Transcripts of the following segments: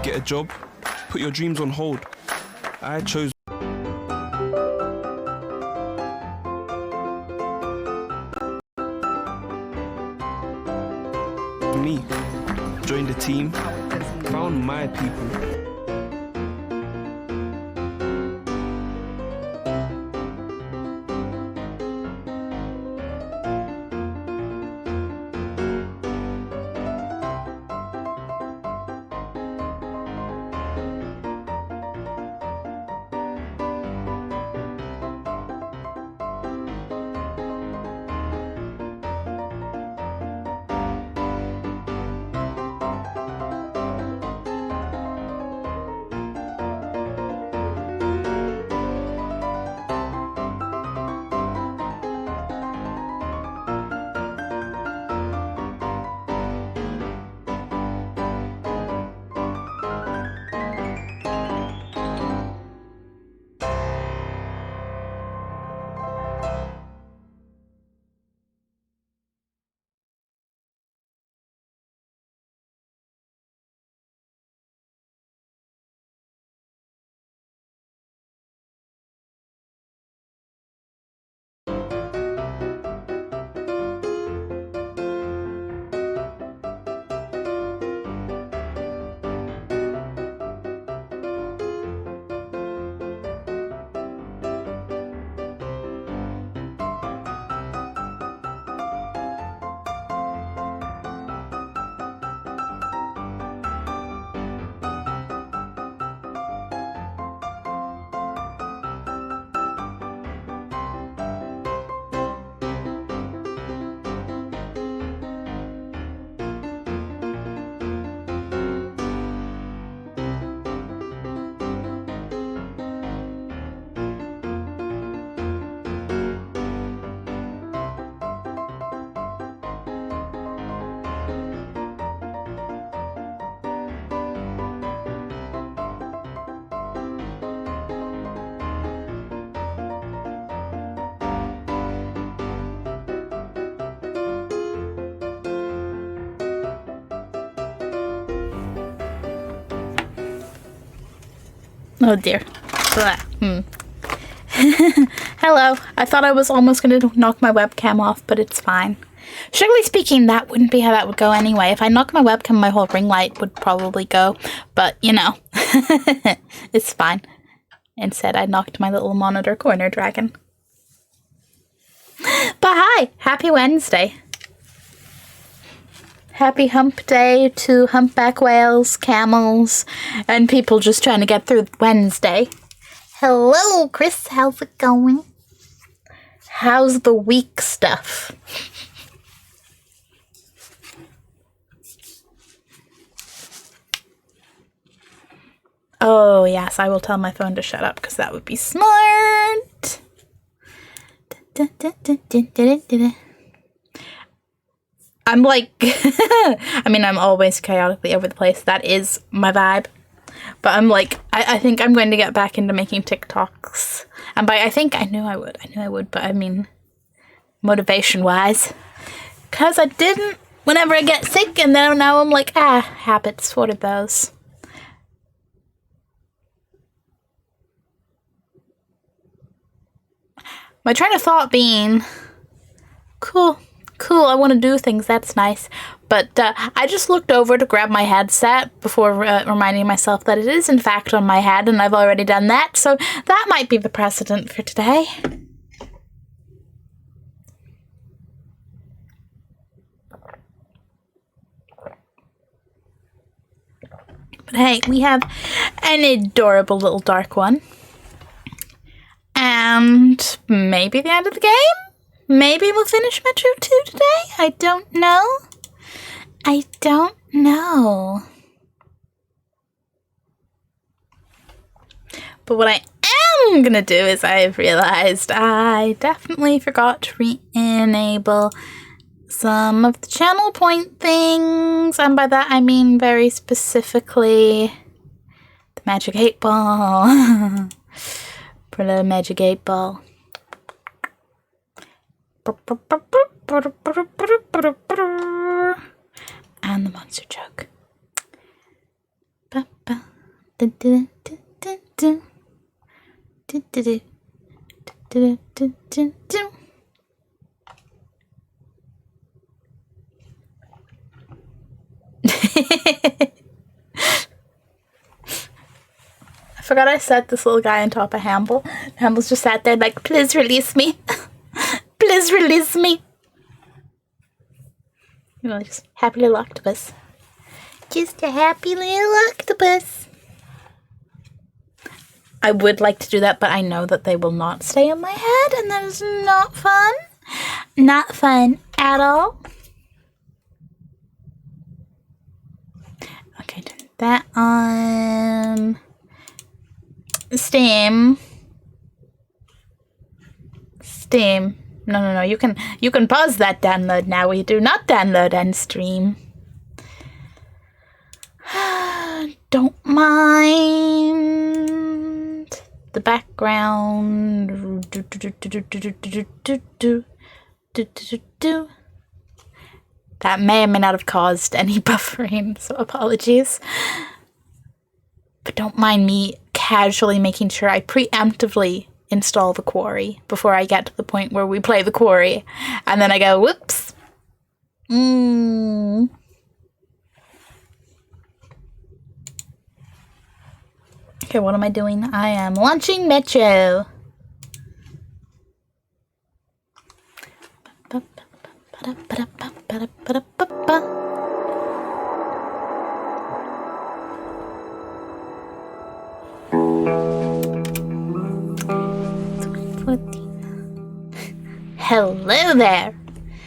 get a job, put your dreams on hold. I chose me, joined the team, found my people. Oh dear. Hello. I thought I was almost going to knock my webcam off, but it's fine. Strictly speaking, that wouldn't be how that would go anyway. If I knocked my webcam, my whole ring light would probably go. But, you know, it's fine. Instead, I knocked my little monitor corner dragon. But hi! Happy Wednesday. Happy hump day to humpback whales, camels, and people just trying to get through Wednesday. Hello, Chris. How's it going? How's the week stuff? Oh, yes, I will tell my phone to shut up because that would be smart. I'm like, I mean, I'm always chaotically over the place. That is my vibe. But I'm like, I think I'm going to get back into making TikToks. And by I think, I knew I would, but I mean, motivation-wise. Because I didn't whenever I get sick, and then now I'm like, habits, what are those? My train of thought being, cool, I want to do things, that's nice. But I just looked over to grab my headset before reminding myself that it is in fact on my head, and I've already done that, so that might be the precedent for today. But hey, we have an adorable little dark one. And maybe the end of the game? Maybe we'll finish Metro 2 today? I don't know. But what I am gonna do is I've realized I definitely forgot to re-enable some of the channel point things. And by that I mean very specifically the Magic 8 Ball. For the Magic 8 Ball. And the monster joke. Ba-ba. I forgot I set this little guy on top of Hamble. Hamble's just sat there like, please release me. Please release me. You know, just happy little octopus. Just a happy little octopus. I would like to do that, but I know that they will not stay in my head, and that is not fun. Not fun at all. Okay, turn that on. Steam. No. You can pause that download now. We do not download and stream. Don't mind the background. That may or may not have caused any buffering, so apologies. But don't mind me casually making sure I preemptively install the quarry before I get to the point where we play the quarry. And then I go, whoops. Okay, what am I doing? I am launching Metro. Hello there.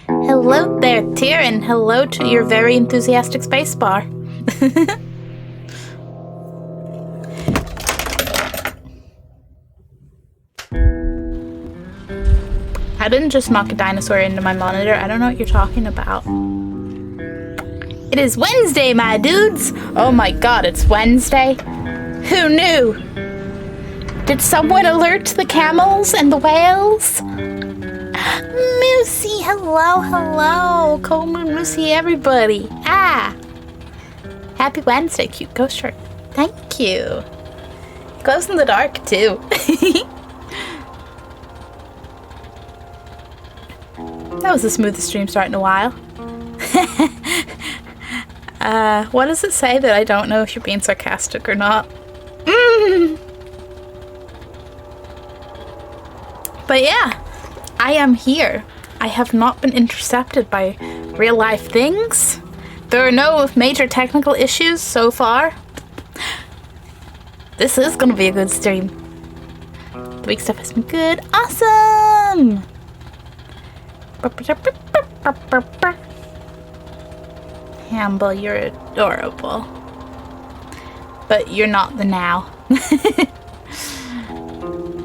Hello there, Tyr, and hello to your very enthusiastic spacebar. I didn't just knock a dinosaur into my monitor. I don't know what you're talking about. It is Wednesday, my dudes. Oh my god, it's Wednesday. Who knew? Did someone alert the camels and the whales? Moosey, hello. Coleman, Moosey, everybody. Happy Wednesday, cute ghost shirt. Thank you. Glows in the dark, too. That was the smoothest stream start in a while. What does it say that I don't know if you're being sarcastic or not? But yeah, I am here. I have not been intercepted by real life things. There are no major technical issues so far. This is gonna be a good stream. The week stuff has been good. Awesome! Hamble, you're adorable. But you're not the now.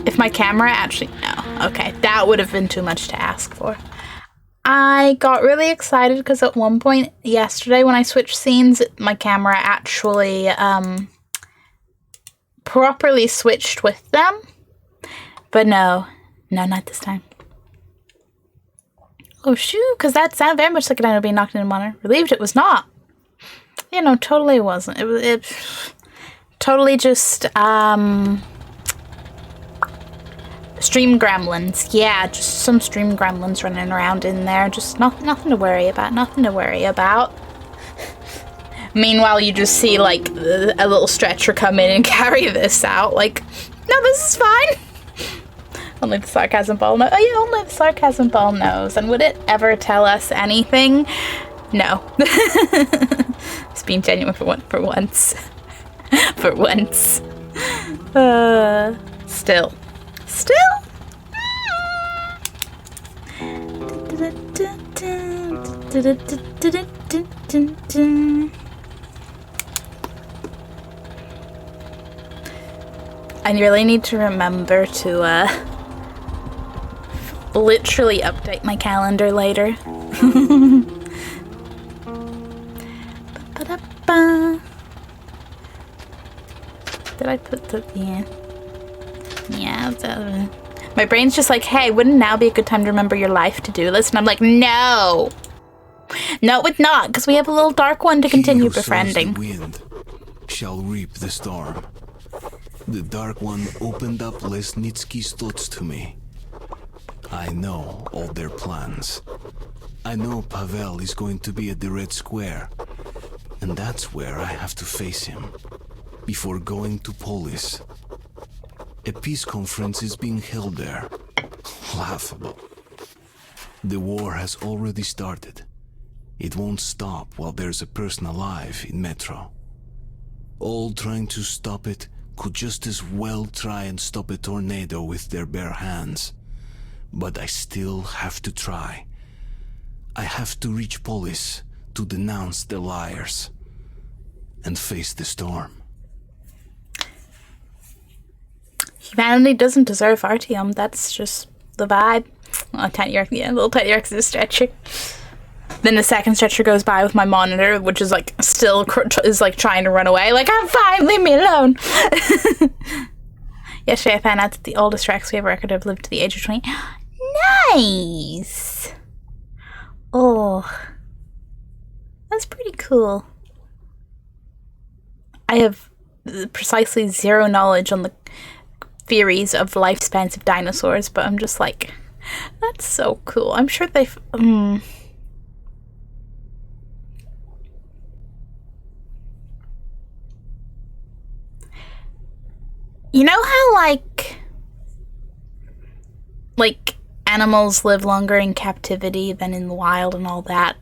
If my camera actually... No. Okay, that would have been too much to ask for. I got really excited because at one point yesterday when I switched scenes, my camera actually properly switched with them. But no, not this time. Oh shoot, because that sounded very much like it ended up being knocked into monitor. Relieved it was not. You know, totally wasn't. It totally just stream gremlins. Yeah, just some stream gremlins running around in there. Just nothing to worry about. Nothing to worry about. Meanwhile, you just see like a little stretcher come in and carry this out. Like, no, this is fine. Only the sarcasm ball knows. Oh yeah, only the sarcasm ball knows. And would it ever tell us anything? No. It's being genuine for once. For once. Still. I really need to remember to literally update my calendar later. Did I put the... Yeah. My brain's just like, hey, wouldn't now be a good time to remember your life to-do list? And I'm like, no! No, it would not, because we have a little dark one to continue befriending. The wind shall reap the storm. The Dark One opened up Lesnitsky's thoughts to me. I know all their plans. I know Pavel is going to be at the Red Square, and that's where I have to face him, before going to Polis. A peace conference is being held there. Laughable. The war has already started. It won't stop while there's a person alive in Metro. All trying to stop it could just as well try and stop a tornado with their bare hands. But I still have to try. I have to reach Polis to denounce the liars and face the storm. Humanity doesn't deserve Artyom. That's just the vibe. Oh, Tiny York, yeah, little Tiny York's a stretcher. Then the second stretcher goes by with my monitor, which is like still is like trying to run away. Like, I'm fine, leave me alone. Yesterday I found out that the oldest Rex we have record of lived to the age of 20. Nice. Oh, that's pretty cool. I have precisely zero knowledge on the theories of lifespans of dinosaurs, but I'm just like, that's so cool. I'm sure they've you know how like animals live longer in captivity than in the wild and all that?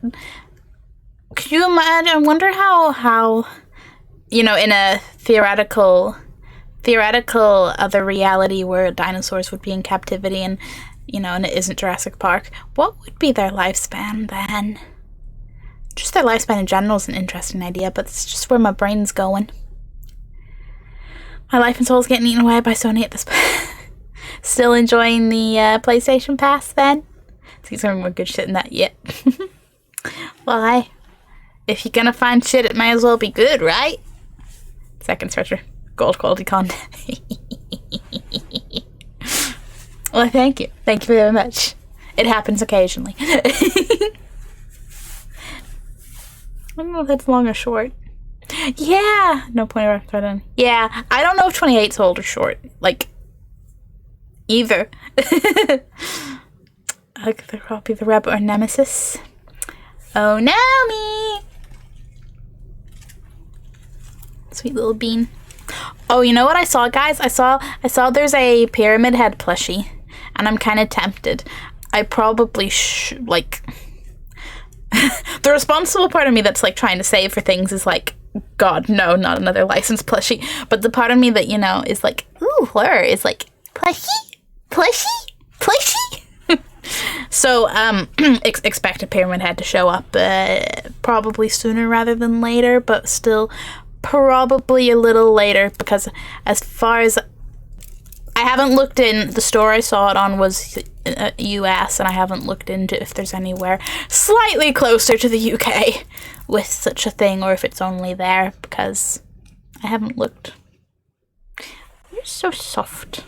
Could you imagine? I wonder how you know, in a theoretical other reality where dinosaurs would be in captivity and, you know, and it isn't Jurassic Park, what would be their lifespan then? Just their lifespan in general is an interesting idea, but it's just where my brain's going. My life and soul is getting eaten away by Sony at this point. Still enjoying the PlayStation Pass then? See some more good shit in that yet. Why? If you're gonna find shit, it may as well be good, right? Second stretcher. Gold quality content. Well, thank you. Thank you very much. It happens occasionally. I don't know if it's long or short. Yeah. No point of reference. Yeah. I don't know if 28's old or short. Like, either. I could copy the rabbit or Nemesis. Oh, no, me. Sweet little bean. Oh, you know what I saw, guys? I saw there's a Pyramid Head plushie, and I'm kind of tempted. I probably like the responsible part of me that's like trying to save for things is like, God, no, not another licensed plushie. But the part of me that, you know, is like, ooh, horror is like plushie. So expect a Pyramid Head to show up probably sooner rather than later, but still probably a little later, because as far as I haven't looked in, the store I saw it on was US, and I haven't looked into if there's anywhere slightly closer to the UK with such a thing, or if it's only there, because I haven't looked. You're so soft.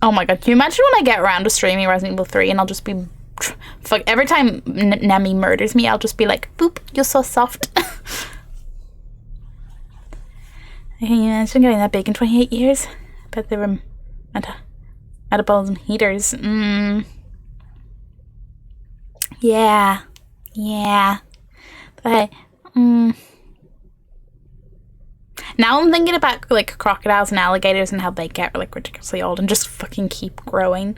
Oh my god, can you imagine when I get around to streaming Resident Evil 3 and I'll just be fuck, every time Nemi murders me, I'll just be like, boop, you're so soft. Can you imagine getting that big in 28 years? I bet they were edibles and heaters. Yeah. But now I'm thinking about like crocodiles and alligators and how they get like ridiculously old and just fucking keep growing.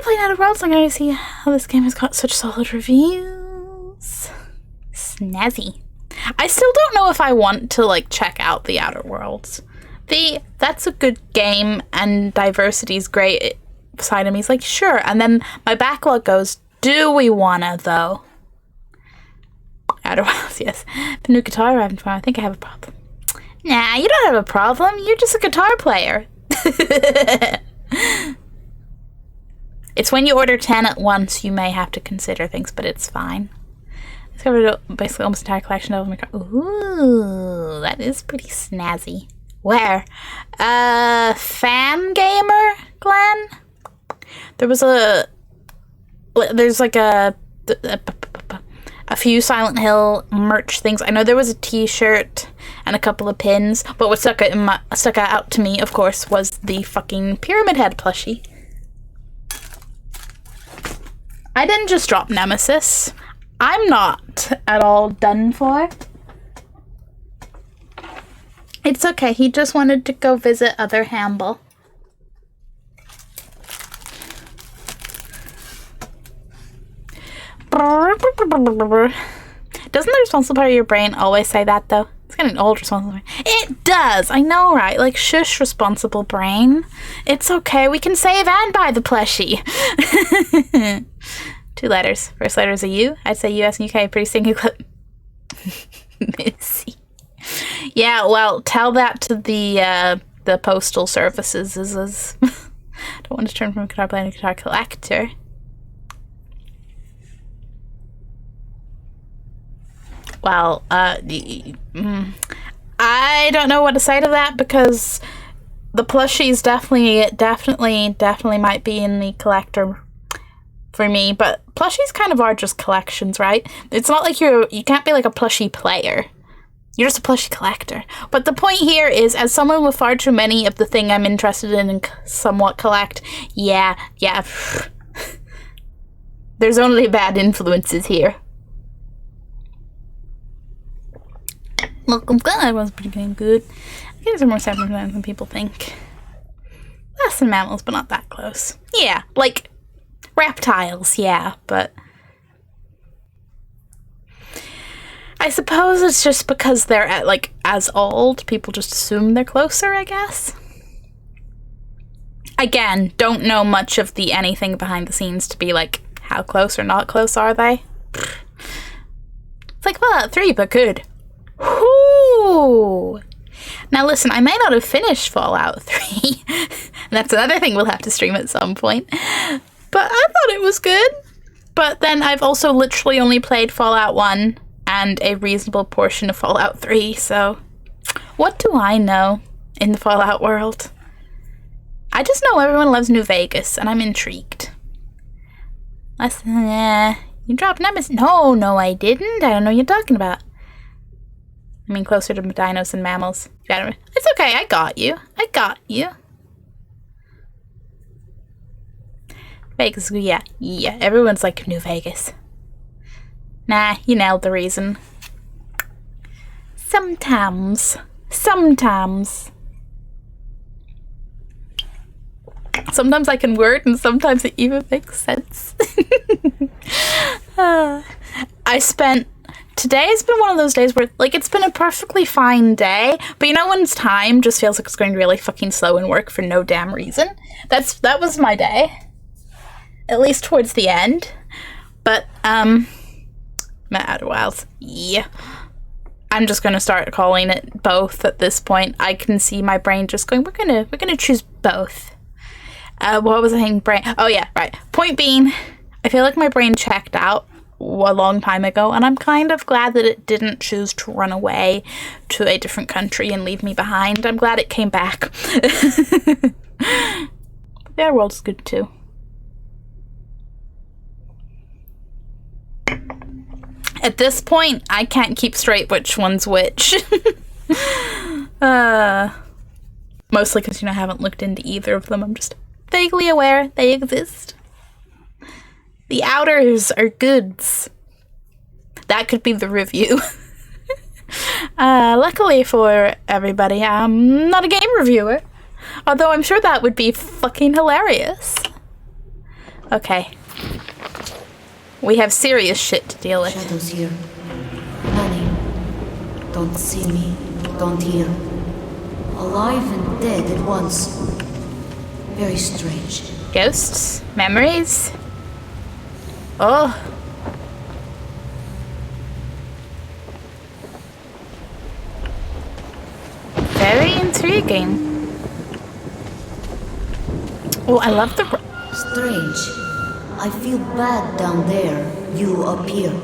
Playing Outer Worlds, I'm gonna see how this game has got such solid reviews. Snazzy. I still don't know if I want to like check out the Outer Worlds. That's a good game and diversity's great side of me is like, sure. And then my backlog goes, do we wanna though? Outer Worlds, yes. The new guitar I'm having fun. I think I have a problem. Nah, you don't have a problem. You're just a guitar player. It's when you order 10 at once, you may have to consider things, but it's fine. I discovered basically almost entire collection of my car. Ooh, that is pretty snazzy. Where? Fan Gamer, Glenn? There's like a a few Silent Hill merch things. I know there was a t-shirt and a couple of pins, but what stuck out to me, of course, was the fucking Pyramid Head plushie. I didn't just drop Nemesis. I'm not at all done for. It's okay, he just wanted to go visit other Hamble. Doesn't the responsible part of your brain always say that, though? It's got an old responsible brain. It does! I know, right? Like, shush, responsible brain. It's okay, we can save and buy the plushie. 2 letters. First letter is a U. I'd say US and UK. Pretty stinky clip. Missy. Yeah, well, tell that to the postal services. Don't want to turn from a guitar player to a guitar collector. Well, I don't know what to say to that, because the plushies definitely might be in the collector for me, but plushies kind of are just collections, right? It's not like you can't be like a plushie player. You're just a plushie collector. But the point here is, as someone with far too many of the thing I'm interested in and somewhat collect, yeah. There's only bad influences here. Look, I'm glad I was pretty good. I think there's more separate than people think. Less than mammals, but not that close. Yeah, like reptiles, yeah, but I suppose it's just because they're as old, people just assume they're closer, I guess. Again, don't know much of the anything behind the scenes to be like, how close or not close are they? It's like Fallout 3, but good. Whoo! Now listen, I may not have finished Fallout 3. And that's another thing we'll have to stream at some point. But I thought it was good. But then I've also literally only played Fallout 1 and a reasonable portion of Fallout 3, so what do I know in the Fallout world? I just know everyone loves New Vegas, and I'm intrigued. You dropped Nemesis. No, I didn't. I don't know what you're talking about. I mean, closer to dinos and mammals. It's okay, I got you. Vegas, yeah, everyone's like New Vegas. Nah, you nailed the reason. Sometimes. Sometimes I can word, and sometimes it even makes sense. Today's been one of those days where, like, it's been a perfectly fine day, but you know when time just feels like it's going really fucking slow in work for no damn reason? That was my day. At least towards the end. But, Outer Wilds. Yeah. I'm just gonna start calling it both at this point. I can see my brain just going, we're gonna choose both. What was I saying? Brain? Oh yeah, right. Point being, I feel like my brain checked out a long time ago, and I'm kind of glad that it didn't choose to run away to a different country and leave me behind. I'm glad it came back. The Outer Worlds is good too. At this point, I can't keep straight which one's which. Mostly because, I haven't looked into either of them. I'm just vaguely aware they exist. The Outers are goods. That could be the review. Luckily for everybody, I'm not a game reviewer. Although I'm sure that would be fucking hilarious. Okay. We have serious shit to deal with. Shadows here. Many. Don't see me. Don't hear. Alive and dead at once. Very strange. Ghosts? Memories? Oh. Very intriguing. Oh, I love the... Strange. I feel bad down there. You up here.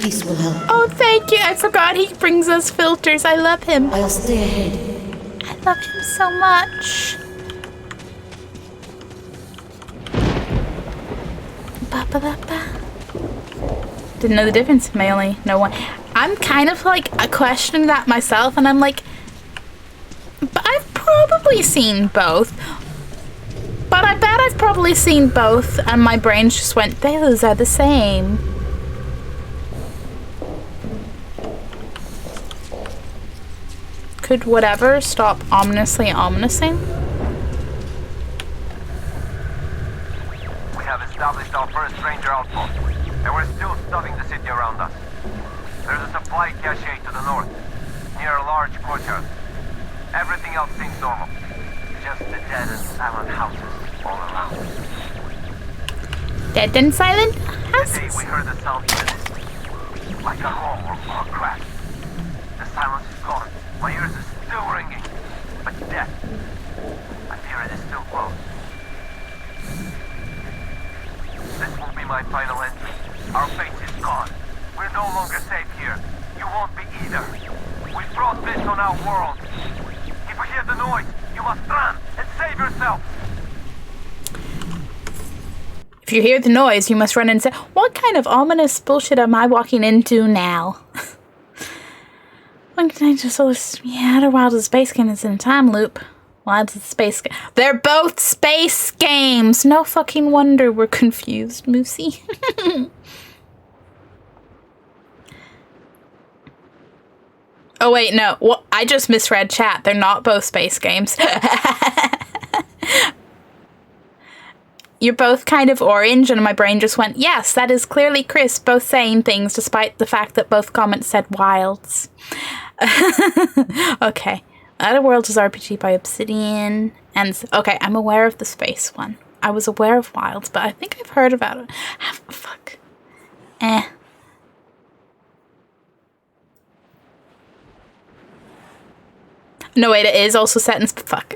This will help. Oh, thank you. I forgot he brings us filters. I love him. I'll stay ahead. I love him so much. Ba-ba-ba-ba. didn't know the difference. May only know one. I'm kind of like questioning that myself, and I'm like, but I've probably seen both. But I bet I've probably seen both, and my brain just went, those are the same. Could whatever stop ominously ominous-ing? We have established our first ranger outpost, and we're still studying the city around us. There's a supply cache to the north, near a large courtyard. Everything else seems normal. Just the dead and silent houses all around. Dead and silent Today houses? we heard the sound in the distance, like a hum or a crack. The silence is gone. My ears are still ringing, but death. I fear it is still close. This will be my final entry. Our base is gone. We're no longer safe here. You won't be either. We brought this on our world. If you hear the noise, you must run and save yourself. If you hear the noise, you must run and say, what kind of ominous bullshit am I walking into now? One can I just Outer Wilds is a space game is in a time loop. Wilds is a space game. They're both space games! No fucking wonder we're confused, Moosey. Oh wait, no. What? I just misread chat. They're not both space games. You're both kind of orange, and my brain just went, yes, that is clearly Chris, both saying things despite the fact that both comments said wilds. Okay. Outer Worlds is RPG by Obsidian. And, okay, I'm aware of the space one. I was aware of wilds, but I think I've heard about it. Fuck. No, wait, it is also set in... Fuck.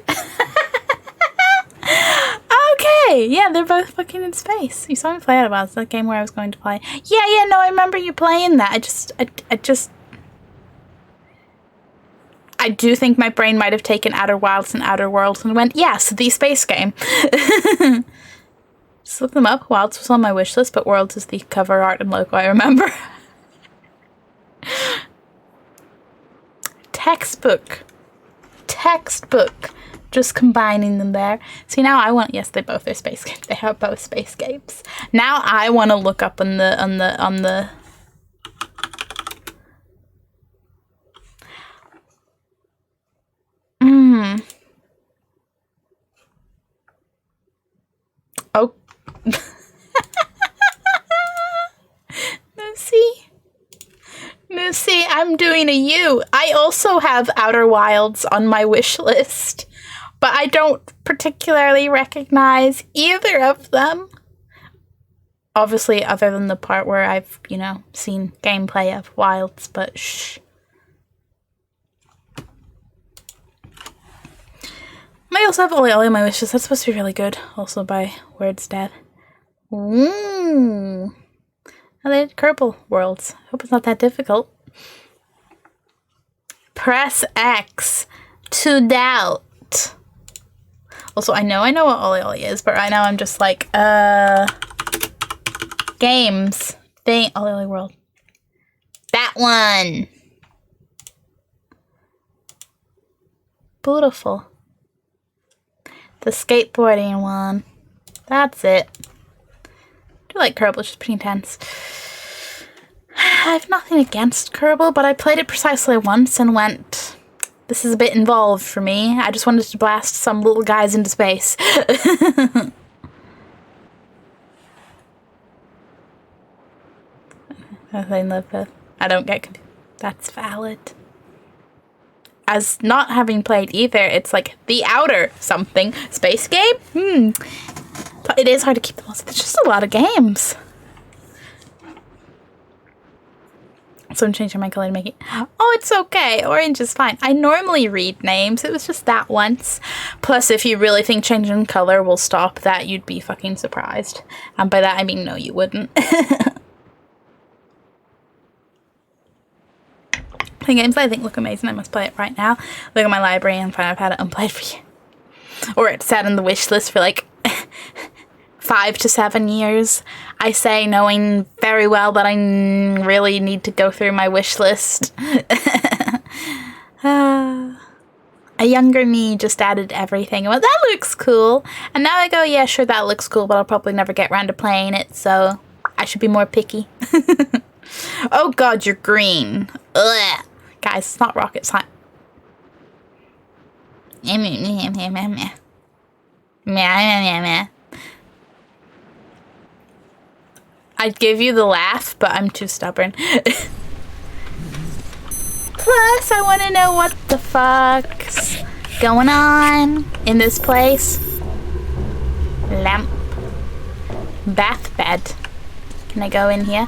Okay, yeah, they're both fucking in space. You saw me play Outer Wilds, that game where I was going to play. Yeah, no, I remember you playing that. I do think my brain might have taken Outer Wilds and Outer Worlds and went, yes, the space game. Just look them up. Wilds was on my wish list, but Worlds is the cover art and logo I remember. Textbook. Just combining them there. See, now I want, yes, they both are space games. They are both space games. Now I want to look up on the Oh. Moosey, I'm doing a U. I also have Outer Wilds on my wish list, but I don't particularly recognize either of them. Obviously, other than the part where I've, seen gameplay of Wilds, but shh. I also have Oli on my wish list. That's supposed to be really good. Also by Words Dead. Ooh. I did Kerbal Worlds. Hope it's not that difficult. Press X to doubt. Also, I know what Oli is, but right now I'm just like, games. Oli World. That one. Beautiful. The skateboarding one. That's it. I do like Kerbal, it's just pretty intense. I have nothing against Kerbal, but I played it precisely once and went, this is a bit involved for me. I just wanted to blast some little guys into space. I don't get confused. That's valid. As not having played either, it's like the outer something space game. But it is hard to keep them all. There's just a lot of games. So I'm changing my color to make it. Oh, it's okay. Orange is fine. I normally read names. It was just that once. Plus, if you really think changing color will stop that, you'd be fucking surprised. And by that I mean no, you wouldn't. The games I think look amazing. I must play it right now. Look at my library and find I've had it unplayed for you. Or it's sat on the wish list for like 5 to 7 years. I say knowing very well that I really need to go through my wish list. A younger me just added everything. Well, that looks cool. And now I go, yeah, sure, that looks cool, but I'll probably never get around to playing it, so I should be more picky. Oh god, you're green. Ugh. Guys, it's not rocket science. I'd give you the laugh, but I'm too stubborn. Plus, I want to know what the fuck's going on in this place. Lamp. Bath bed. Can I go in here?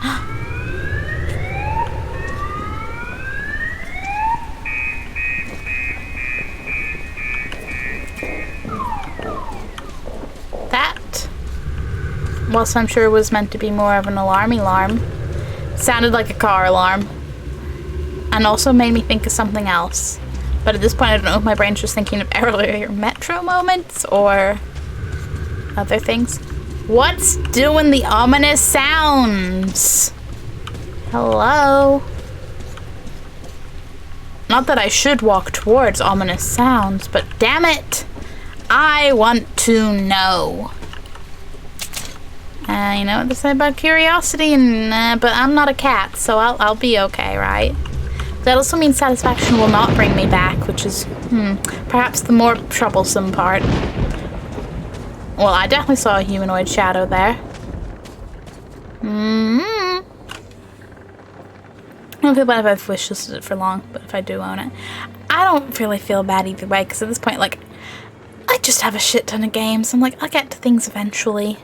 That, whilst I'm sure was meant to be more of an alarm, sounded like a car alarm. And also made me think of something else. But at this point, I don't know if my brain's just thinking of earlier Metro moments or other things. What's doing the ominous sounds? Hello? Not that I should walk towards ominous sounds, but damn it, I want to know. You know what they say about curiosity, and but I'm not a cat, so I'll be okay, right? That also means satisfaction will not bring me back, which is, perhaps the more troublesome part. Well, I definitely saw a humanoid shadow there. I don't feel bad if I've wishlisted it for long, but if I do own it. I don't really feel bad either way, because at this point, like, I just have a shit ton of games. I'm like, I'll get to things eventually.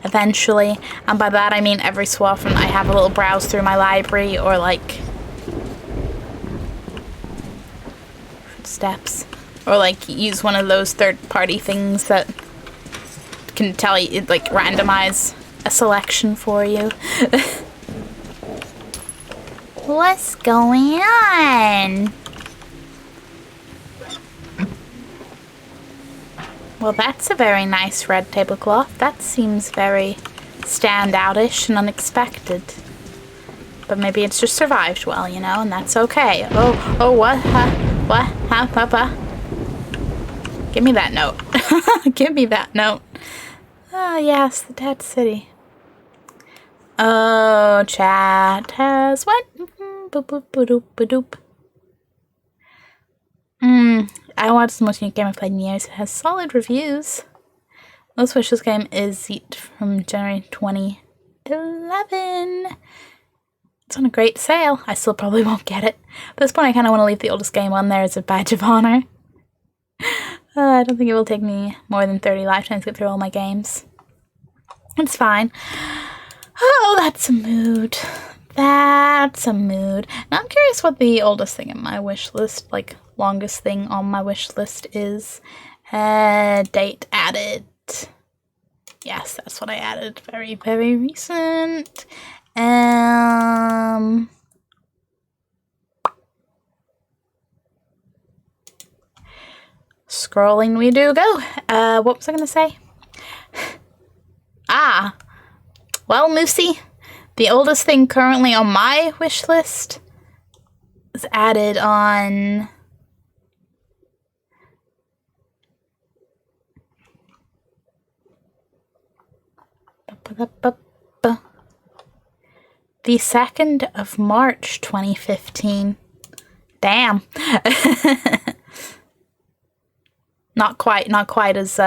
Eventually. And by that, I mean every so often I have a little browse through my library, or, like, steps, or like use one of those third-party things that can tell you, like, randomize a selection for you. What's going on? Well, that's a very nice red tablecloth. That seems very standoutish and unexpected. But maybe it's just survived well, you know, and that's okay. Oh, what? What? Huh, Papa? Give me that note. Give me that note. Oh, yes, the dead city. Oh, chat has what? Boop, boop, boop, boop, boop. I watched the most unique game I've played in years. It has solid reviews. Most wishlist game is Zeet from January 2011. It's on a great sale. I still probably won't get it. At this point, I kind of want to leave the oldest game on there as a badge of honor. I don't think it will take me more than 30 lifetimes to get through all my games. It's fine. Oh, that's a mood. That's a mood. Now I'm curious what the oldest thing in my wish list, like longest thing on my wish list is. Date added. Yes, that's what I added. Very, very recent. Scrolling we do go. What was I gonna say? Well, Moosey, the oldest thing currently on my wish list is added on the 2nd of March 2015. Damn. Not quite as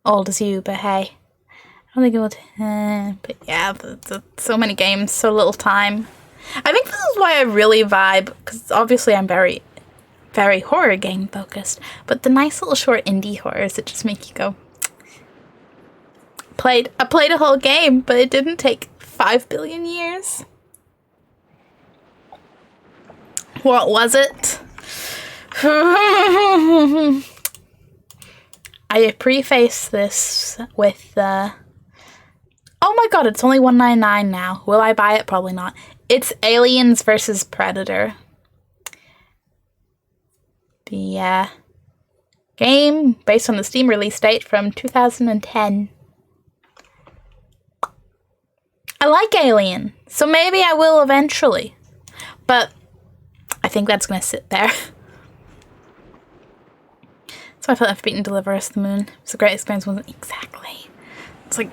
old as you, but hey. I don't think it will, but yeah, so many games, so little time. I think this is why I really vibe, because obviously I'm very, very horror game focused, but the nice little short indie horrors that just make you go, I played a whole game, but it didn't take 5 billion years. What was it? I preface this with oh my god, it's only $1.99 now. Will I buy it? Probably not. It's Aliens vs. Predator. The game based on the Steam release date from 2010. I like Alien, so maybe I will eventually. But I think that's going to sit there. So I felt I've beaten Deliver Us the Moon. It was a great experience, wasn't it? Exactly. It's like,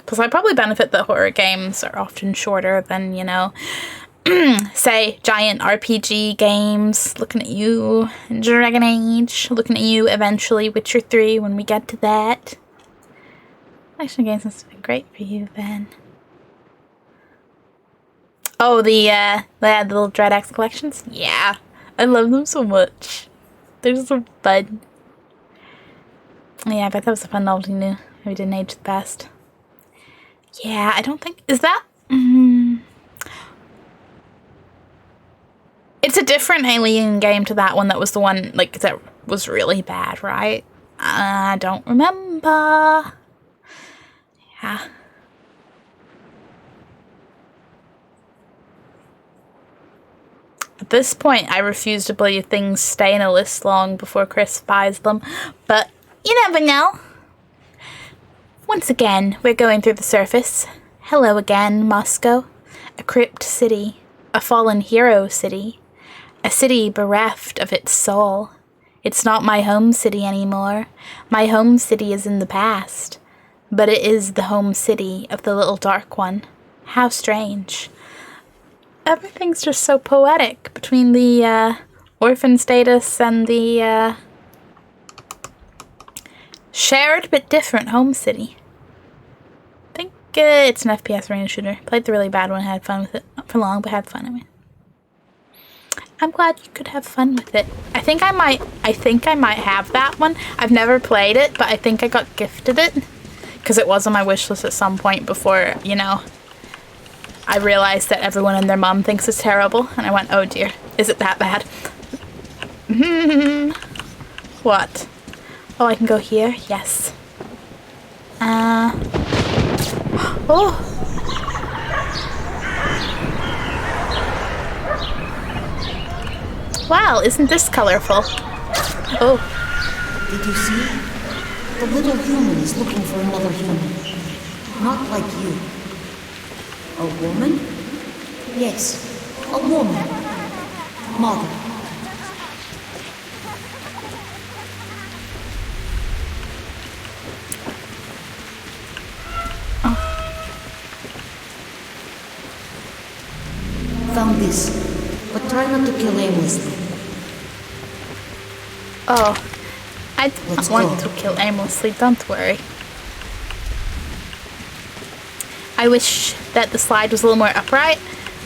Plus, I probably benefit that horror games are often shorter than, you know, say, giant RPG games. Looking at you, Dragon Age. Looking at you, eventually, Witcher 3, when we get to that. Action games must have been great for you, then. Oh, the little Dread X collections? Yeah. I love them so much. They're so fun. Yeah, I bet that was a fun novelty new. Maybe didn't age the best. Yeah, I don't think... Is that... It's a different Alien game to that one that was the one, like, that was really bad, right? I don't remember. Yeah. At this point, I refuse to believe things stay in a list long before Chris buys them, but you never know. Once again, we're going through the surface. Hello again, Moscow. A crypt city. A fallen hero city. A city bereft of its soul. It's not my home city anymore. My home city is in the past. But it is the home city of the little dark one. How strange. Everything's just so poetic between the orphan status and the shared but different home city. I think it's an FPS arena shooter. Played the really bad one, had fun with it. Not for long, but had fun. I mean, I'm glad you could have fun with it. I think I might have that one. I've never played it, but I think I got gifted it because it was on my wish list at some point before, you know, I realized that everyone and their mom thinks it's terrible, and I went, oh dear, is it that bad? What? Oh, I can go here? Yes. Oh! Wow, isn't this colorful? Oh. Did you see? The little human is looking for another human. Not like you. A woman? Yes, a woman. Mother. Found this, but try not to kill aimlessly. Oh. I Let's don't want go. to kill aimlessly, don't worry. I wish that the slide was a little more upright,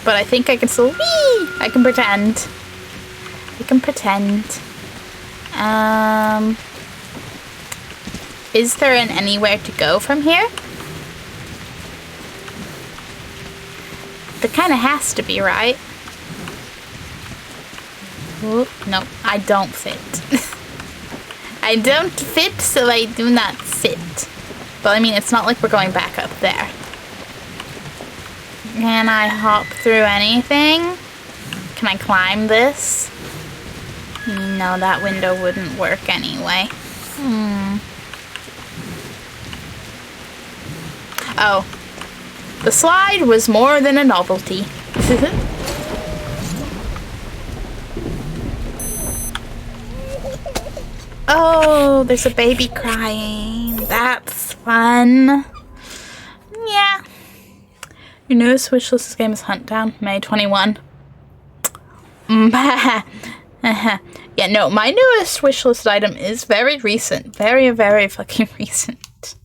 but I think I can still... Whee! I can pretend. I can pretend. Is there anywhere to go from here? There kind of has to be, right? Oh, no, I don't fit. I don't fit, so I do not sit. But I mean, it's not like we're going back up there. Can I hop through anything? Can I climb this? No, that window wouldn't work anyway. Oh. The slide was more than a novelty. Oh, there's a baby crying. That's fun. Yeah. Your newest wishlist game is Huntdown, May 21. Yeah, no, my newest wishlist item is very recent. Very, very fucking recent.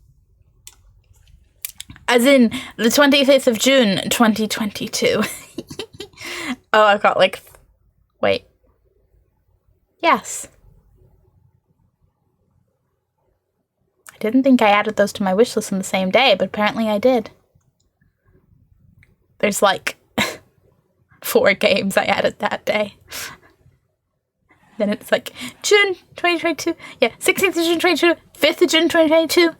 As in, the 25th of June, 2022. Oh, I've got like... Wait. Yes. I didn't think I added those to my wishlist on the same day, but apparently I did. There's like 4 games I added that day. Then it's like June 2022. Yeah, 16th of June 2022. 5th of June 2022.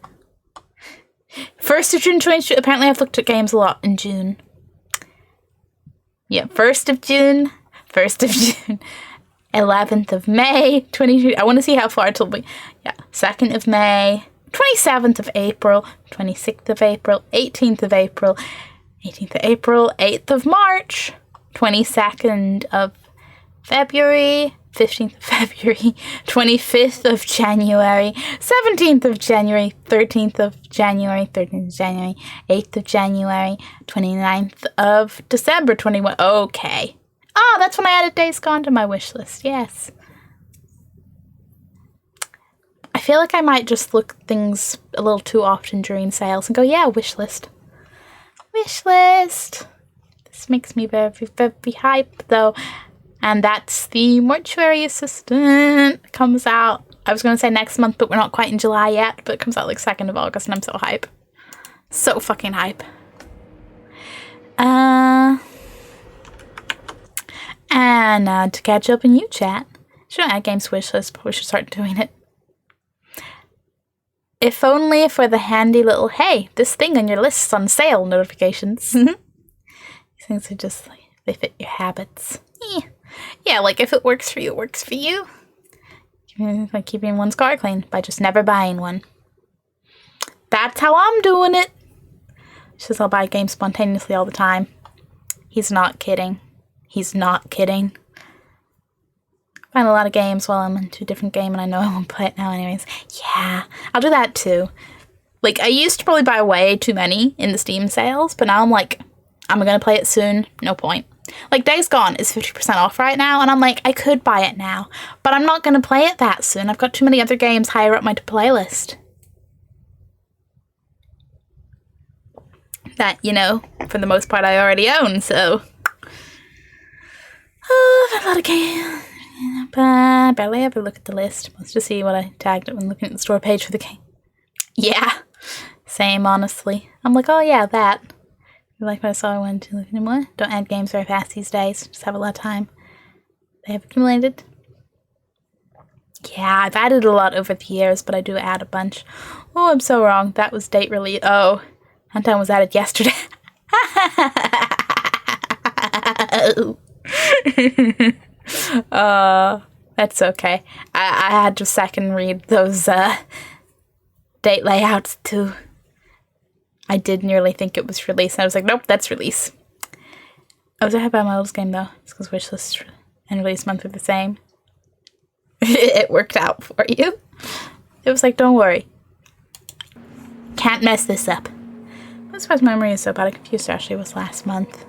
1st of June 2022. Apparently I've looked at games a lot in June. Yeah, 1st of June. 1st of June. 11th of May 2022. I want to see how far till we... Yeah, 2nd of May. 27th of April, 26th of April, 18th of April, 18th of April, 8th of March, 22nd of February, 15th of February, 25th of January, 17th of January, 13th of January, 13th of January, 8th of January, 29th of December, 21. Okay. Oh, that's when I added Days Gone to my wish list. Yes. I feel like I might just look at things a little too often during sales and go, yeah, wish list. Wish list. This makes me very, very hype, though. And that's the Mortuary Assistant. Comes out, I was going to say next month, but we're not quite in July yet. But it comes out like 2nd of August, and I'm so hype. So fucking hype. And to catch up in you chat, should I add games wish list, but we should start doing it. If only for the handy little, hey, this thing on your list is on sale notifications. These things are just, like, they fit your habits. Yeah, like if it works for you, it works for you. Like keeping one's car clean by just never buying one. That's how I'm doing it. She says I'll buy games spontaneously all the time. He's not kidding. He's not kidding. I find a lot of games while I'm into a different game and I know I won't play it now anyways. Yeah, I'll do that too. Like, I used to probably buy way too many in the Steam sales, but now I'm like, I'm gonna play it soon, no point. Like, Days Gone is 50% off right now, and I'm like, I could buy it now, but I'm not gonna play it that soon. I've got too many other games higher up my to-play list. That, you know, for the most part I already own, so... Oh, I've had a lot of games. But I barely ever look at the list. Let's just see what I tagged it when looking at the store page for the game. Yeah, same, honestly. I'm like, oh yeah, that. You like what I saw, I wanted to look anymore. Don't add games very fast these days. Just have a lot of time. They have accumulated. Yeah, I've added a lot over the years, but I do add a bunch. Oh, I'm so wrong. That was date release. Oh, Huntdown was added yesterday. That's okay. I had to second read those date layouts too. I did nearly think it was release, and I was like, nope, that's release. I was ahead by my oldest game though. It's because wishlist and release month are the same. It worked out for you. It was like, don't worry. Can't mess this up. I'm surprised my memory is so bad. I confused Ashley was last month.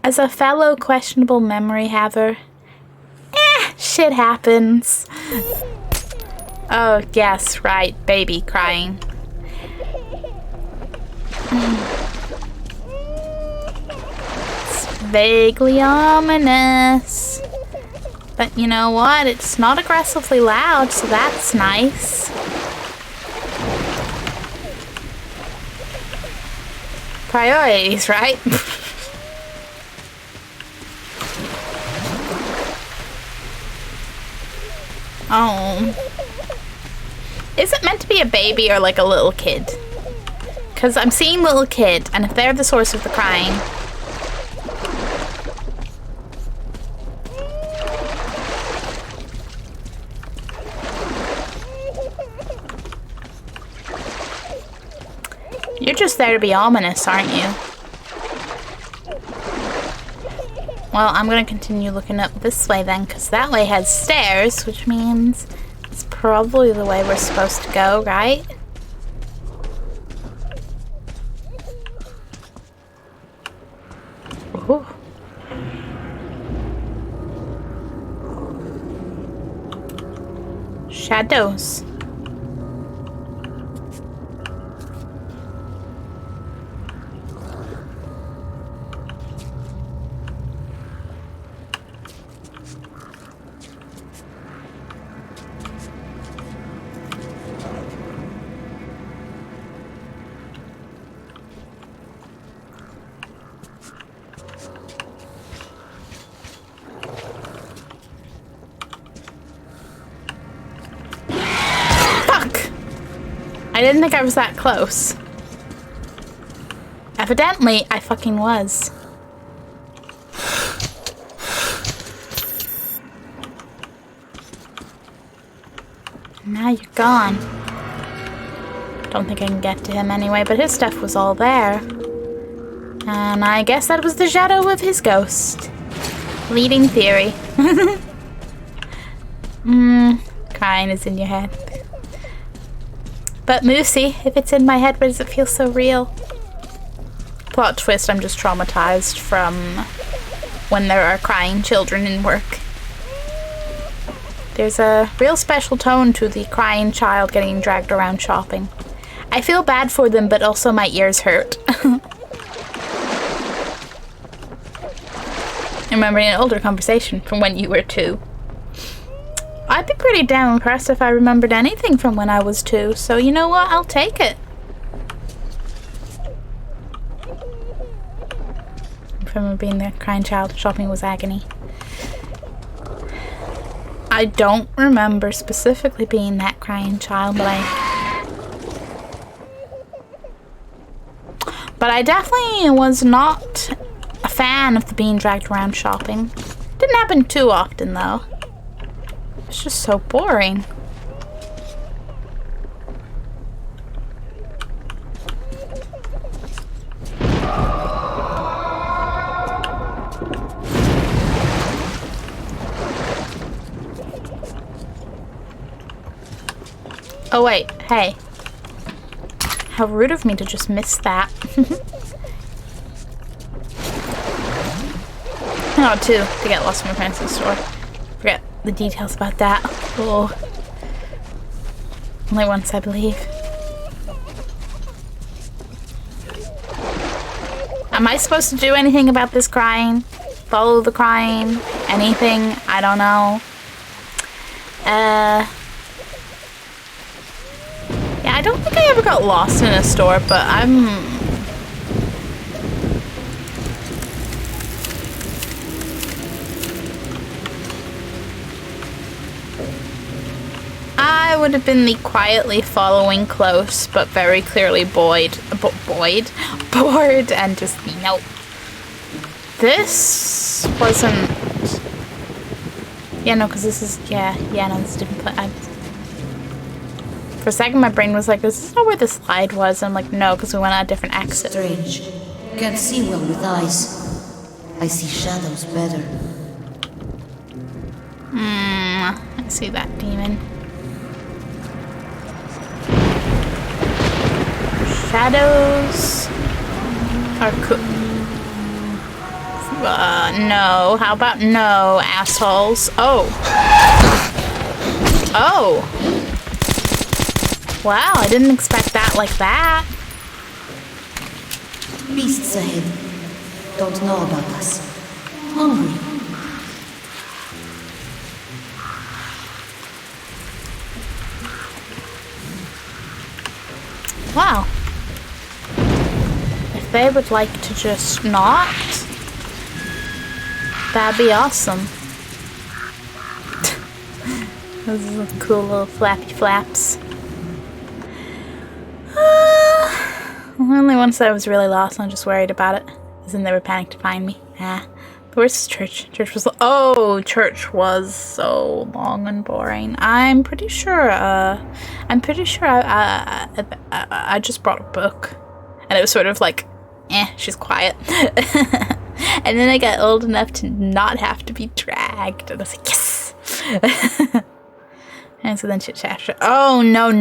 As a fellow questionable memory haver, shit happens. Oh, yes, right, baby crying. It's vaguely ominous. But you know what? It's not aggressively loud, so that's nice. Priorities, right? Oh. Is it meant to be a baby or like a little kid? Because I'm seeing little kid, and if they're the source of the crying... You're just there to be ominous, aren't you? Well, I'm gonna continue looking up this way then, because that way has stairs, which means it's probably the way we're supposed to go, right? Ooh. Shadows. I didn't think I was that close. Evidently, I fucking was. Now you're gone. Don't think I can get to him anyway, but his stuff was all there. And I guess that was the shadow of his ghost. Leading theory. Crying is in your head. But Moosey, if it's in my head, why does it feel so real? Plot twist, I'm just traumatized from when there are crying children in work. There's a real special tone to the crying child getting dragged around shopping. I feel bad for them, but also my ears hurt. Remembering an older conversation from when you were 2. I'd be pretty damn impressed if I remembered anything from when I was 2, so you know what? I'll take it. I remember being the crying child. Shopping was agony. I don't remember specifically being that crying child, but I definitely was not a fan of the being dragged around shopping. Didn't happen too often though. It's just so boring. Oh wait, hey. How rude of me to just miss that. Oh, too, to get lost in my parents' store. Forget the details about that. Oh. Only once, I believe. Am I supposed to do anything about this crying? Follow the crying? Anything? I don't know. Yeah, I don't think I ever got lost in a store, but I would have been the quietly following close, but very clearly bored, and just, nope. This wasn't... Yeah, no, because this is... Yeah, no, this is a different place. For a second, my brain was like, is this not where the slide was? And I'm like, no, because we went on a different exit. Strange. Can't see well with eyes. I see shadows better. I see that demon. Shadows are cool. No. How about no, assholes? Oh. Oh. Wow, I didn't expect that like that. Beasts ahead. Don't know about us. Hungry. Wow. If they would like to just not, that'd be awesome. Those are cool little flappy flaps. Only once I was really lost and just worried about it. As in they were panicked to find me. But where's church? Church was so long and boring. I'm pretty sure I just brought a book. And it was sort of like, she's quiet. And then I got old enough to not have to be dragged. And I was like, yes! And so then chit chat. Oh, no.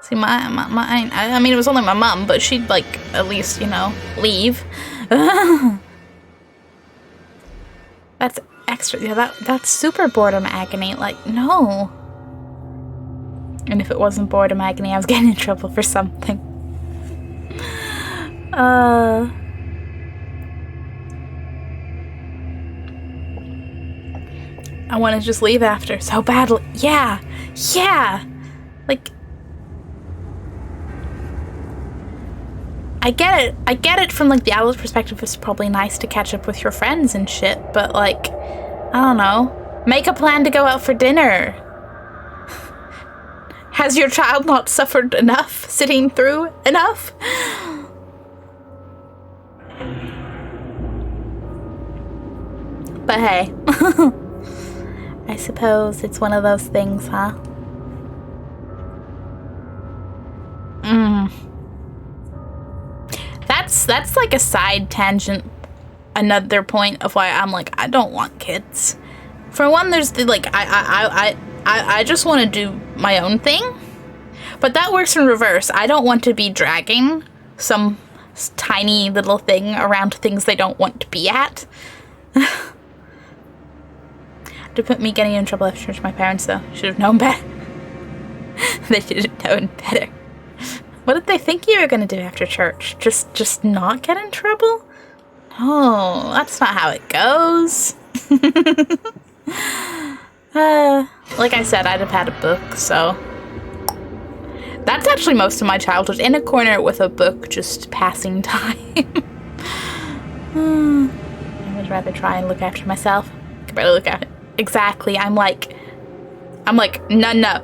See, I mean, it was only my mom, but she'd, like, at least, leave. That's extra. Yeah, that's super boredom agony. Like, no. And if it wasn't boredom agony, I was getting in trouble for something. I want to just leave after so badly. Yeah. Like, I get it from, like, the adult perspective. It's probably nice to catch up with your friends and shit, but, like, I don't know. Make a plan to go out for dinner. Has your child not suffered enough? Sitting through enough? But hey. I suppose it's one of those things, huh? That's like a side tangent. Another point of why I'm like, I don't want kids. For one, there's the like, I just want to do my own thing. But that works in reverse. I don't want to be dragging some tiny little thing around things they don't want to be at. To put me getting in trouble after church, my parents though should have known better. They should have known better. What did they think you were gonna do after church? Just not get in trouble? Oh, that's not how it goes. Like I said, I'd have had a book, so that's actually most of my childhood. In a corner with a book, just passing time. I would rather try and look after myself. I could barely look after. Exactly. I'm like, no.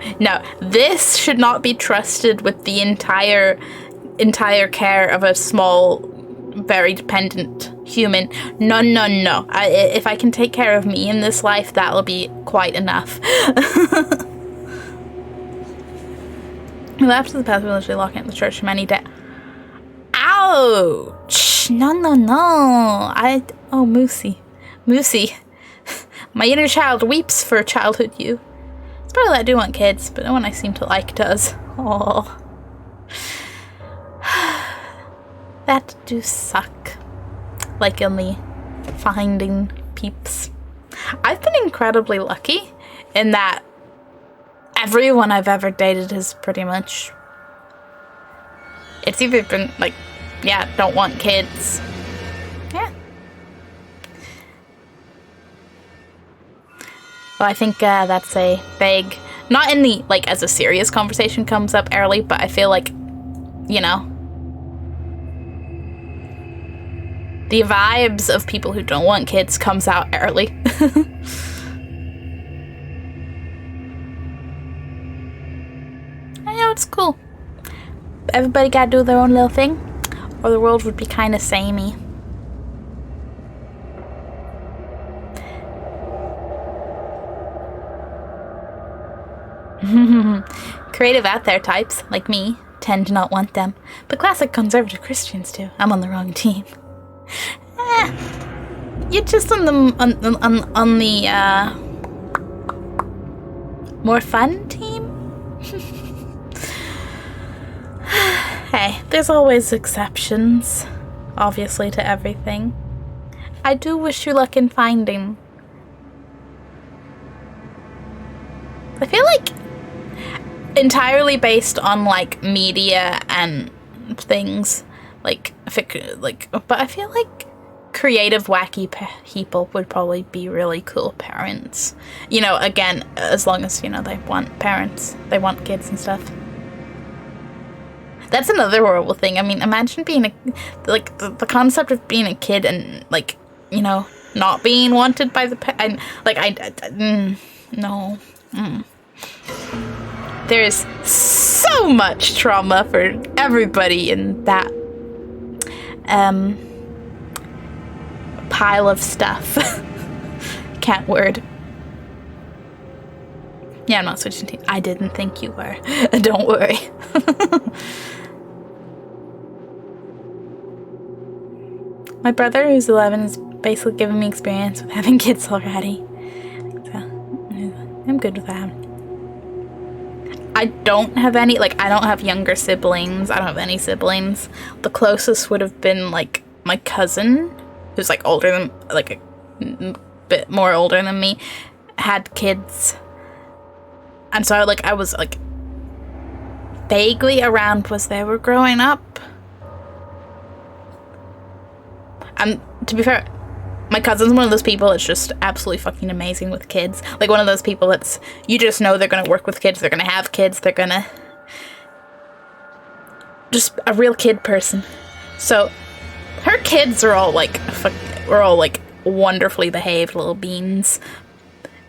This should not be trusted with the entire care of a small, very dependent human. No. If I can take care of me in this life, that'll be quite enough. After the past, we literally locking up the church from any day. Ouch! No. Oh, Moosey. My inner child weeps for childhood you. It's probably that I do want kids, but no one I seem to like does. Oh. That do suck. Like in the finding peeps. I've been incredibly lucky in that everyone I've ever dated has pretty much... It's either been like, yeah, don't want kids. Yeah. Well, I think that's a big... Not in the, like, as a serious conversation comes up early, but I feel like, you know... The vibes of people who don't want kids comes out early. I know, it's cool. Everybody gotta do their own little thing, or the world would be kind of samey. Creative out there types, like me, tend to not want them, but classic conservative Christians do. I'm on the wrong team. You're just on the more fun team? Hey, there's always exceptions, obviously, to everything. I do wish you luck in finding. I feel like entirely based on like media and things, but I feel like creative, wacky people would probably be really cool parents. You know, again, as long as, you know, they want parents, they want kids and stuff. That's another horrible thing. I mean, imagine being the concept of being a kid and, like, you know, not being wanted by the no. There's so much trauma for everybody in that pile of stuff. Can't word. Yeah, I'm not switching teams. I didn't think you were. Don't worry. My brother, who's 11, is basically giving me experience with having kids already. So, I'm good with that. I don't have any, like, I don't have younger siblings. I don't have any siblings. The closest would have been, like, my cousin, who's, like, older than, like, a bit more older than me, had kids. And so, like, I was, like, vaguely around as they were growing up. And to be fair, my cousin's one of those people that's just absolutely fucking amazing with kids. Like, one of those people that's, you just know they're gonna work with kids, they're gonna have kids, they're gonna... Just a real kid person. So, her kids are all, like, we're all, like, wonderfully behaved little beans.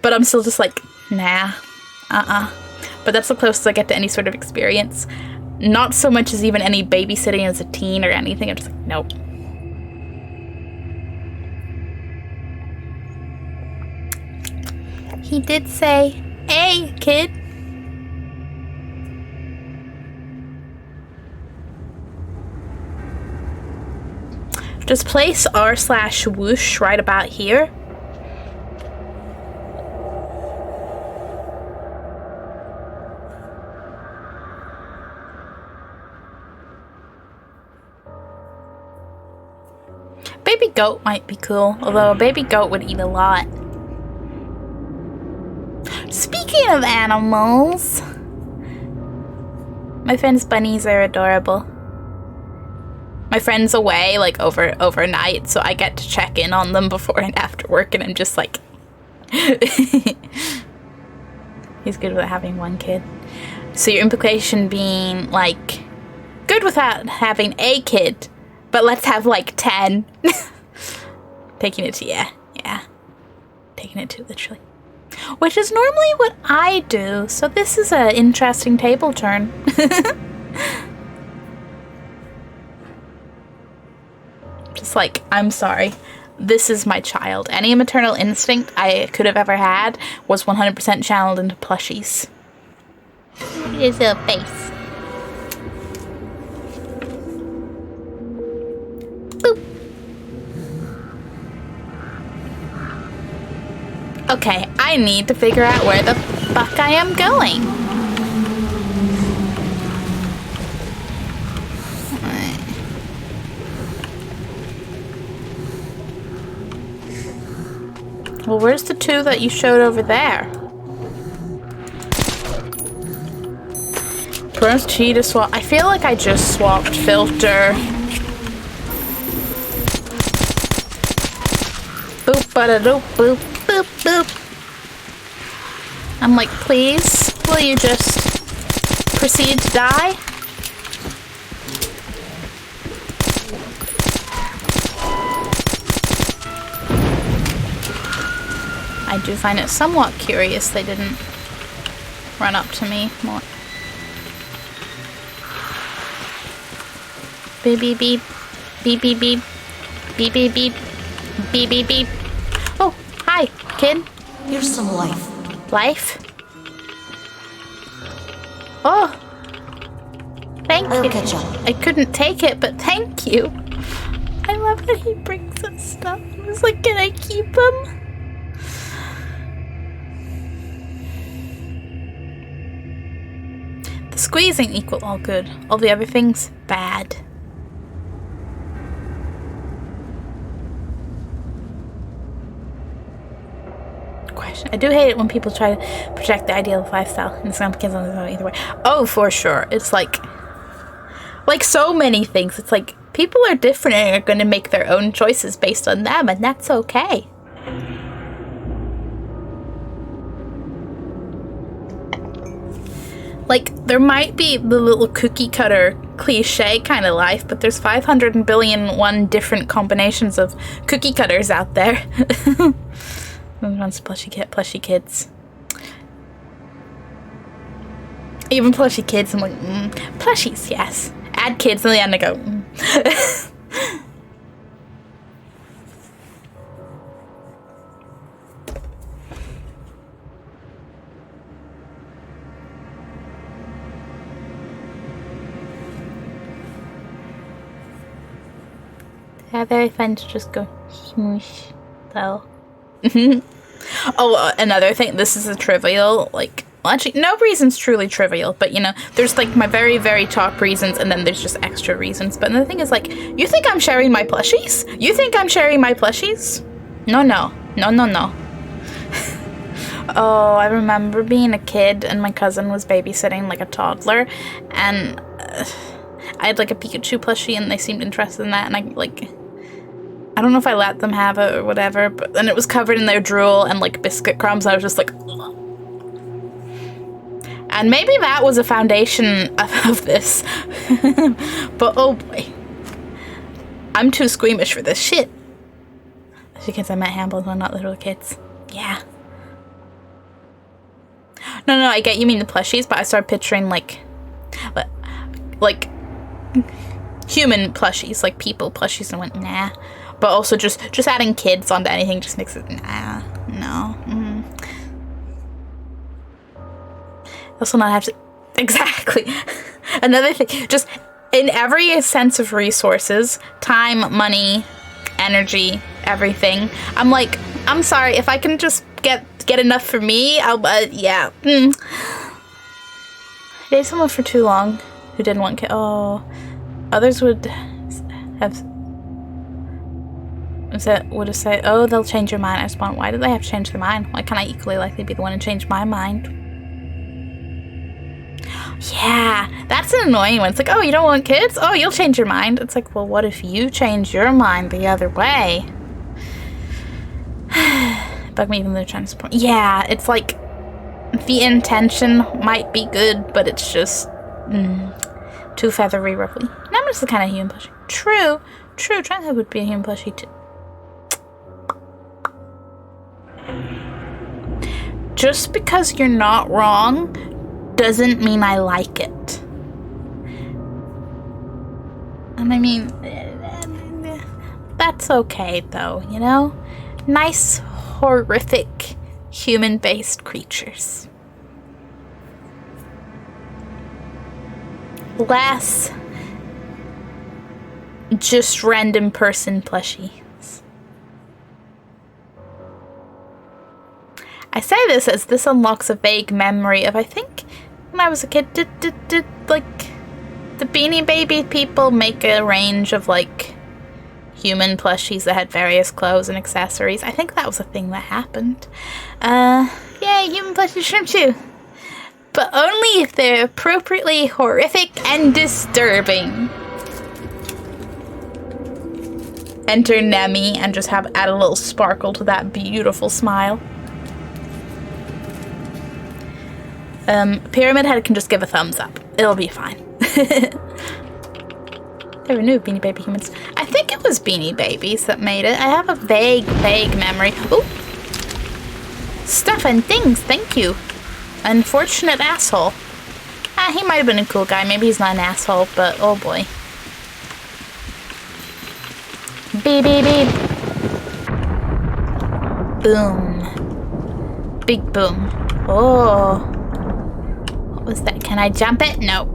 But I'm still just like, nah, But that's the closest I get to any sort of experience. Not so much as even any babysitting as a teen or anything. I'm just like, nope. He did say, "Hey, kid." Just place r/whoosh right about here. Baby goat might be cool, although a baby goat would eat a lot. Speaking of animals, my friend's bunnies are adorable. My friend's away like overnight, so I get to check in on them before and after work, and I'm just like he's good with having one kid. So your implication being like good without having a kid, but let's have like 10. Taking it to yeah. Taking it to literally. Which is normally what I do, so this is an interesting table turn. Just like, I'm sorry, this is my child. Any maternal instinct I could have ever had was 100% channeled into plushies. Here's her face. Boop. Okay, I need to figure out where the fuck I am going. Well, where's the two that you showed over there? Press T to swap. I feel like I just swapped filter. Boop, ba-da-doop, boop, boop, boop. I'm like, please, will you just proceed to die? I do find it somewhat curious they didn't run up to me more. Beep beep beep. Beep beep beep. Beep beep beep. Beep beep beep. Oh, hi, kid. Here's some life. Life? Oh. Thank I'll you. catch up. I couldn't take it, but thank you. I love that he brings us stuff. I was like, can I keep him? The squeezing equal all good. All the other things, bad. I do hate it when people try to project the ideal lifestyle and some kids on the either way. Oh, for sure. It's like so many things. It's like people are different and are going to make their own choices based on them, and that's okay. Like, there might be the little cookie cutter cliche kind of life, but there's 500 billion one different combinations of cookie cutters out there. Everyone's plushy kids. Even plushy kids, I'm like, plushies, yes. Add kids, and then I go, Yeah, very fun to just go smoosh, though. Oh, another thing, this is a trivial, like, well, actually, no reason's truly trivial, but, you know, there's, like, my very, very top reasons, and then there's just extra reasons. But the thing is, like, you think I'm sharing my plushies? You think I'm sharing my plushies? No. Oh, I remember being a kid, and my cousin was babysitting, like, a toddler, and I had, like, a Pikachu plushie, and they seemed interested in that, and I don't know if I let them have it or whatever, but then it was covered in their drool and, like, biscuit crumbs. I was just like, ugh. And maybe that was a foundation of this. But oh boy. I'm too squeamish for this shit. Because I met Hambles when not little kids. Yeah. No, I get you mean the plushies, but I started picturing, like human plushies, like people plushies, and went, nah. But also just adding kids onto anything just makes it, nah, no. This will not have to... Exactly. Another thing, just in every sense of resources, time, money, energy, everything, I'm like, I'm sorry, if I can just get enough for me, I'll, yeah. I dated someone for too long who didn't want kids. Oh, others would have... would have said, oh, they'll change your mind. I respond, why do they have to change their mind? Why can't I equally likely be the one to change my mind? Yeah, that's an annoying one. It's like, oh, you don't want kids? Oh, you'll change your mind. It's like, well, what if you change your mind the other way? Bug me even though they're trying to support. Yeah, it's like the intention might be good, but it's just too feathery, roughly. And I'm just the kind of human plushie. True. Triangle would be a human plushie too. Just because you're not wrong doesn't mean I like it. And I mean, that's okay though, you know? Nice, horrific, human-based creatures. Less just random person plushies. I say this as this unlocks a vague memory of, I think, when I was a kid, did like, the Beanie Baby people make a range of, like, human plushies that had various clothes and accessories? I think that was a thing that happened. Yeah, human plushies shrimp too. But only if they're appropriately horrific and disturbing. Enter Nemi and just add a little sparkle to that beautiful smile. Pyramid Head can just give a thumbs up. It'll be fine. Never knew Beanie Baby humans. I think it was Beanie Babies that made it. I have a vague memory. Ooh! Stuff and things, thank you. Unfortunate asshole. He might have been a cool guy. Maybe he's not an asshole, but oh boy. Beep, beep, beep. Boom. Big boom. Oh. What was that? Can I jump it? No.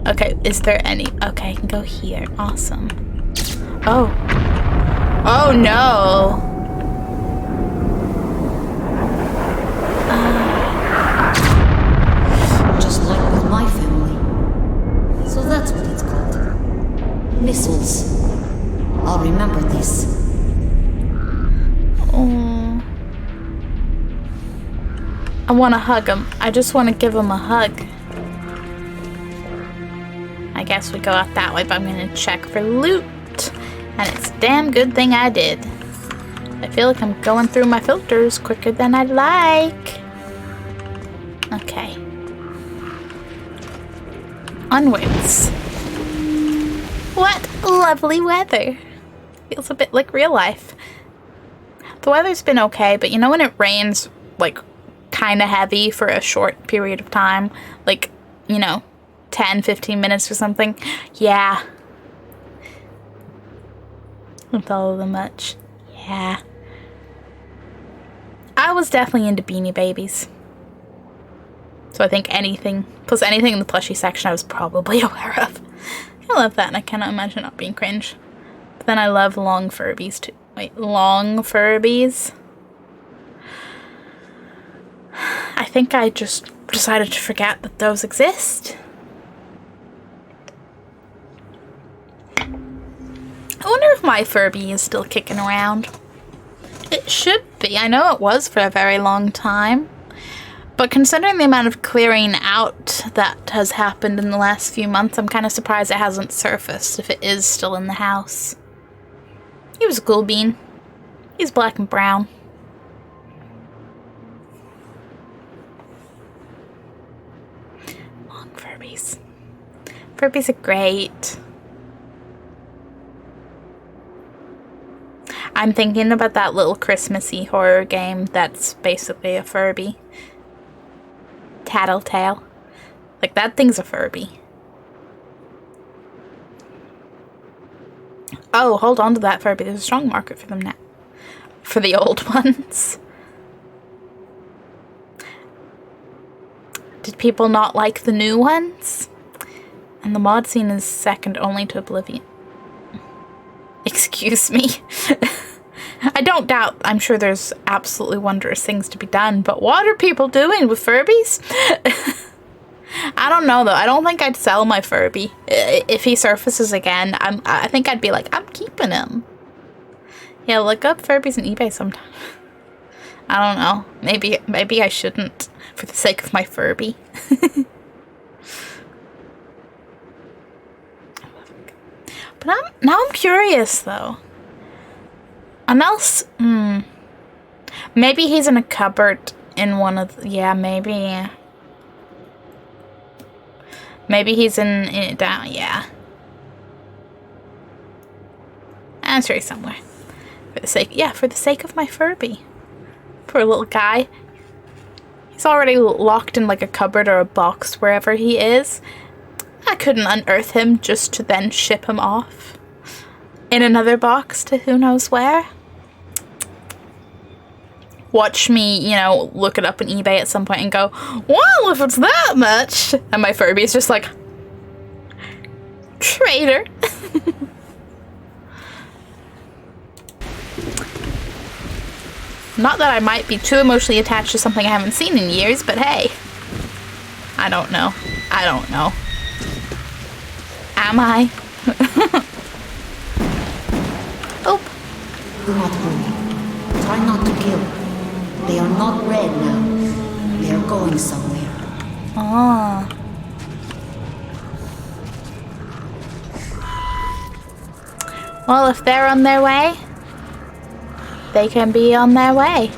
Okay, is there any... Okay, I can go here. Awesome. Oh. Oh, no. Just like with my family. So that's what it's called. Missiles. I'll remember this. Oh. I want to hug him. I just want to give him a hug. I guess we go out that way, but I'm going to check for loot. And it's a damn good thing I did. I feel like I'm going through my filters quicker than I'd like. Okay. Onwards. What lovely weather. Feels a bit like real life. The weather's been okay, but you know when it rains, like, kind of heavy for a short period of time? Like, you know, 10, 15 minutes or something? Yeah. Don't follow them much. Yeah. I was definitely into Beanie Babies. So I think anything, plus anything in the plushie section I was probably aware of. I love that, and I cannot imagine not being cringe. But then I love long Furbies too. Wait, long Furbies? I think I just decided to forget that those exist. I wonder if my Furby is still kicking around. It should be. I know it was for a very long time. But considering the amount of clearing out that has happened in the last few months, I'm kind of surprised it hasn't surfaced if it is still in the house. He was a cool bean. He's black and brown. Long Furbies. Furbies are great. I'm thinking about that little Christmassy horror game that's basically a Furby. Tattletale. Like, that thing's a Furby. Oh, hold on to that Furby. There's a strong market for them now. For the old ones. Did people not like the new ones? And the mod scene is second only to Oblivion. Excuse me. I don't doubt, I'm sure there's absolutely wondrous things to be done, but what are people doing with Furbies? I don't know though. I don't think I'd sell my Furby. If he surfaces again, I think I'd be like, I'm keeping him. Yeah, look up Furbies on eBay sometime. I don't know. Maybe I shouldn't for the sake of my Furby. But now I'm curious though. And else, maybe he's in a cupboard in one of the, yeah, maybe. Maybe he's in it down, yeah. Answer it somewhere. For the sake of my Furby. Poor little guy. He's already locked in like a cupboard or a box wherever he is. I couldn't unearth him just to then ship him off in another box to who knows where. Watch me, you know, look it up on eBay at some point and go, well, if it's that much. And my Furby's just like, traitor. Not that I might be too emotionally attached to something I haven't seen in years, but hey. I don't know. I don't know. Am I? Oh. Do not worry. Try not to kill. They are not red now. They are going somewhere. Oh. Well, if they're on their way, they can be on their way.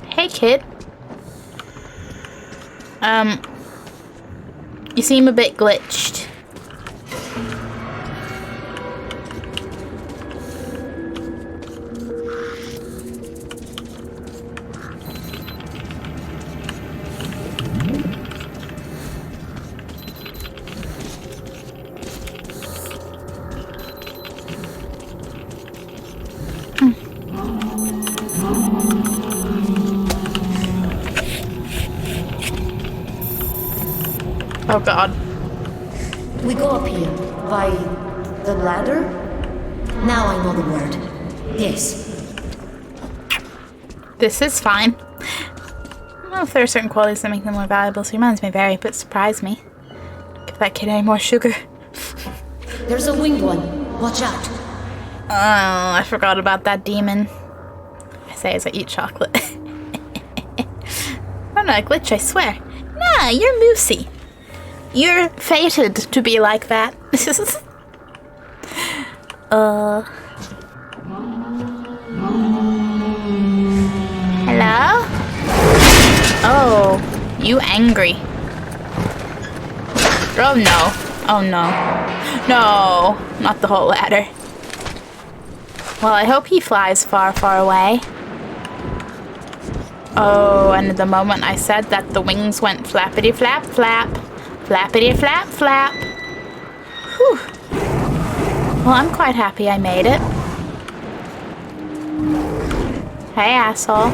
Hey, kid. You seem a bit glitched. Oh god. We go up here by the ladder. Now I know the word. Yes. This is fine. I don't know if there are certain qualities that make them more valuable, so your minds may vary, but surprise me. Give that kid any more sugar. There's a winged one. Watch out. Oh, I forgot about that demon. I say as I eat chocolate. I'm not a glitch, I swear. Nah, you're moosey. You're fated to be like that. Hello? Oh, you angry. Oh no. Oh no. No, not the whole ladder. Well, I hope he flies far, far away. Oh, and the moment I said that, the wings went flappity flap flap. Flappity flap flap. Whew. Well, I'm quite happy I made it. Hey, asshole.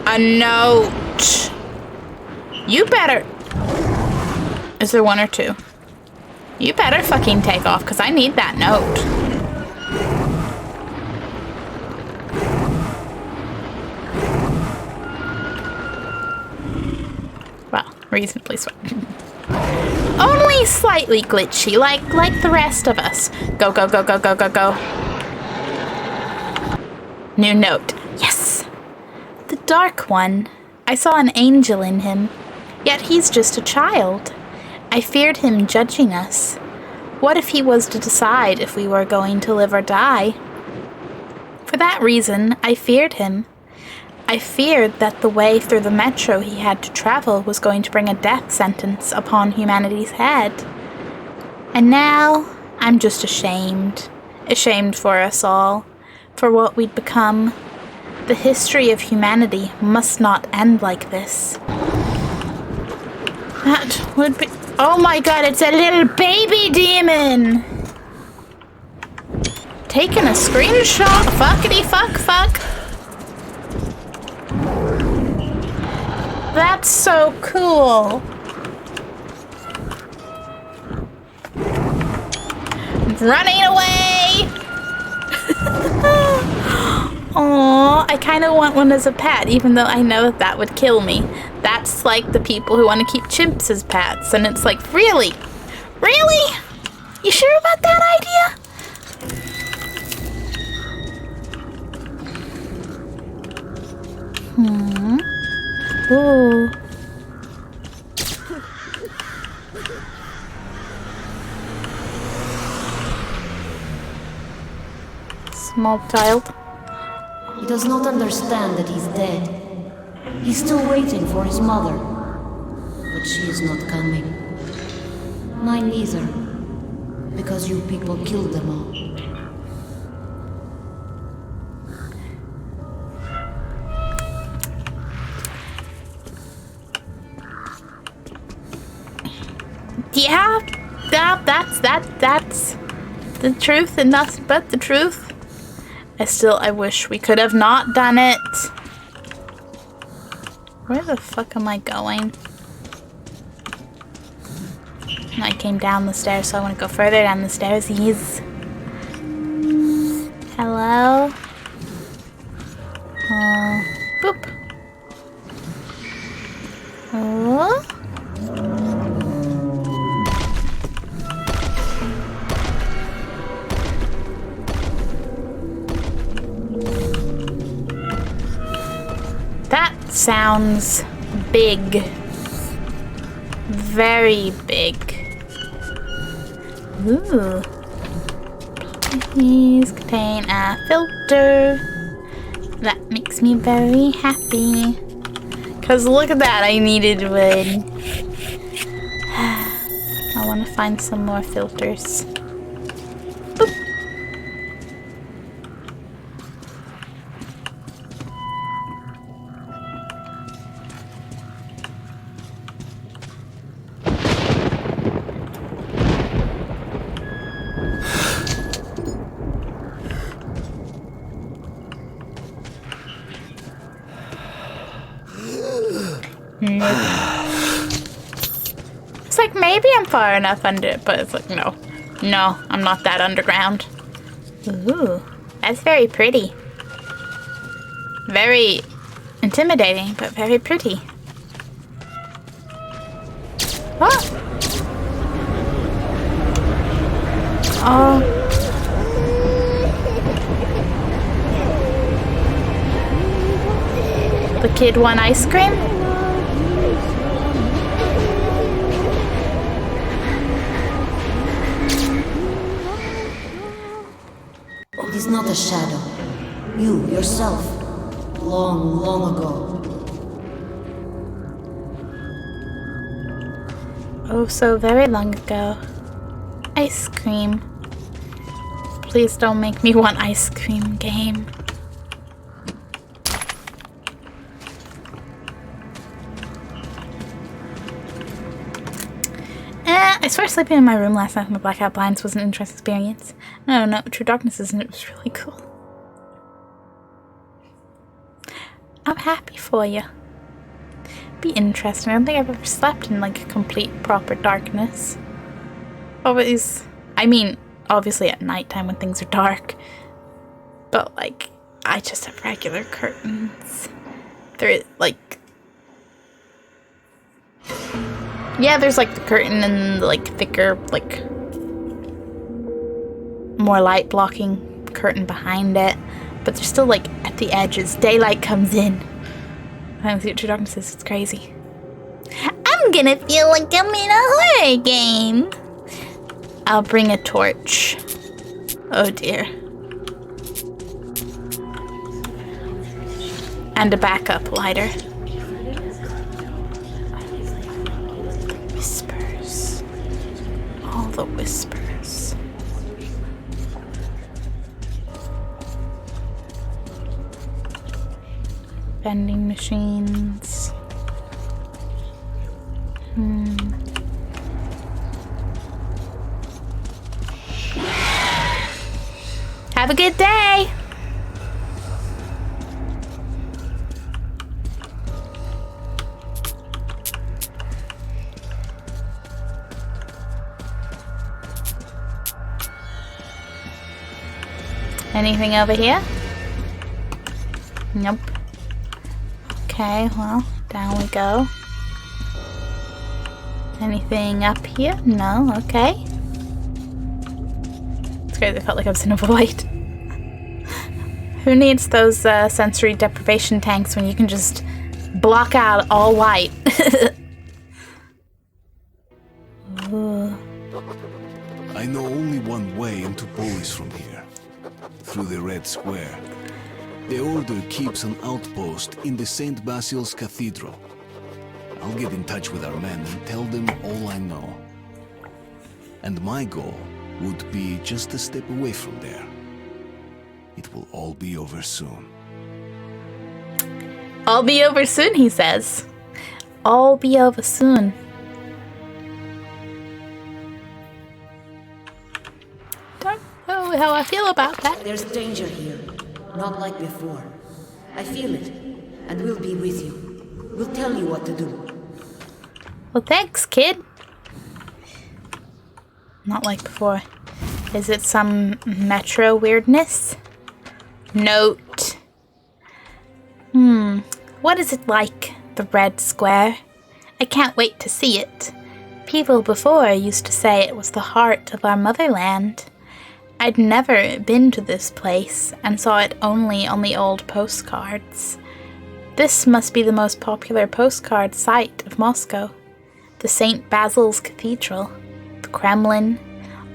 A note. You better... Is there one or two? You better fucking take off, because I need that note. Well, reasonably so. Only slightly glitchy, like the rest of us. Go, go, go, go, go, go, go. New note. Yes! The Dark One. I saw an angel in him, yet he's just a child. I feared him judging us. What if he was to decide if we were going to live or die? For that reason, I feared him. I feared that the way through the metro he had to travel was going to bring a death sentence upon humanity's head. And now, I'm just ashamed. Ashamed for us all. For what we'd become. The history of humanity must not end like this. That would be... Oh my god, it's a little baby demon! taking a screenshot. Fuckity fuck. That's so cool. Running away. Aw, I kind of want one as a pet, even though I know that would kill me. That's like the people who want to keep chimps as pets, and it's like, really? Really? You sure about that idea? Ooh. Small child. He does not understand that he's dead. He's still waiting for his mother. But she is not coming. Mine neither. Because you people killed them all. Yeah, that's the truth and nothing but the truth. I wish we could have not done it. Where the fuck am I going? I came down the stairs, so I want to go further down the stairs. Hello? Boop. Oh. That sounds big. Very big. Ooh. Please contain a filter. That makes me very happy. Cause look at that, I needed wood. I want to find some more filters. Boop. It's like maybe I'm far enough under it, but it's like no, I'm not that underground. Ooh, that's very pretty. Very intimidating, but very pretty. Oh. Oh. The kid won ice cream? It is not a shadow. You, yourself. Long, long ago. Oh, so very long ago. Ice cream. Please don't make me want ice cream game. I swear sleeping in my room last night with my blackout blinds was an interesting experience. No, True Darkness isn't. It was really cool. I'm happy for you. Be interesting. I don't think I've ever slept in like complete proper darkness. Always, I mean, obviously at nighttime when things are dark. But like, I just have regular curtains. They're like, yeah, there's like the curtain and like thicker, like more light blocking curtain behind it, but they're still like at the edges. Daylight comes in. I don't see what True Darkness is. It's crazy. I'm gonna feel like I'm in a horror game. I'll bring a torch. Oh dear. And a backup lighter. Whispers. All the whispers. Vending machines. Have a good day. Anything over here? Nope. Okay, well, down we go. Anything up here? No, okay. It's great, I felt like I was in a void. Who needs those sensory deprivation tanks when you can just block out all white? Ooh. I know only one way into Polis from here. Through the Red Square. The Order keeps an outpost in the St. Basil's Cathedral. I'll get in touch with our men and tell them all I know. And my goal would be just a step away from there. It will all be over soon. All be over soon, he says. All be over soon. Don't know how I feel about that. There's danger here, not like before. I feel it, and we'll be with you. We'll tell you what to do. Well, thanks, kid. Not like before. Is it some metro weirdness? Note. What is it like, the Red Square? I can't wait to see it. People before used to say it was the heart of our motherland. I'd never been to this place and saw it only on the old postcards. This must be the most popular postcard site of Moscow. The St. Basil's Cathedral, the Kremlin.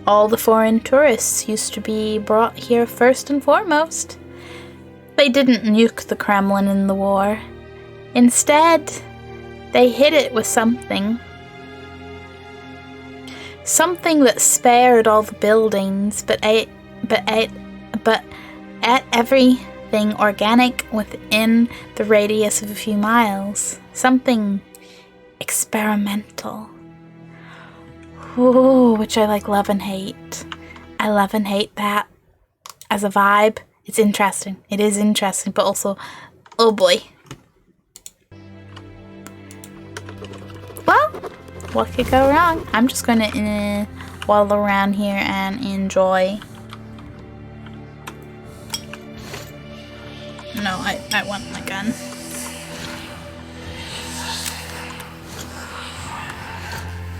All the foreign tourists used to be brought here first and foremost. They didn't nuke the Kremlin in the war. Instead, they hit it with something. Something that spared all the buildings, but ate everything organic within the radius of a few miles. Something experimental. Ooh, which I like love and hate. I love and hate that as a vibe. It's interesting. It is interesting, but also, oh boy. Well, what could go wrong? I'm just gonna waddle around here and enjoy. No, I want my gun.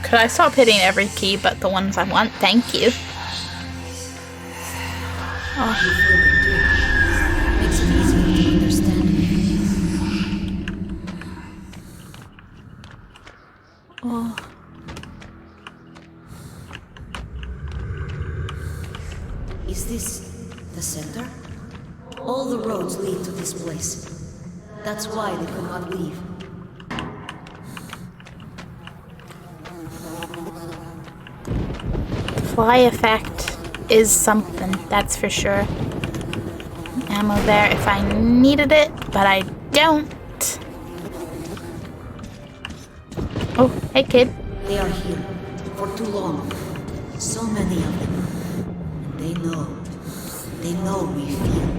Could I stop hitting every key but the ones I want? Thank you. Oh. Makes it easier to understand. Oh. Is this the center? All the roads lead to this place. That's why they could not leave. Fly effect is something, that's for sure. Ammo there if I needed it, but I don't. Oh, hey kid. They are here for too long. So many of them. And they know we feel.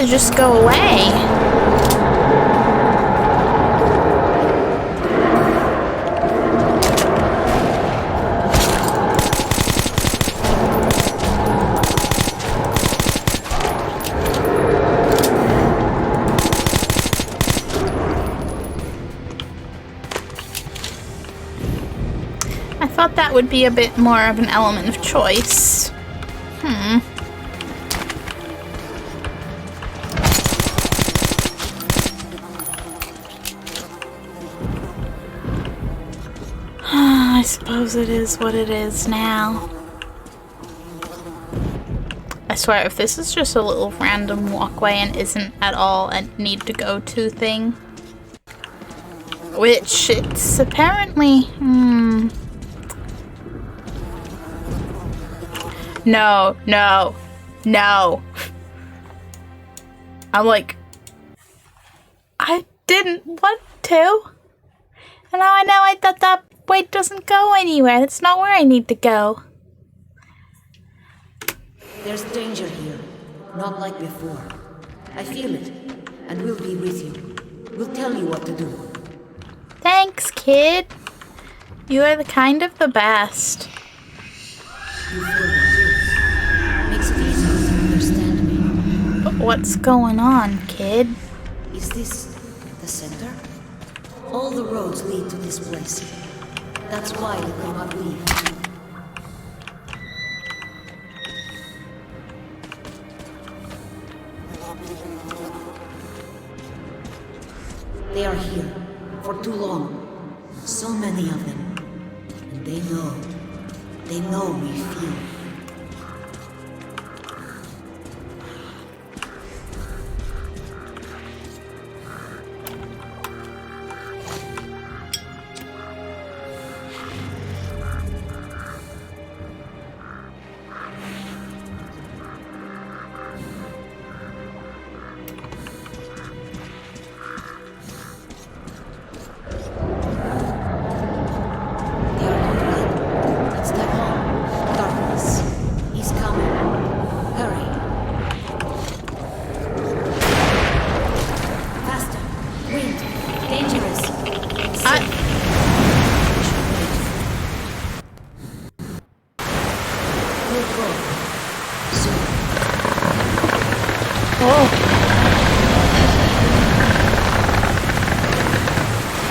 Just go away. thought that would be a bit more of an element of choice. I suppose it is what it is now. I swear, if this is just a little random walkway and isn't at all a need to go to thing, which it's apparently, No. I'm like, I didn't want to. And now I know that way doesn't go anywhere. That's not where I need to go. There's danger here, not like before. I feel it, and we'll be with you. We'll tell you what to do. Thanks, kid. You are the kind of the best. You feel it too. Makes it easier to understand me. But what's going on, kid? Is this the center? All the roads lead to this place. That's why you cannot leave. They are here for too long. So many of them. And they know we feel.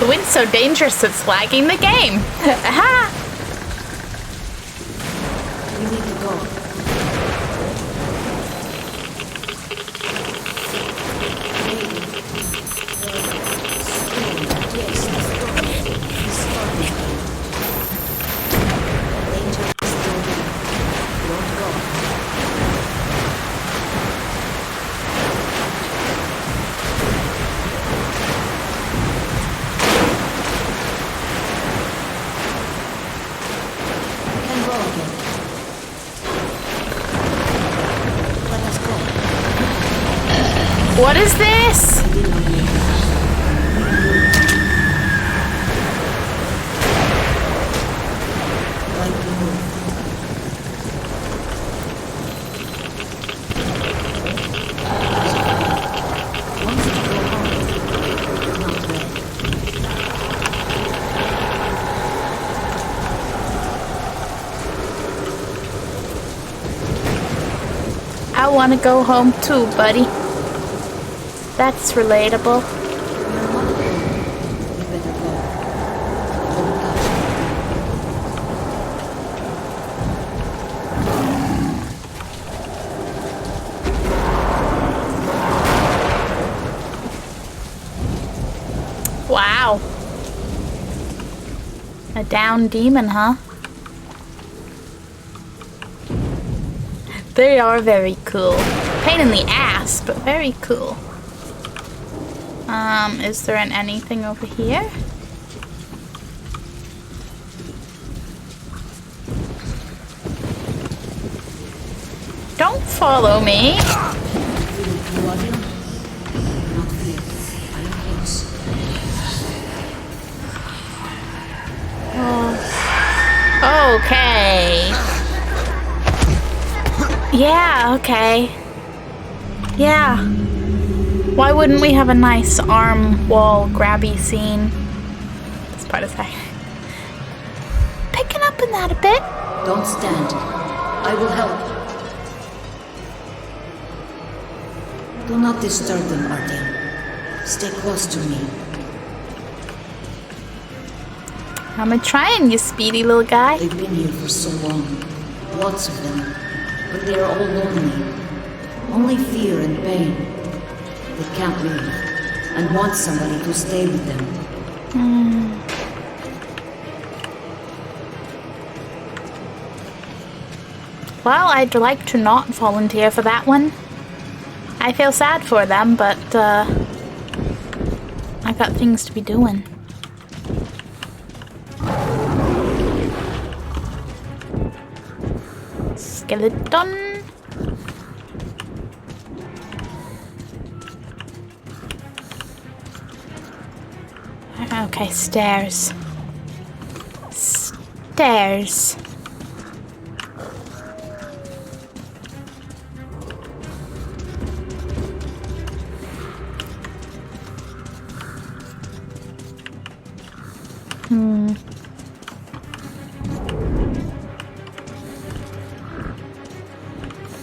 The wind's so dangerous it's lagging the game. Aha! We need to go. What is this? I want to go home too, buddy. That's relatable. Wow. A down demon, huh? They are very cool. Pain in the ass, but very cool. Is there anything over here? Don't follow me. Oh. Okay. Yeah, okay. Yeah. Why wouldn't we have a nice arm wall grabby scene? This part is like picking up in that a bit. Don't stand. I will help. Do not disturb them, Artyom. Stay close to me. I'm trying, you speedy little guy. They've been here for so long. Lots of them. But they are all lonely. Only fear and pain. They can't leave. And want somebody to stay with them. Well, I'd like to not volunteer for that one. I feel sad for them, but I got things to be doing. Skeleton. Okay, stairs. Stairs.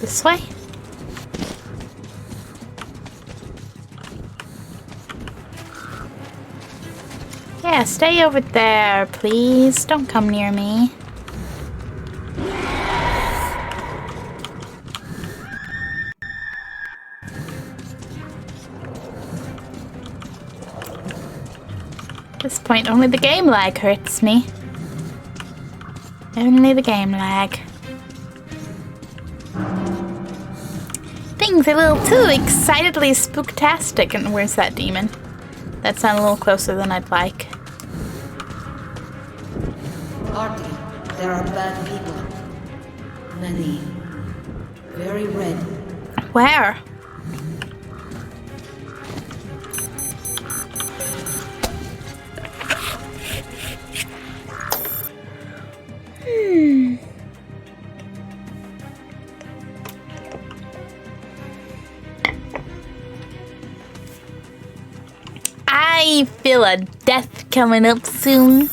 This way? Yeah, stay over there, please. Don't come near me. At this point, only the game lag hurts me. Only the game lag. Things a little too excitedly spooktastic. And where's that demon? That sounded a little closer than I'd like. Hardly. There are bad people. Many. Very red. Where? I feel a death coming up soon.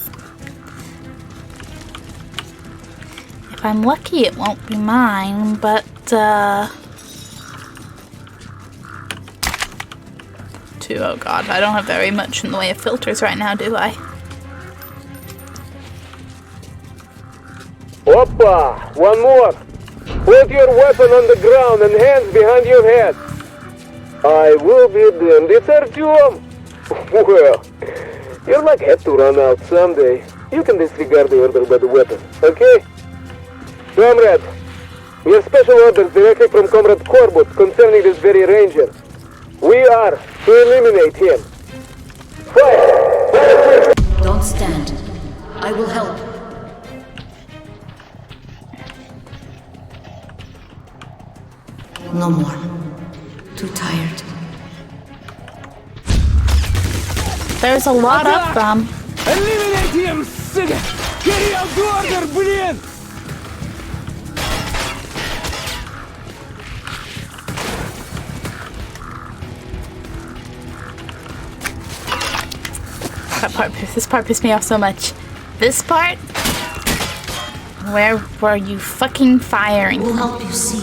If I'm lucky, it won't be mine, but, oh god, I don't have very much in the way of filters right now, do I? Oppa! One more! Put your weapon on the ground and hands behind your head! I will be damned, it's Artyom! Well, your luck had to run out someday. You can disregard the order by the weapon, okay? Comrade, we have special orders directly from Comrade Korbut concerning this very ranger. We are to eliminate him. Fire! Don't stand. I will help. No more. Too tired. There's a lot of them. Eliminate him, sugar! Carry out the order, блин! This part pissed me off so much. This part? Where were you fucking firing? We'll help you see.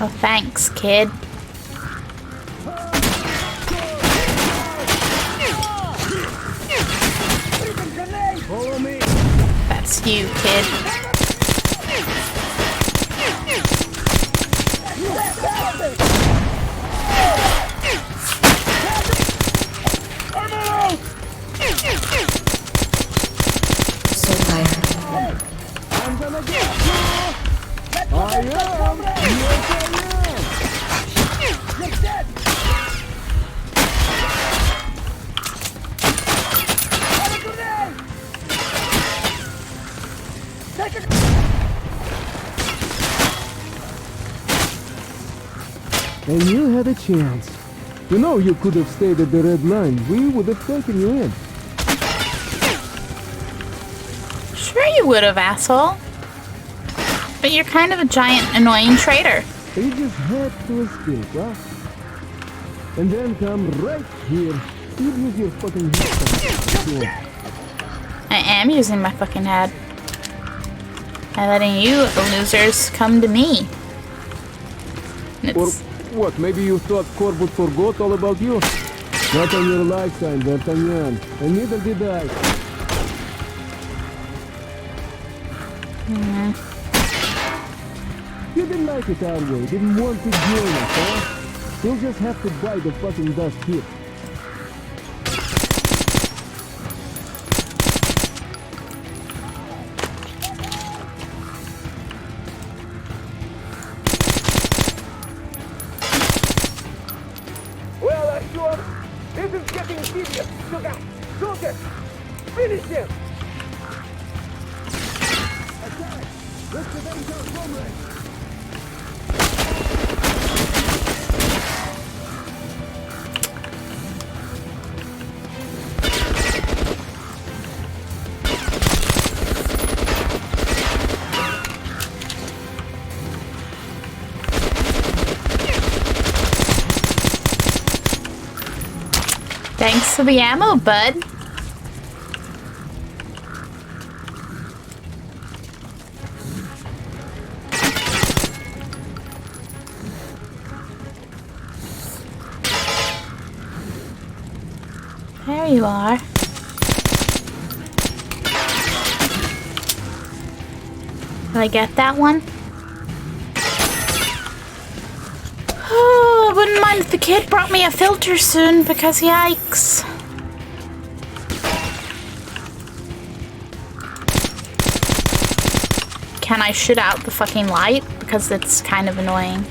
Oh, thanks, kid. Follow me! That's you, kid. So tired. I'm gonna get you! I am! Yes, I am! You're dead! And you had a chance. You know you could have stayed at the red line. We would have taken you in. Sure you would have, asshole. But you're kind of a giant, annoying traitor. You just had to escape, huh? And then come right here. You use your fucking head. I am using my fucking head. By letting you losers come to me. And Or it's, what, maybe you thought Korbut forgot all about you? Not on your lifetime, D'Artagnan. And neither did I. You didn't like it our way, didn't want to join us, huh? You'll just have to buy the fucking dust kit. Well, Artyom, this is getting serious. Sugar, soldier, finish him! Attack! Let's avenge our comrades! Thanks for the ammo, bud. There you are. Did I get that one? Oh, I wouldn't mind if the kid brought me a filter soon, because yikes. Can I shoot out the fucking light? Because it's kind of annoying.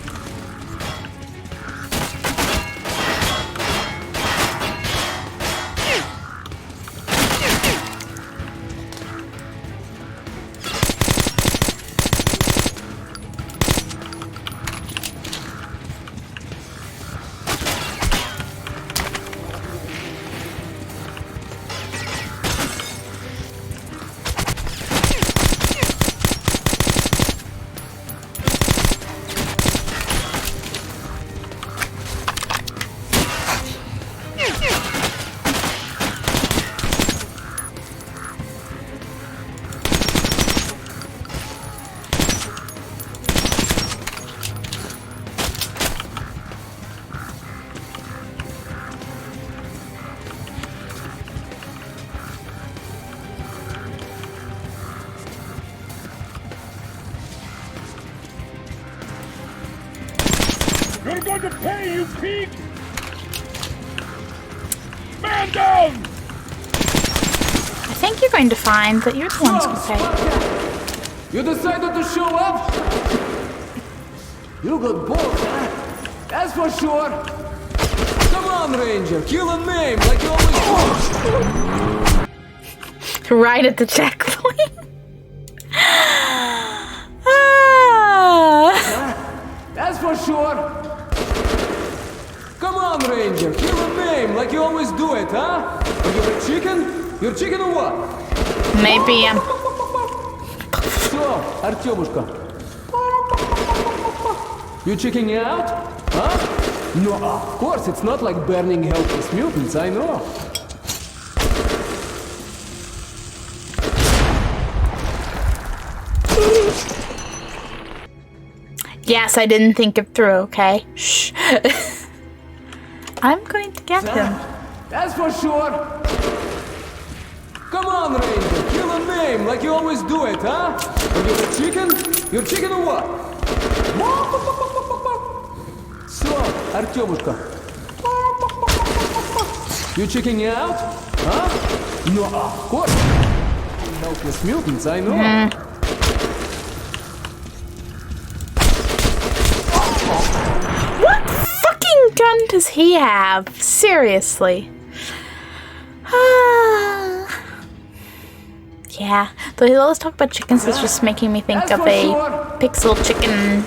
You're going to pay, you pig! Man down! I think you're going to find that you're the ones who pay. You decided to show up? You got balls, huh? That's for sure. Come on, Ranger, kill and maim like you always do. Right at the checkpoint. That's for sure. Come on, Ranger, kill and maim like you always do it, huh? Are you a chicken? You're chicken or what? Maybe I'm... So, Artyomushka. You checking out? Huh? No, of course, it's not like burning helpless mutants, I know. Yes, I didn't think it through, okay? Shh. I'm going to get him. That's for sure. Come on, Ranger, kill and maim like you always do it, huh? Are you a chicken? You're chicken or what? So, Artyomushka. You checking out? Huh? No, of course. Helpless mutants, I know. What fucking gun does he have? Seriously. Yeah, though he always talk about chickens, it's just making me think of a pixel chicken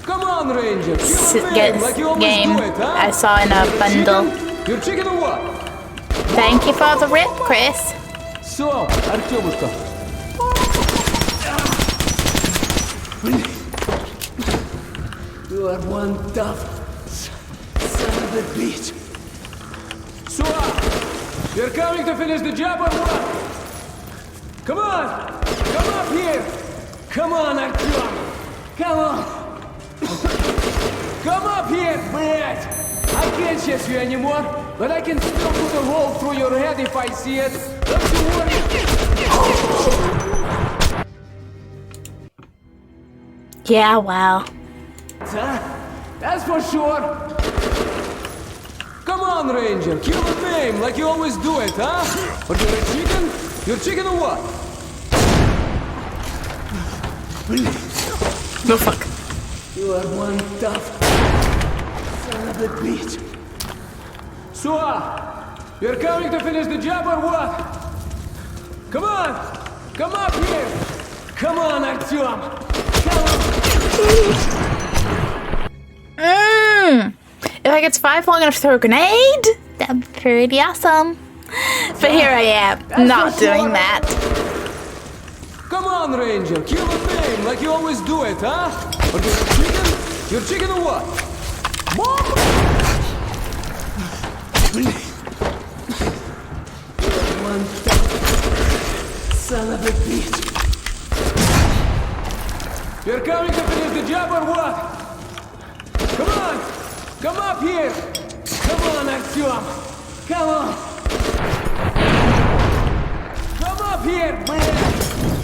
Come on, Ranger. Like game I saw in a bundle. You're chicken or what? Thank you for the rip, Chris. So, Artyomushka. You are one tough son of a bitch. So, you're coming to finish the job or what? Come on! Come up here! Come on, Artyom! Come on! Come up here, bitch! I can't chase you anymore, but I can still put a hole through your head if I see it. Don't you worry! Yeah, well. That's for sure. Come on, Ranger, kill and maim like you always do it, huh? But you're a chicken? You're chicken or what? No fuck. You are one tough son of a bitch. So, you're coming to finish the job or what? Come on! Come up here! Come on, Artyom! Come on! If I could survive long enough to throw a grenade, that'd be pretty awesome. But here I am, not doing that. Come on, Ranger, kill and maim like you always do it, huh? But you're a chicken? You're chicken or what? Mom! You're one tough son of a bitch. You're coming to finish the job or what? Come on! Come up here! Come on, Artyom! Come on! Come up here, man!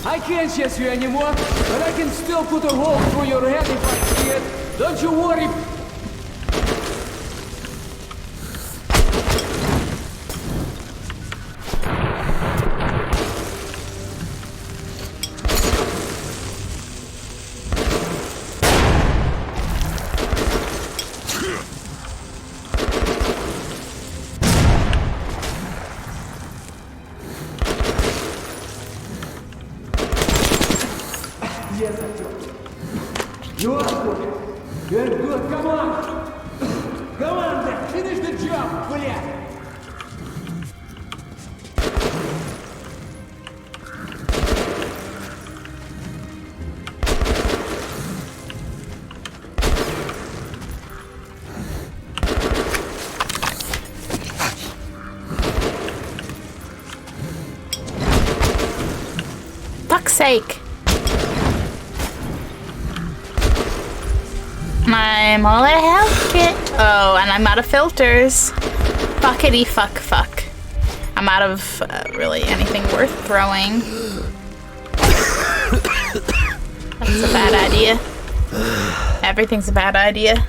I can't chase you anymore, but I can still put a hole through your head if I see it. Don't you worry. Yes, Artyom. You are good. You're good. Come on. Come on, then. Finish the job, блядь. Fuck's sake. I'm all out of health kit. Oh, and I'm out of filters. Fuckity fuck fuck. I'm out of really anything worth throwing. That's a bad idea. Everything's a bad idea.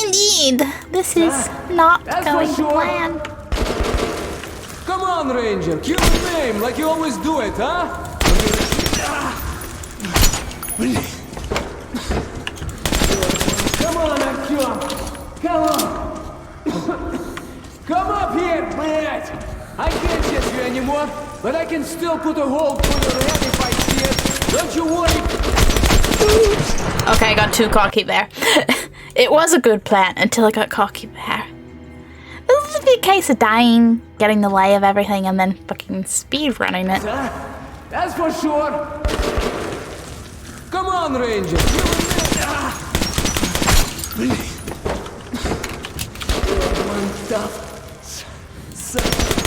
Indeed, this is not going to plan. Come on, Ranger, kill and maim like you always do it, huh? Come on, Artyom. Come on. Come up here, блядь. I can't chase you anymore, but I can still put a hole through your head if I see it. Don't you worry. Okay, I got too cocky there. It was a good plan until I got cocky there. This would be a case of dying, getting the lay of everything, and then fucking speed running it. That's for sure. Come on, Ranger. You're one tough.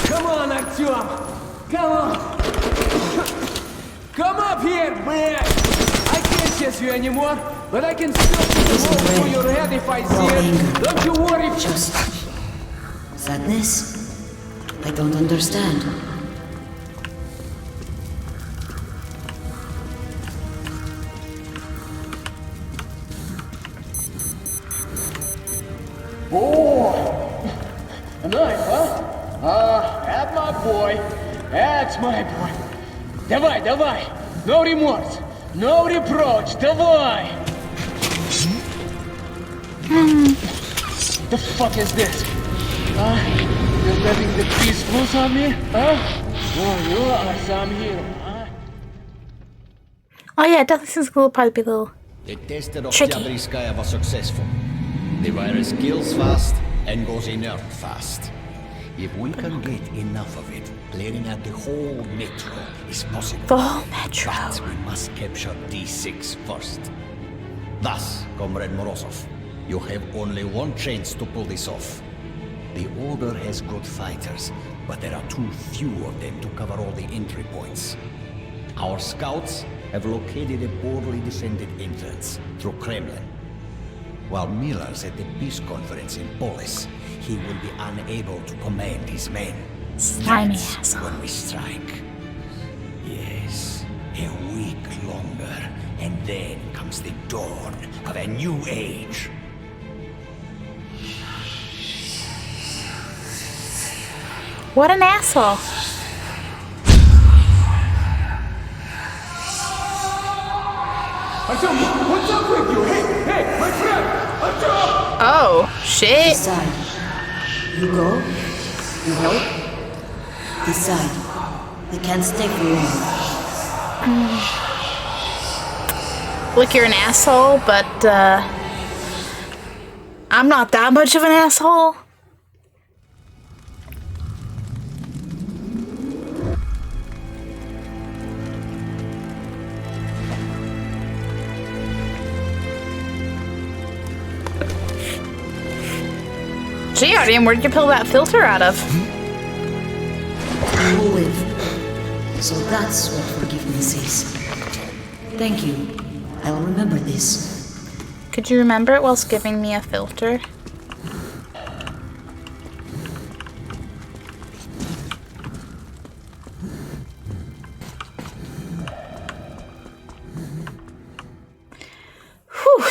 Come on, Artyom. Come on. Come up here, man. I can't chase you anymore, but I can still put a hole through your head if I see it. Don't you worry. Just sadness? I don't understand. Oh, a knife, huh? That's my boy. That's my boy. Давай, давай. No remorse. No reproach. Давай. The fuck is this? You're letting the beast loose on me? Huh? Oh, you are some hero, huh? Oh yeah, Deathly Sins will probably be a little The test of tricky. Jabriskaya was successful. The virus kills fast and goes inert fast. If we can get enough of it, clearing out the whole metro is possible. The whole metro. But we must capture D6 first. Thus, Comrade Morozov, you have only one chance to pull this off. The Order has good fighters, but there are too few of them to cover all the entry points. Our scouts have located a poorly descended entrance through Kremlin. While Miller's at the peace conference in Polis, he will be unable to command his men. Slimy That's asshole. when we strike. Yes, a week longer, and then comes the dawn of a new age. What an asshole. What's up with you? Hey, my friend! Oh, shit. Decide. You go. You help. Decide. They can't stay for long. Look, you're an asshole, but, I'm not that much of an asshole. Gee, Artyom, where'd you pull that filter out of? You will live. So that's what forgiveness is. Thank you. I'll remember this. Could you remember it whilst giving me a filter? Whew.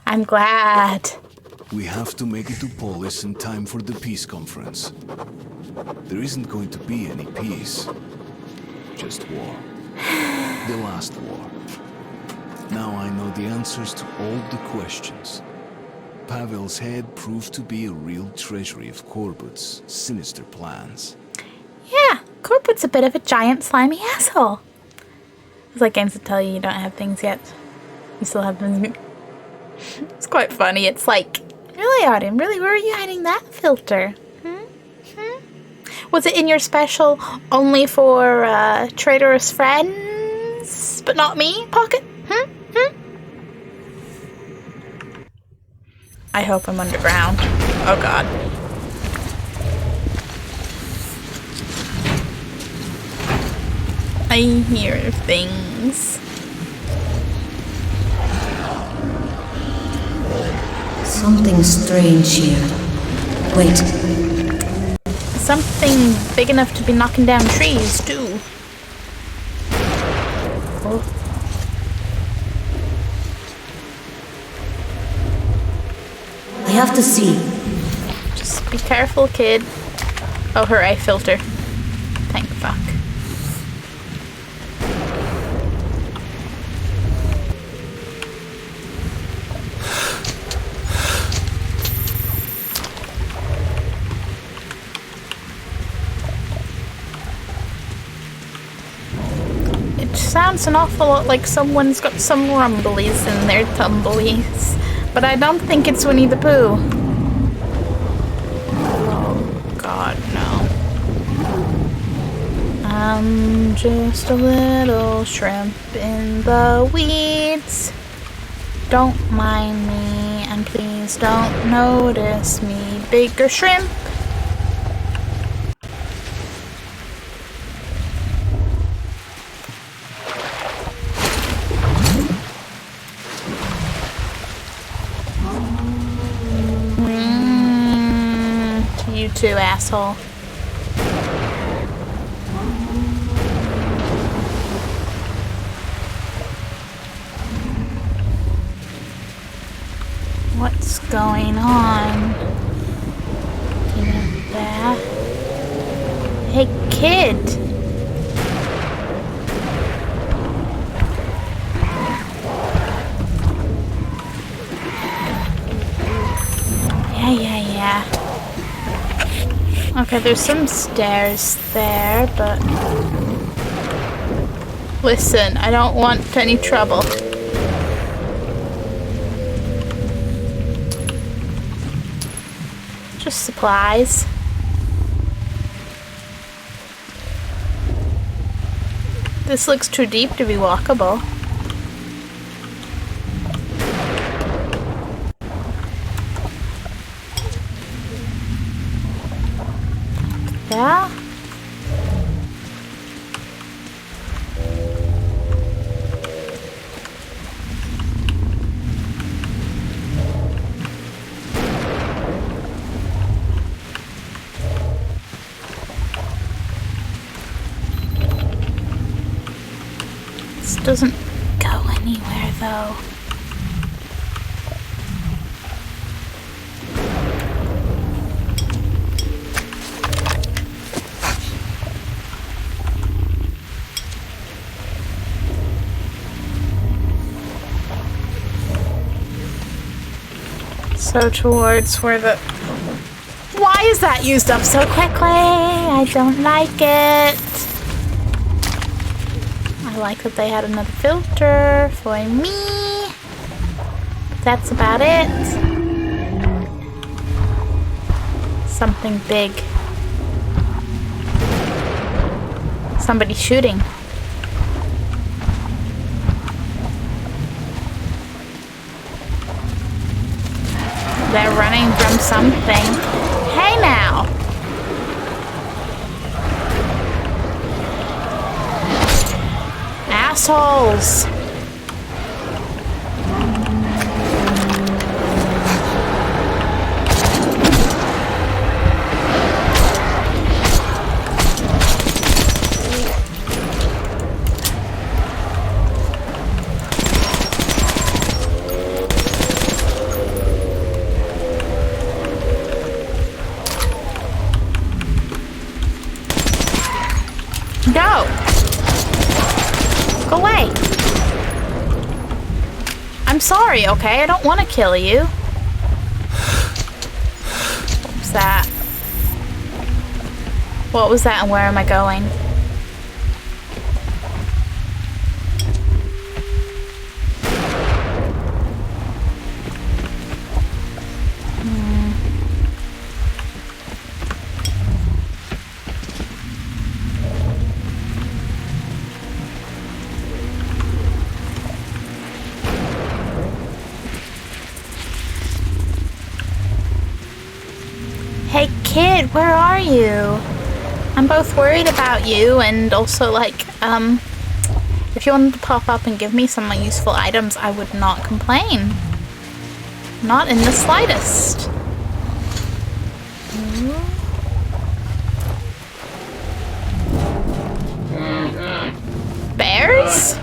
I'm glad. We have to make it to Polis in time for the peace conference. There isn't going to be any peace. Just war. The last war. Now I know the answers to all the questions. Pavel's head proved to be a real treasury of Korbut's sinister plans. Yeah, Korbut's a bit of a giant slimy asshole. It's like games that tell you you don't have things yet. You still have them. It's quite funny. It's like, really, Artyom? Really, where are you hiding that filter? Was it in your special only for traitorous friends, but not me pocket? I hope I'm underground. Oh god. I hear things. Something strange here. Wait. Something big enough to be knocking down trees, too. Oh. I have to see. Just be careful, kid. Oh, her eye filter. Thank fuck. It sounds an awful lot like someone's got some rumblies in their tumblies. But I don't think it's Winnie the Pooh. Oh, God, no. I'm just a little shrimp in the weeds. Don't mind me, and please don't notice me, bigger shrimp. You too, asshole. What's going on? There. Hey, kid. Yeah. Okay, there's some stairs there, but... Listen, I don't want any trouble. Just supplies. This looks too deep to be walkable. Yeah. doesn't go anywhere, though. So towards where the... Why is that used up so quickly? I don't like it. I like that they had another filter for me. That's about it. Something big. Somebody shooting. They're running from something. Hey now! Assholes! Go! Go away! I'm sorry, okay? I don't want to kill you. What was that? What was that and where am I going? Hey kid, where are you? I'm both worried about you and also like, if you wanted to pop up and give me some useful items, I would not complain. Not in the slightest. Bears?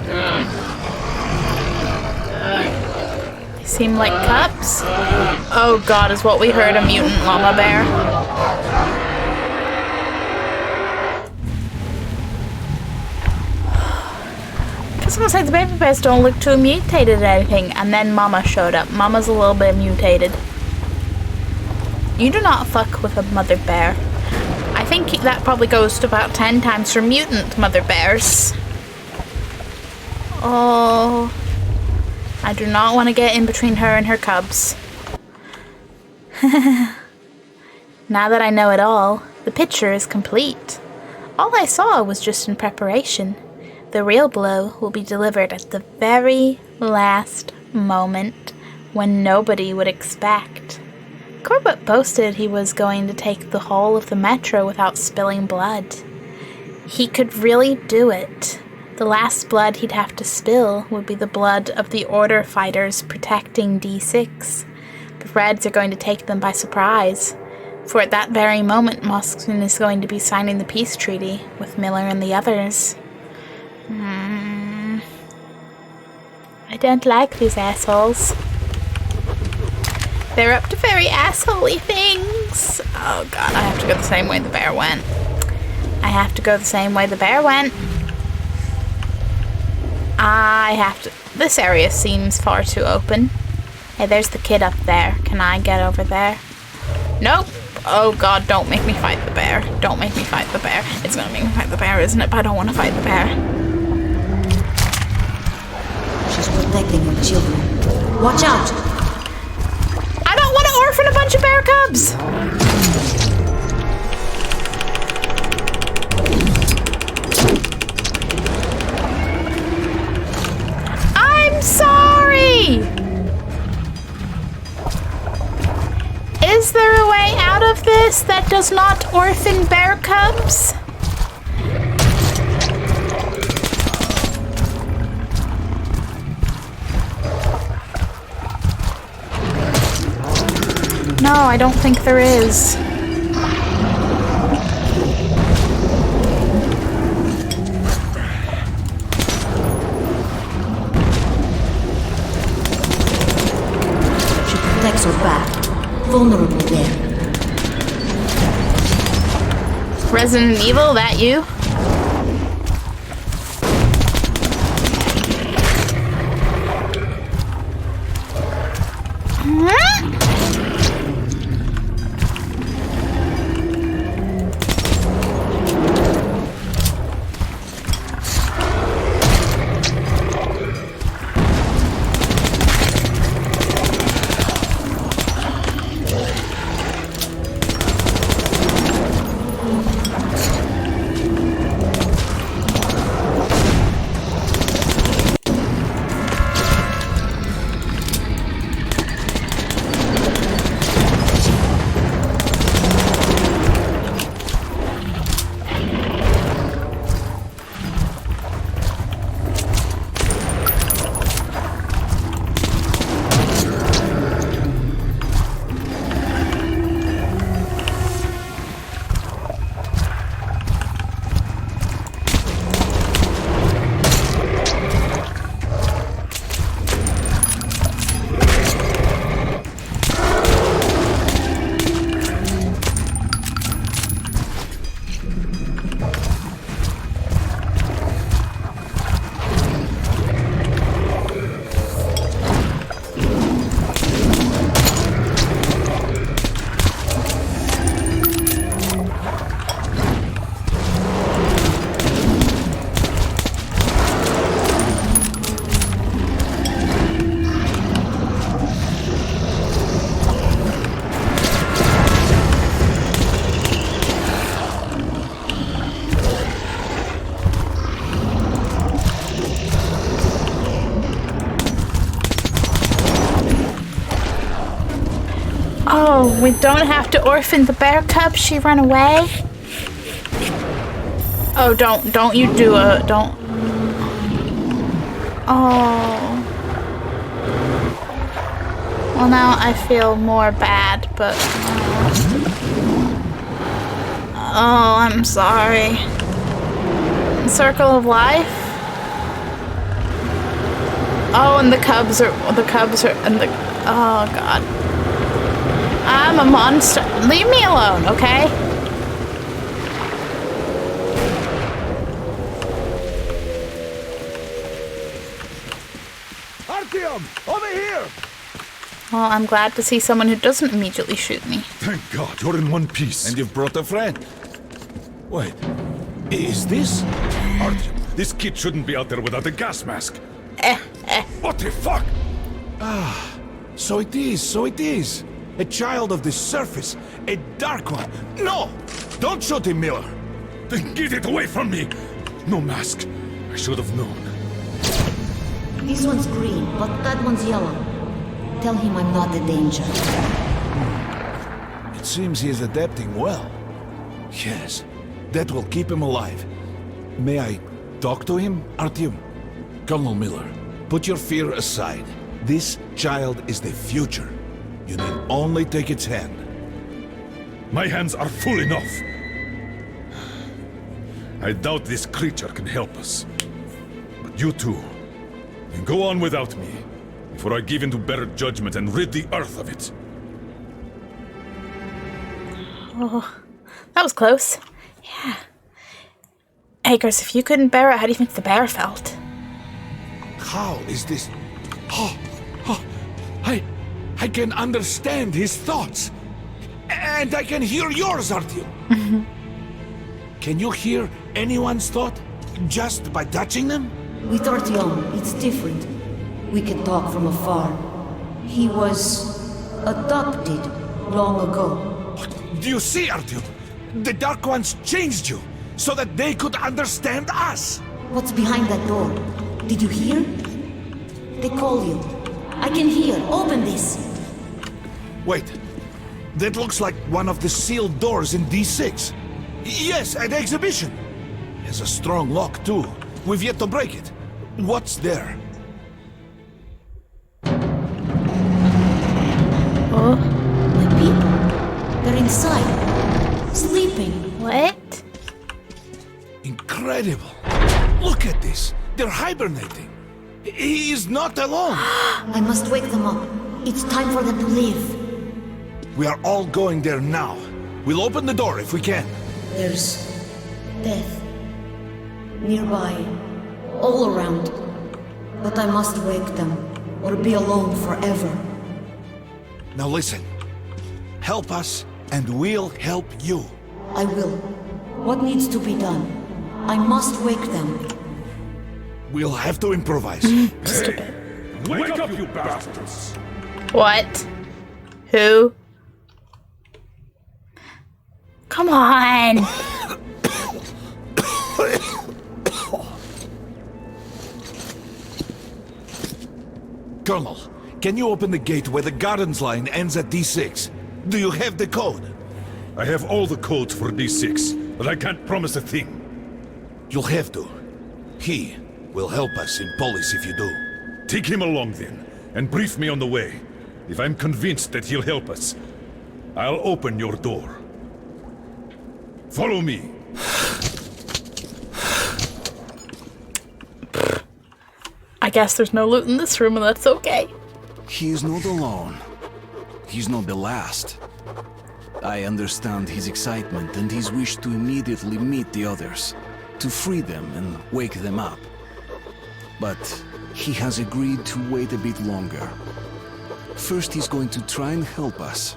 They seem like cubs. Oh god, is what we heard a mutant llama bear? Someone said the baby bears don't look too mutated or anything, and then Mama showed up. Mama's a little bit mutated. You do not fuck with a mother bear. I think that probably goes to about 10 times for mutant mother bears. Oh, I do not want to get in between her and her cubs. Now that I know it all, the picture is complete. All I saw was just in preparation. The real blow will be delivered at the very last moment when nobody would expect. Corbett boasted he was going to take the whole of the metro without spilling blood. He could really do it. The last blood he'd have to spill would be the blood of the Order fighters protecting D6. The Reds are going to take them by surprise, for at that very moment Moskvin is going to be signing the peace treaty with Miller and the others. I don't like these assholes. They're up to very assholey things. Oh god, I have to go the same way the bear went. I have to go the same way the bear went. I have to... This area seems far too open. Hey, there's the kid up there. Can I get over there? Nope. Oh god, don't make me fight the bear. Don't make me fight the bear. It's gonna make me fight the bear, isn't it? But I don't want to fight the bear. She's protecting her children. Watch out! I don't want to orphan a bunch of bear cubs! I'm sorry! Is there a way out of this that does not orphan bear cubs? No, I don't think there is. Resident Evil, that you? Oh, we don't have to orphan the bear cub. She ran away. Oh, don't you do it. Don't. Oh. Well, now I feel more bad, but... Oh, I'm sorry. Circle of Life? Oh, and the cubs are, and the, oh God. I'm a monster. Leave me alone, okay? Artyom, over here! Well, I'm glad to see someone who doesn't immediately shoot me. Thank God, you're in one piece. And you've brought a friend. Wait, is this? Artyom, this kid shouldn't be out there without a gas mask. What the fuck? Ah, so it is. A child of the surface. A dark one. No! Don't shoot him, Miller. Then get it away from me. No mask. I should have known. This one's green, but that one's yellow. Tell him I'm not a danger. It seems he is adapting well. Yes, that will keep him alive. May I talk to him, Artyom? Colonel Miller, put your fear aside. This child is the future. You need only take its hand. My hands are full enough. I doubt this creature can help us. But you two, can go on without me, before I give in to better judgment and rid the Earth of it. Oh, that was close. Yeah. Hey, Chris, if you couldn't bear it, how do you think the bear felt? How is this? I can understand his thoughts. And I can hear yours, Artyom. Can you hear anyone's thought just by touching them? With Artyom, it's different. We can talk from afar. He was adopted long ago. Do you see, Artyom? The Dark Ones changed you so that they could understand us. What's behind that door? Did you hear? They call you. I can hear. Open this. Wait. That looks like one of the sealed doors in D6. Yes, at the exhibition. Has a strong lock, too. We've yet to break it. What's there? Oh. My people. They're inside. Sleeping. What? Incredible. Look at this. They're hibernating. He is not alone. I must wake them up. It's time for them to live. We are all going there now. We'll open the door if we can. There's Death. Nearby. All around. But I must wake them, or be alone forever. Now listen. Help us, and we'll help you. I will. What needs to be done? I must wake them. We'll have to improvise. Hey, wake up, you bastards! What? Who? Come on! Colonel, can you open the gate where the Gardens line ends at D6? Do you have the code? I have all the codes for D6, but I can't promise a thing. You'll have to. He will help us in Polis if you do. Take him along then, and brief me on the way. If I'm convinced that he'll help us, I'll open your door. Follow me. I guess there's no loot in this room, and that's okay. He is not alone. He's not the last. I understand his excitement and his wish to immediately meet the others, to free them and wake them up. But he has agreed to wait a bit longer. First, he's going to try and help us.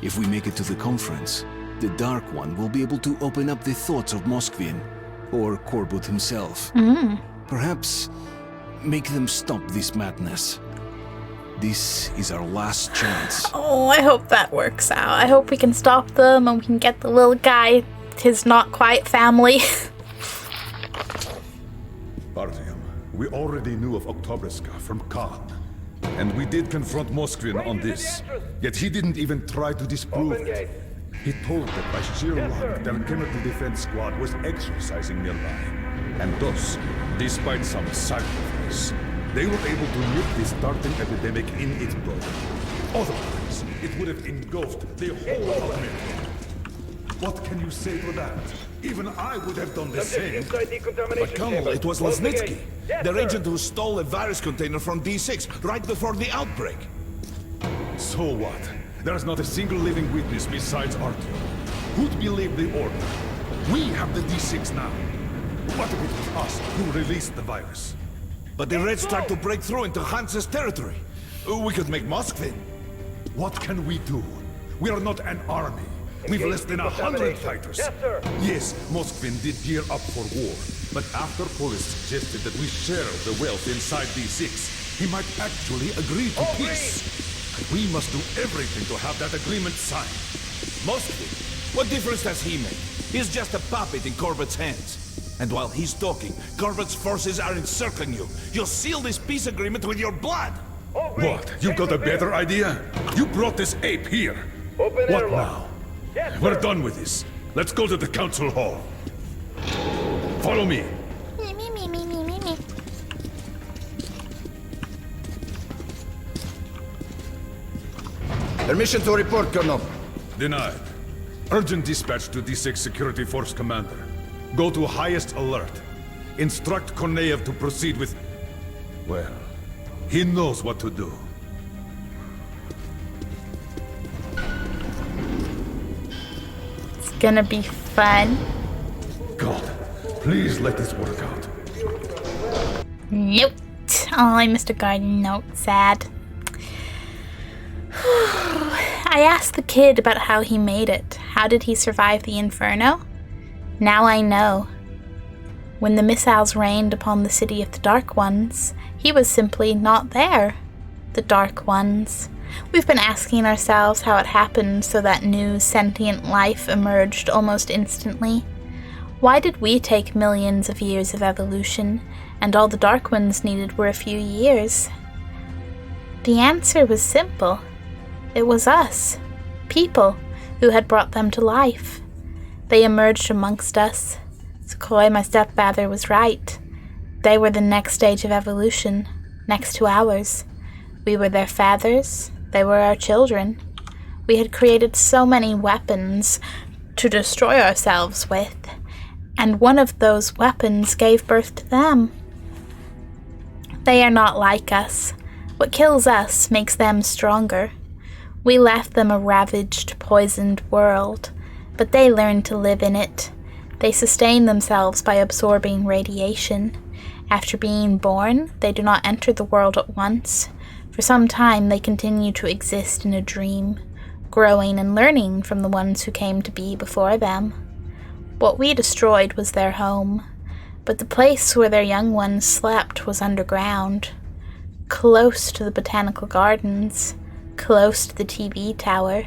If we make it to the conference, the Dark One will be able to open up the thoughts of Moskvin, or Korbut himself. Perhaps make them stop this madness. This is our last chance. Oh, I hope that works out. I hope we can stop them and we can get the little guy, his not quite family. Artyom, we already knew of Oktyabrska from Khan. And we did confront Moskvin on this. Yet he didn't even try to disprove it. He told that by sheer luck, their chemical defense squad was exercising nearby. And thus, despite some sacrifice, they were able to nip this starting epidemic in its bud. Otherwise, it would have engulfed the whole of Metro. What can you say to that? Even I would have done the same. But Colonel, it was Lesnitsky, the agent who stole a virus container from D6 right before the outbreak. So what? There's not a single living witness besides Artyom. Who'd believe the order? We have the D6 now. What if it was us who released the virus? But the Reds tried to break through into Hansa's territory. We could make Moskvin. What can we do? We are not an army. We've less than 100 fighters. Yes, Moskvin did gear up for war. But after Polis suggested that we share the wealth inside D6, he might actually agree to peace. And we must do everything to have that agreement signed. Moskvin? What difference does he make? He's just a puppet in Corbet's hands. And while he's talking, Corbet's forces are encircling you. You'll seal this peace agreement with your blood. What? You got a better idea? You brought this ape here. What now? We're done with this. Let's go to the council hall. Follow me. Permission to report, Colonel. Denied. Urgent dispatch to D6 Security Force Commander. Go to highest alert. Instruct Korneyev to proceed with... Well, he knows what to do. It's gonna be fun. God, please let this work out. Nope. Oh, I missed a garden note. Sad. I asked the kid about how he made it. How did he survive the inferno? Now I know. When the missiles rained upon the city of the Dark Ones, he was simply not there. The Dark Ones. We've been asking ourselves how it happened so that new sentient life emerged almost instantly. Why did we take millions of years of evolution, and all the Dark Ones needed were a few years? The answer was simple. It was us, people, who had brought them to life. They emerged amongst us. Sequoia, my stepfather, was right. They were the next stage of evolution, next to ours. We were their fathers, they were our children. We had created so many weapons to destroy ourselves with, and one of those weapons gave birth to them. They are not like us. What kills us makes them stronger. We left them a ravaged, poisoned world, but they learned to live in it. They sustain themselves by absorbing radiation. After being born, they do not enter the world at once. For some time, they continue to exist in a dream, growing and learning from the ones who came to be before them. What we destroyed was their home, but the place where their young ones slept was underground, close to the botanical gardens, close to the TV tower.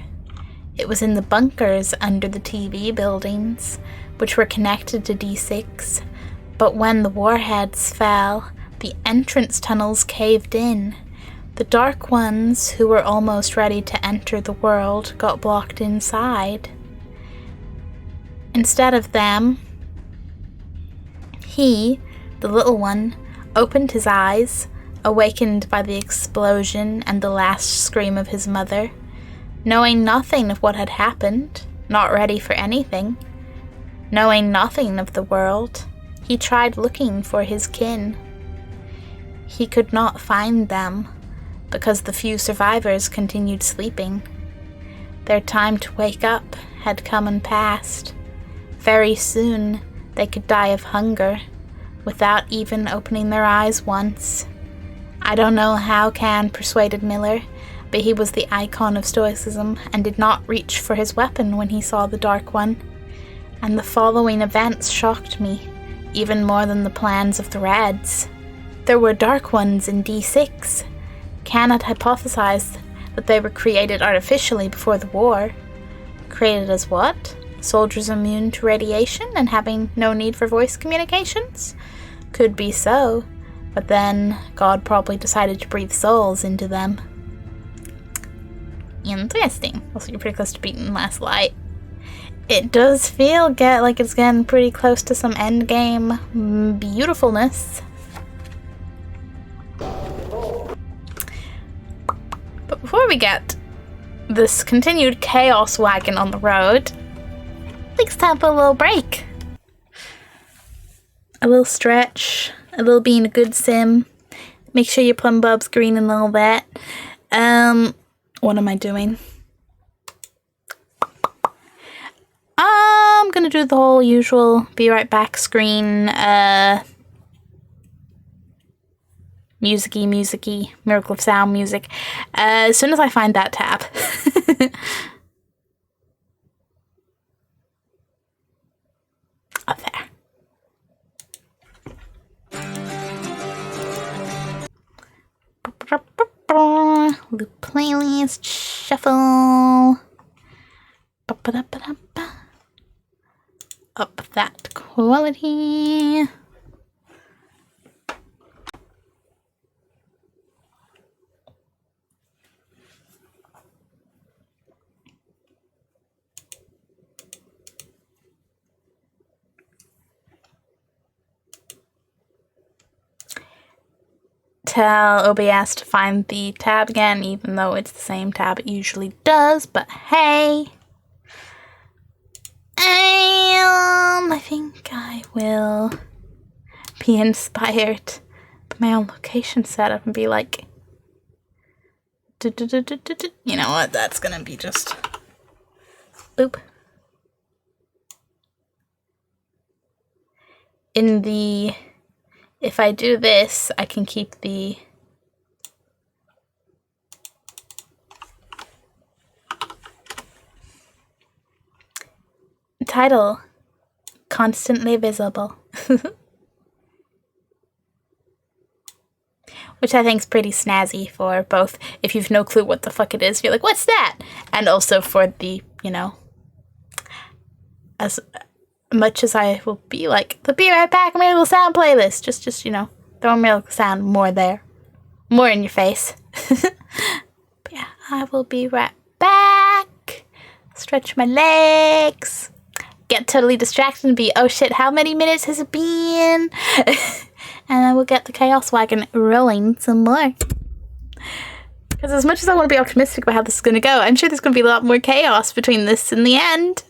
It was in the bunkers under the TV buildings, which were connected to D6, but when the warheads fell, the entrance tunnels caved in. The Dark Ones, who were almost ready to enter the world, got blocked inside. Instead of them, he, the little one, opened his eyes, awakened by the explosion and the last scream of his mother, knowing nothing of what had happened, not ready for anything, knowing nothing of the world. He tried looking for his kin. He could not find them, because the few survivors continued sleeping. Their time to wake up had come and passed. Very soon, they could die of hunger, without even opening their eyes once. I don't know how Can persuaded Miller, but he was the icon of stoicism and did not reach for his weapon when he saw the Dark One. And the following events shocked me, even more than the plans of the Reds. There were Dark Ones in D6. Can had hypothesized that they were created artificially before the war. Created as what? Soldiers immune to radiation and having no need for voice communications? Could be so, but then God probably decided to breathe souls into them. Interesting. Also, you're pretty close to beating Last Light. It does feel like it's getting pretty close to some endgame beautifulness. But before we get this continued chaos wagon on the road, it's time for a little break. A little stretch, a little being a good sim. Make sure your plum bulb's green and all that. What am I doing? I'm gonna do the whole usual be right back screen, musicy, Miracle of Sound music, as soon as I find that tab. Up there. Loop playlist, shuffle. Up that quality. Tell OBS to find the tab again, even though it's the same tab it usually does, but hey. I think I will be inspired by my own location setup and be like, you know what, that's gonna be just boop. If I do this, I can keep the title constantly visible. Which I think is pretty snazzy for both if you've no clue what the fuck it is, you're like, what's that? And also for the, you know, as much as I will be like, the Be Right Back Miracle Sound playlist, just you know, throw Miracle Sound more there. More in your face. But yeah, I will be right back. Stretch my legs. Get totally distracted and be, oh shit, how many minutes has it been? And I will get the Chaos Wagon rolling some more. Because as much as I want to be optimistic about how this is going to go, I'm sure there's going to be a lot more chaos between this and the end.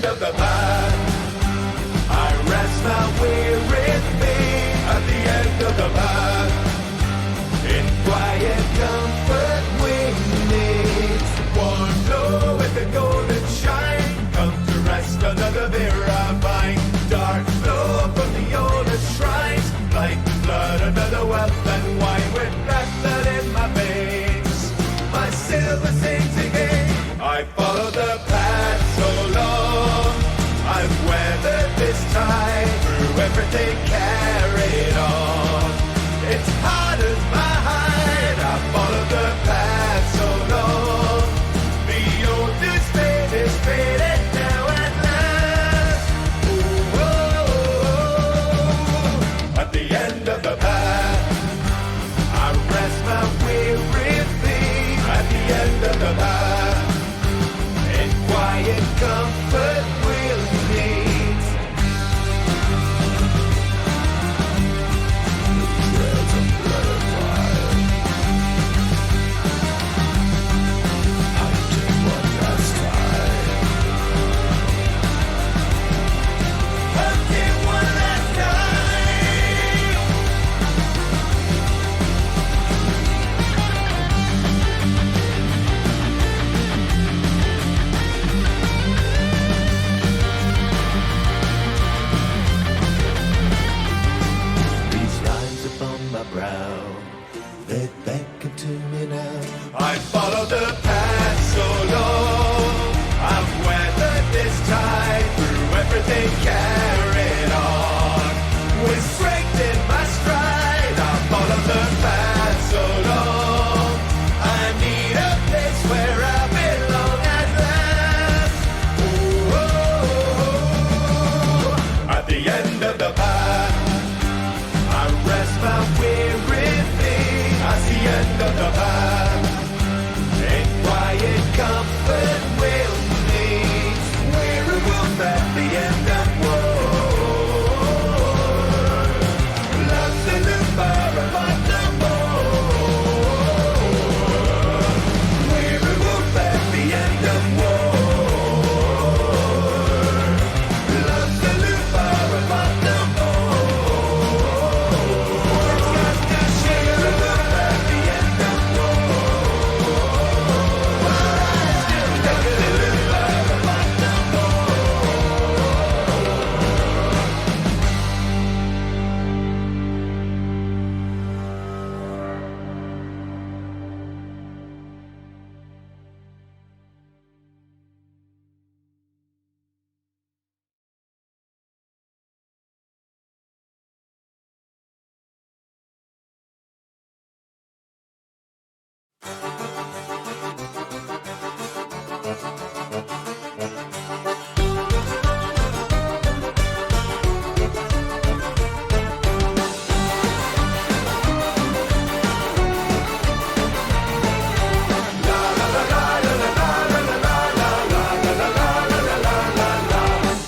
of the path, I rest my weary feet. At the end of the path, in quiet comfort we meet. One blow with the golden shine, come to rest under the Virabine. Dark flow from the oldest shrines, like blood under the wealth and wine, with black blood in my veins. My silver sings again. I follow the path so long, I've weathered this tide through everything carried on. It's hard as my hide. I follow the path so long. The oldest fate is faded now at last. Ooh, oh. At the end of the path, I rest my weary feet. At the end of the path, in quiet comfort we'll meet. Trails of blood and fire, hunting one last time. Hunting one last time. These lines upon my brow, they beckon to me now. I follow the path so long, I've weathered this tide through everything carried on. With strength in my stride, I follow the path so long. I need a place where I belong at last. Ooh, oh, oh. At the end of the path, I rest my weary feet. At the end of the path, in quiet comfort we'll meet. Weary wolf at the end of war. Love's the looper upon the more. Weary wolf at the end of war. Love's the looper upon the more. It's got to share a look at the end of war. Love's the looper upon the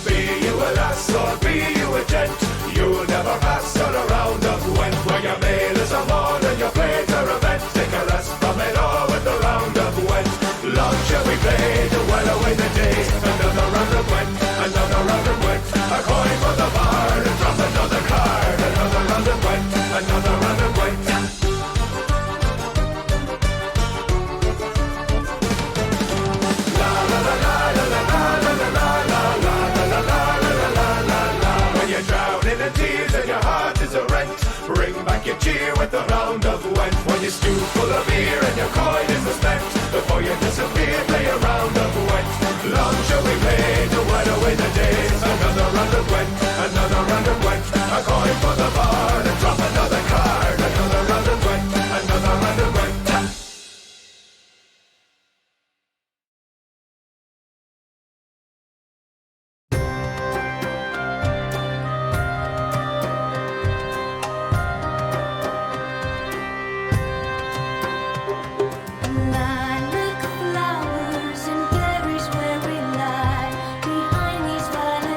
Be you a lass or be you a gent, you'll never pass on a round of Gwent. Where your mail is a morn and your plate are a vent. Take a rest from it all with the round of Gwent. Long shall we play to while away the days. Another round of Gwent, another round of Gwent. A coin for the bard and drop another card. Another round of Gwent, another round of Gwent. When you're drowning in tears and your heart is a rent, bring back your cheer with the round of Gwent. When you stew full of beer and your coin is spent, before you disappear, play a round of Gwent. Long shall we play to while away the days. Another round of Gwent, another round of Gwent. A coin for the bard and drop another card. Another round of Gwent, another round of Gwent. Lilac flowers and berries where we lie behind these violets.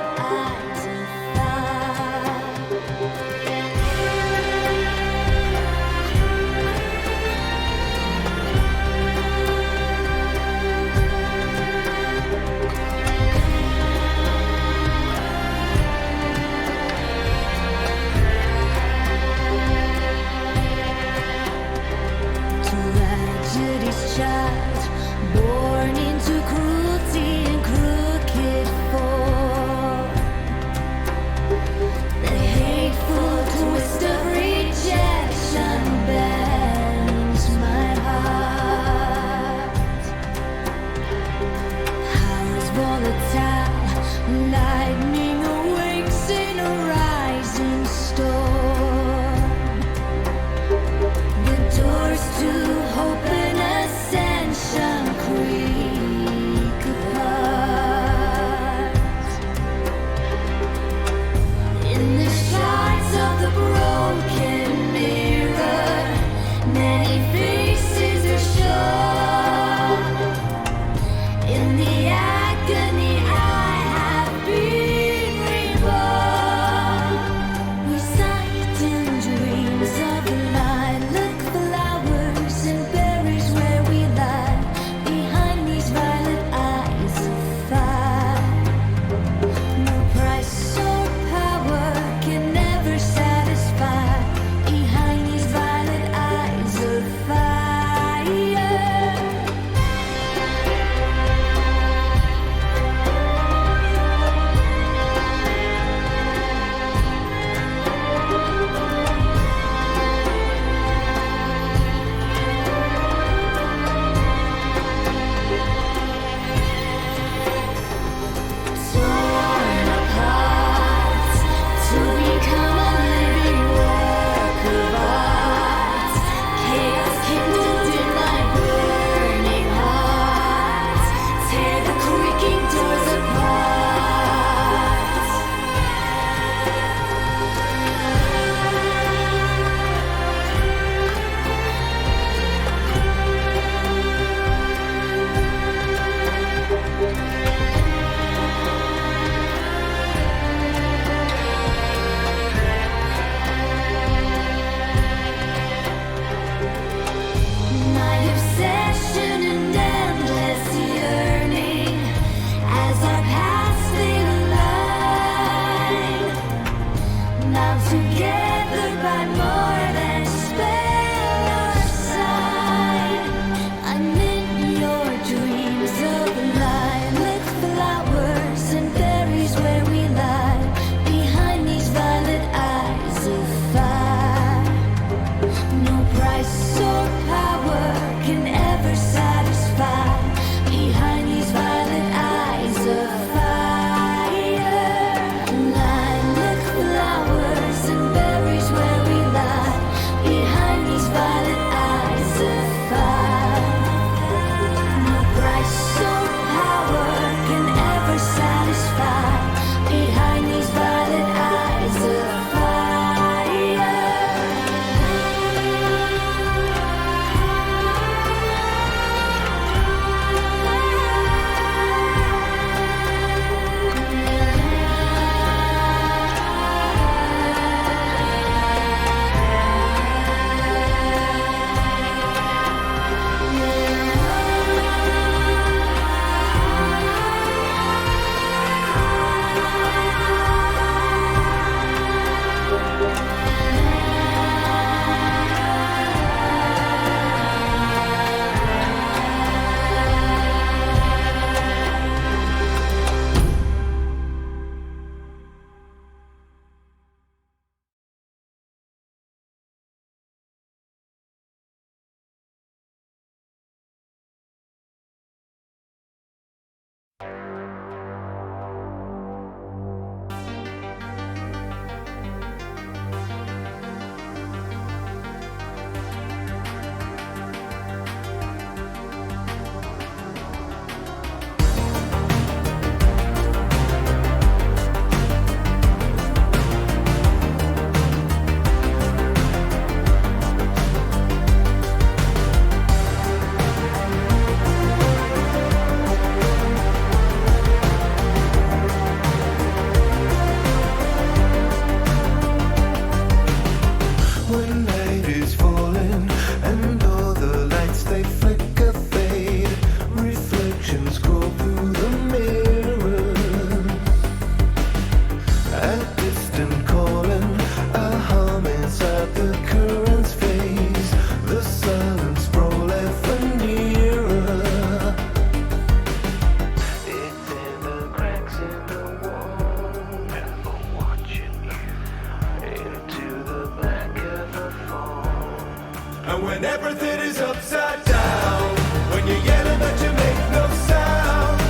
And when everything is upside down, when you're yelling but you make no sound,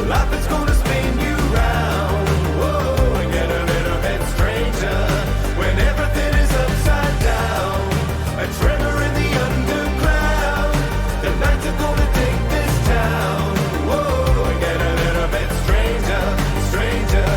life is gonna spin you round. Whoa, and get a little bit stranger. When everything is upside down, a tremor in the underground, the nights are gonna take this town. Whoa, and get a little bit stranger, stranger.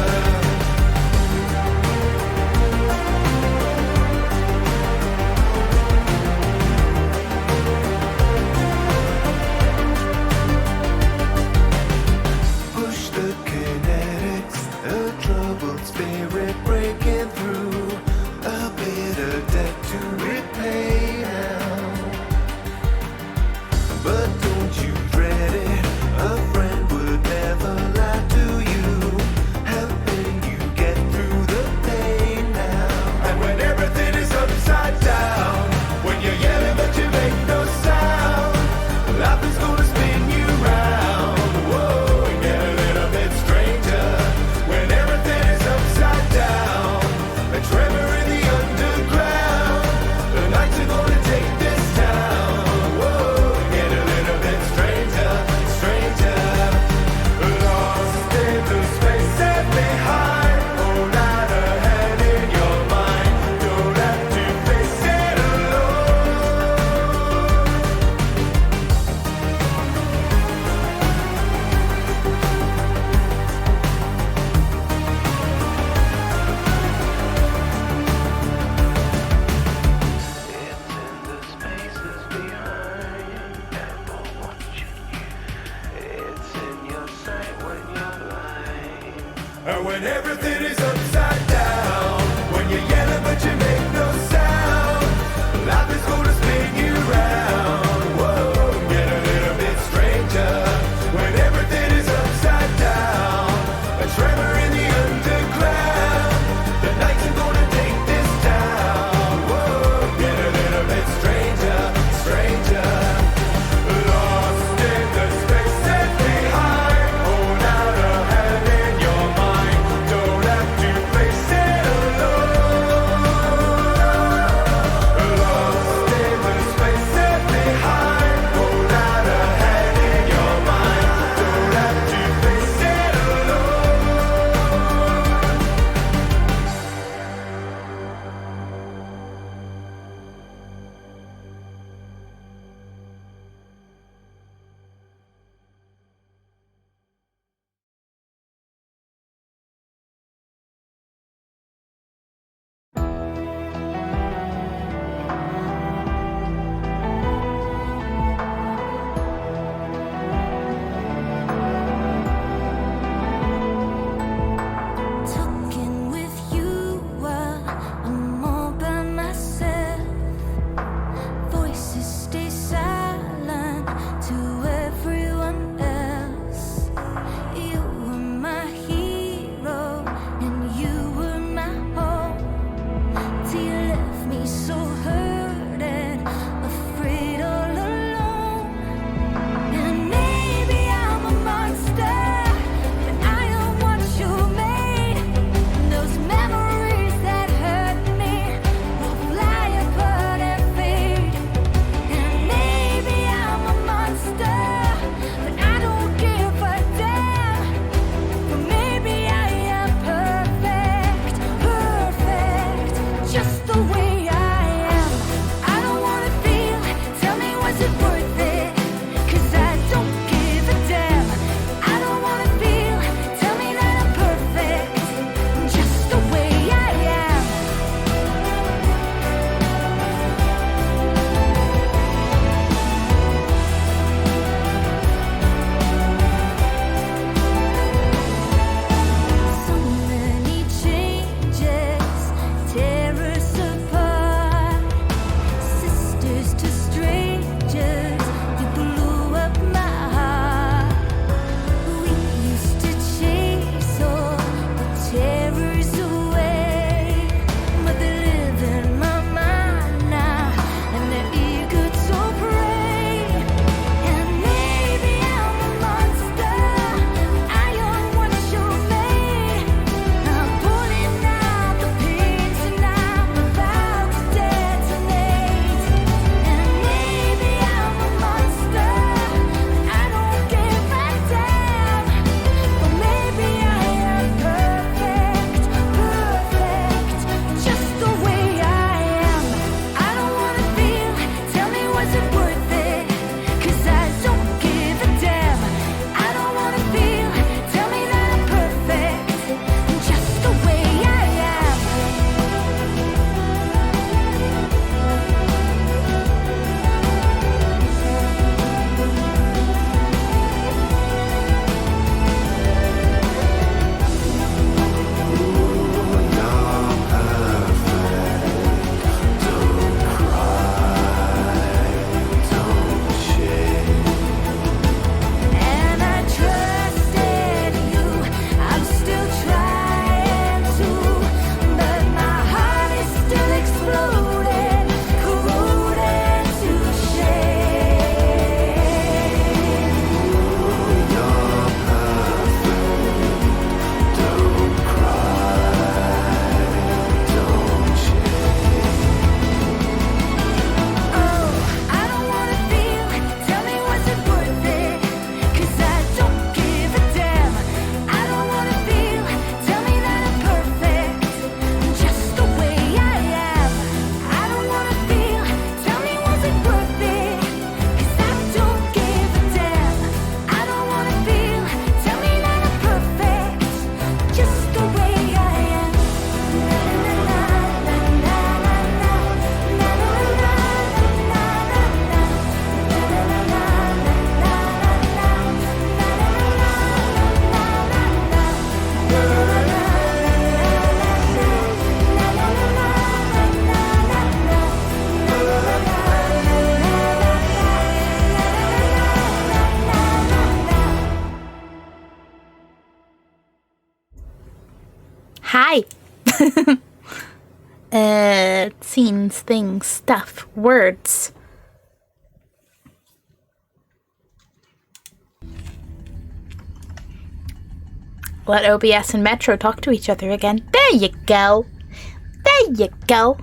Push the kinetics, a troubled spirit breaking through, a bitter debt to repay now. But don't you dread it, a friend would never lie to you, helping you get through the pain now. And when everything is upside down, when you're yelling but you make no sound, life is gonna spin you round. Whoa, and get a little bit stranger. When everything is upside down, a tremor in the underground, the nights are gonna take this town. Whoa, and get a little bit stranger, stranger. Lost in the space set behind, hold out a hand in your mind. Don't have to face it alone. It's in the spaces behind, never watching you. It's in your sight when you're blind. And when everything is upside down, when you're yelling but you make no sound, life is gonna spin you round. Whoa, get a little bit stranger. When everything is upside down, a tremor in the underground, the nights are gonna take this town. Whoa, get a little bit stranger, stranger. Lost in the space set behind, hold out a hand in your mind. Don't have to Hi. Scenes, things, stuff, words. Let OBS and Metro talk to each other again. There you go. There you go.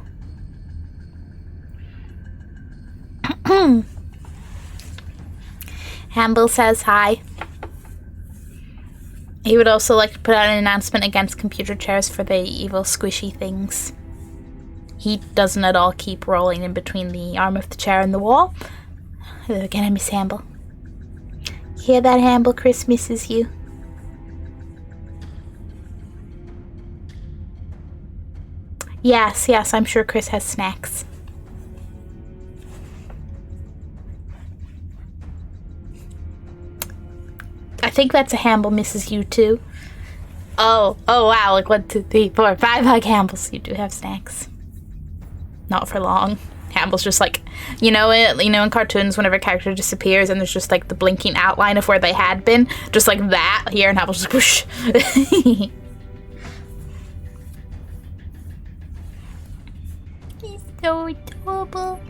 Hamble says hi. He would also like to put out an announcement against computer chairs for the evil squishy things. He doesn't at all keep rolling in between the arm of the chair and the wall. Hello again, I miss Hamble. Hear that, Hamble? Chris misses you. Yes, I'm sure Chris has snacks. I think that's a Hamble misses you too. Oh wow, like 1, 2, 3, 4, 5 hug Hambles. You do have snacks. Not for long. Hamble's just like, in cartoons whenever a character disappears and there's just like the blinking outline of where they had been, just like that here, and Hamble's just whoosh. He's so adorable.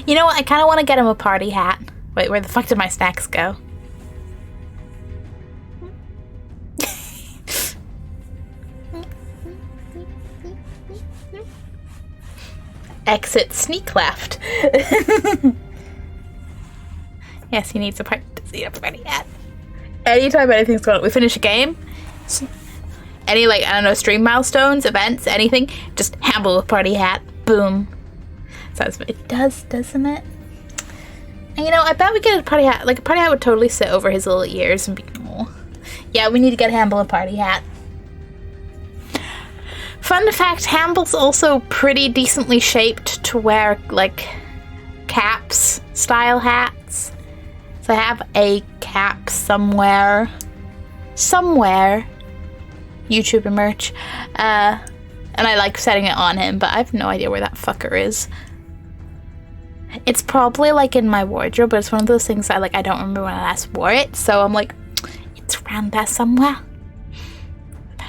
You know what? I kind of want to get him a party hat. Wait, where the fuck did my snacks go? Exit sneak left. Yes, he needs a party hat. Anytime anything's going on, we finish a game. Any, like, I don't know, stream milestones, events, anything, just Hamble with party hat. Boom. It does, doesn't it? And I bet we get a party hat. Like, a party hat would totally sit over his little ears and be, oh. Yeah, we need to get Hamble a party hat. Fun fact, Hamble's also pretty decently shaped to wear, like, caps style hats. So I have a cap somewhere. YouTuber merch. And I like setting it on him, but I have no idea where that fucker is. It's probably like in my wardrobe, but it's one of those things that I don't remember when I last wore it, so I'm like, it's around there somewhere.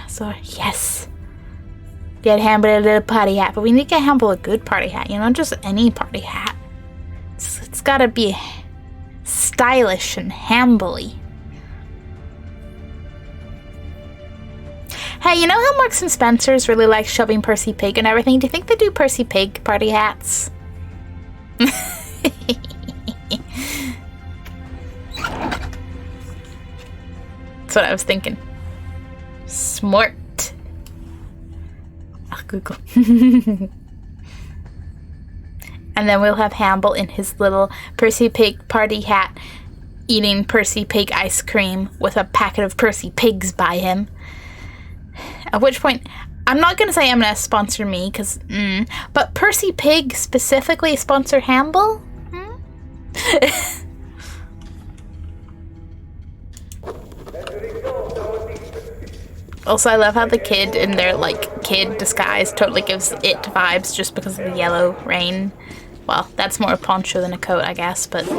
So yes, get Hamble a little party hat, but we need to get Hamble a good party hat, not just any party hat. It's gotta be stylish and Hamble-y. Hey, you know how Marks and Spencer's really like shoving Percy Pig and everything? Do you think they do Percy Pig party hats? That's what I was thinking. Smart. I'll Google. And then we'll have Hamble in his little Percy Pig party hat, eating Percy Pig ice cream with a packet of Percy Pigs by him. At which point, I'm not going to say M&S sponsor me, because, but Percy Pig specifically sponsor Hamble? Also, I love how the kid in their, kid disguise totally gives it vibes just because of the yellow rain. Well, that's more a poncho than a coat, I guess, but, And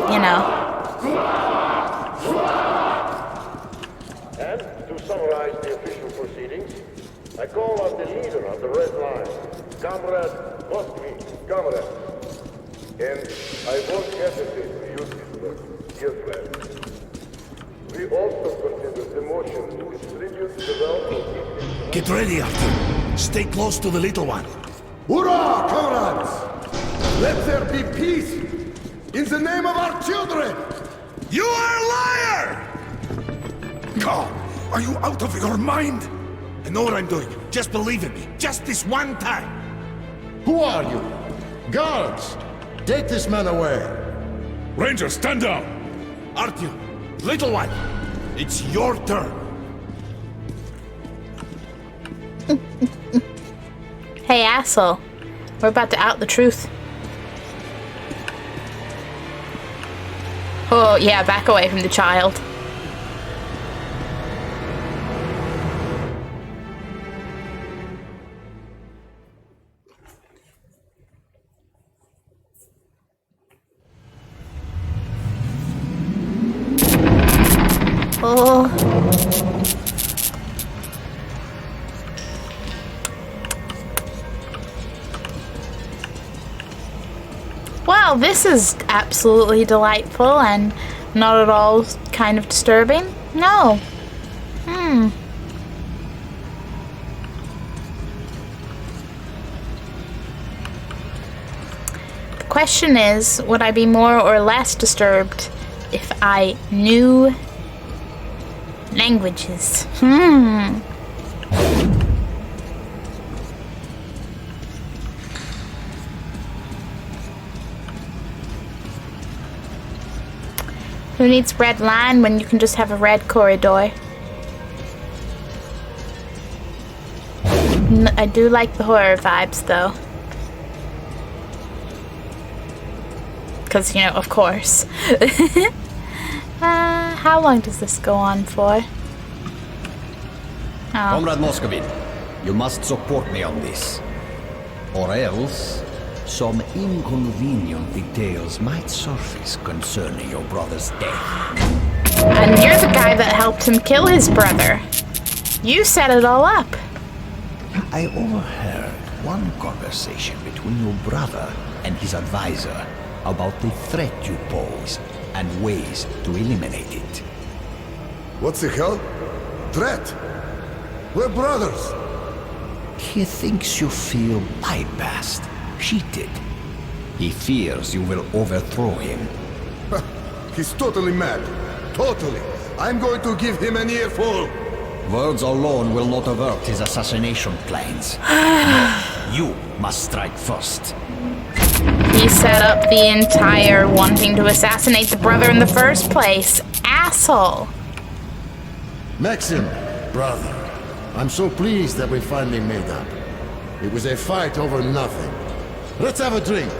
to summarize the official proceedings, I call on the leader of the Red Line, Comrade Moskvin, comrade. And I won't hesitate to use this word, dear friend. We also consider the motion to distribute the wealth. Get ready, Arthur. Stay close to the little one. Hurrah, comrades! Let there be peace in the name of our children! You are a liar! God, are you out of your mind? I know what I'm doing. Just believe in me. Just this one time. Who are you? Guards! Take this man away. Ranger, stand down! Artyom, little one, it's your turn. Hey, asshole. We're about to out the truth. Oh, yeah, back away from the child. Oh. Well, this is absolutely delightful and not at all kind of disturbing. No. The question is, would I be more or less disturbed if I knew languages? Who needs red line when you can just have a red corridor? I do like the horror vibes, though. Because, you know, of course. How long does this go on for? Oh. Comrade Moscovin, you must support me on this. Or else, some inconvenient details might surface concerning your brother's death. And you're the guy that helped him kill his brother. You set it all up. I overheard one conversation between your brother and his advisor about the threat you pose and ways to eliminate it. What the hell? Threat? We're brothers. He thinks you feel bypassed, cheated. He fears you will overthrow him. He's totally mad. Totally. I'm going to give him an earful. Words alone will not avert his assassination plans. No, you must strike first. He set up the entire wanting to assassinate the brother in the first place. Asshole. Maxim, brother, I'm so pleased that we finally made up. It was a fight over nothing. Let's have a drink.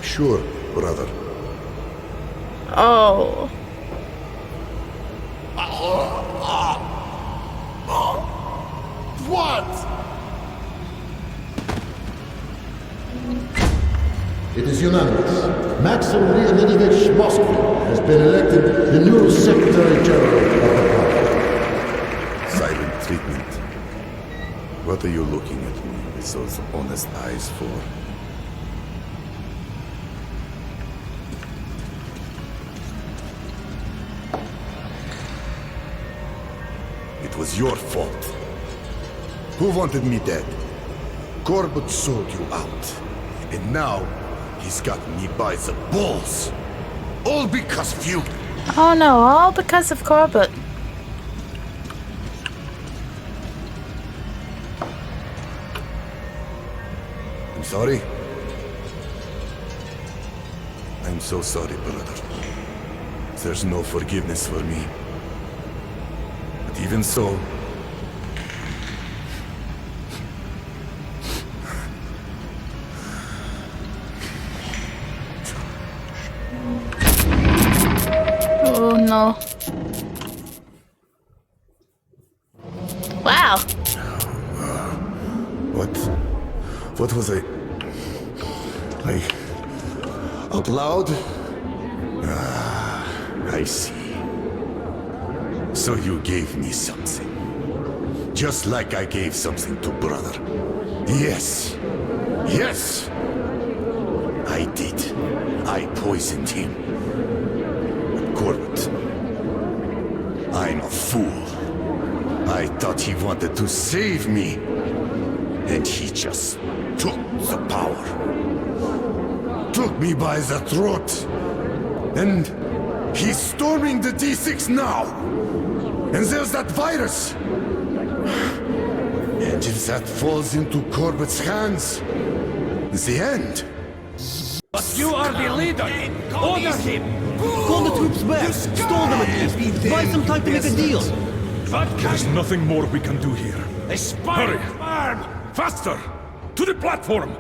Sure, brother. Oh. What? It is unanimous. Maxim Leonidovich Moskvin has been elected the new Secretary General of the party. Silent treatment. What are you looking at me with those honest eyes for? It was your fault. Who wanted me dead? Corbett sold you out. And now, he's got me by the balls. All because of you. Oh no, all because of Corbett. I'm sorry. I'm so sorry, brother. There's no forgiveness for me. But even so... Oh no. Wow. What was I... out loud? I see. So you gave me something. Just like I gave something to brother. Yes. Yes! I did. I poisoned him. But Corbett... I'm a fool. I thought he wanted to save me. And he just took the power. Took me by the throat. And he's storming the D6 now. And there's that virus. And if that falls into Corbett's hands, it's the end. But you are the leader! Order him! Call the troops back! Stall them at least! Buy some time to make a deal! There's nothing more we can do here. Hurry! Faster! To the platform!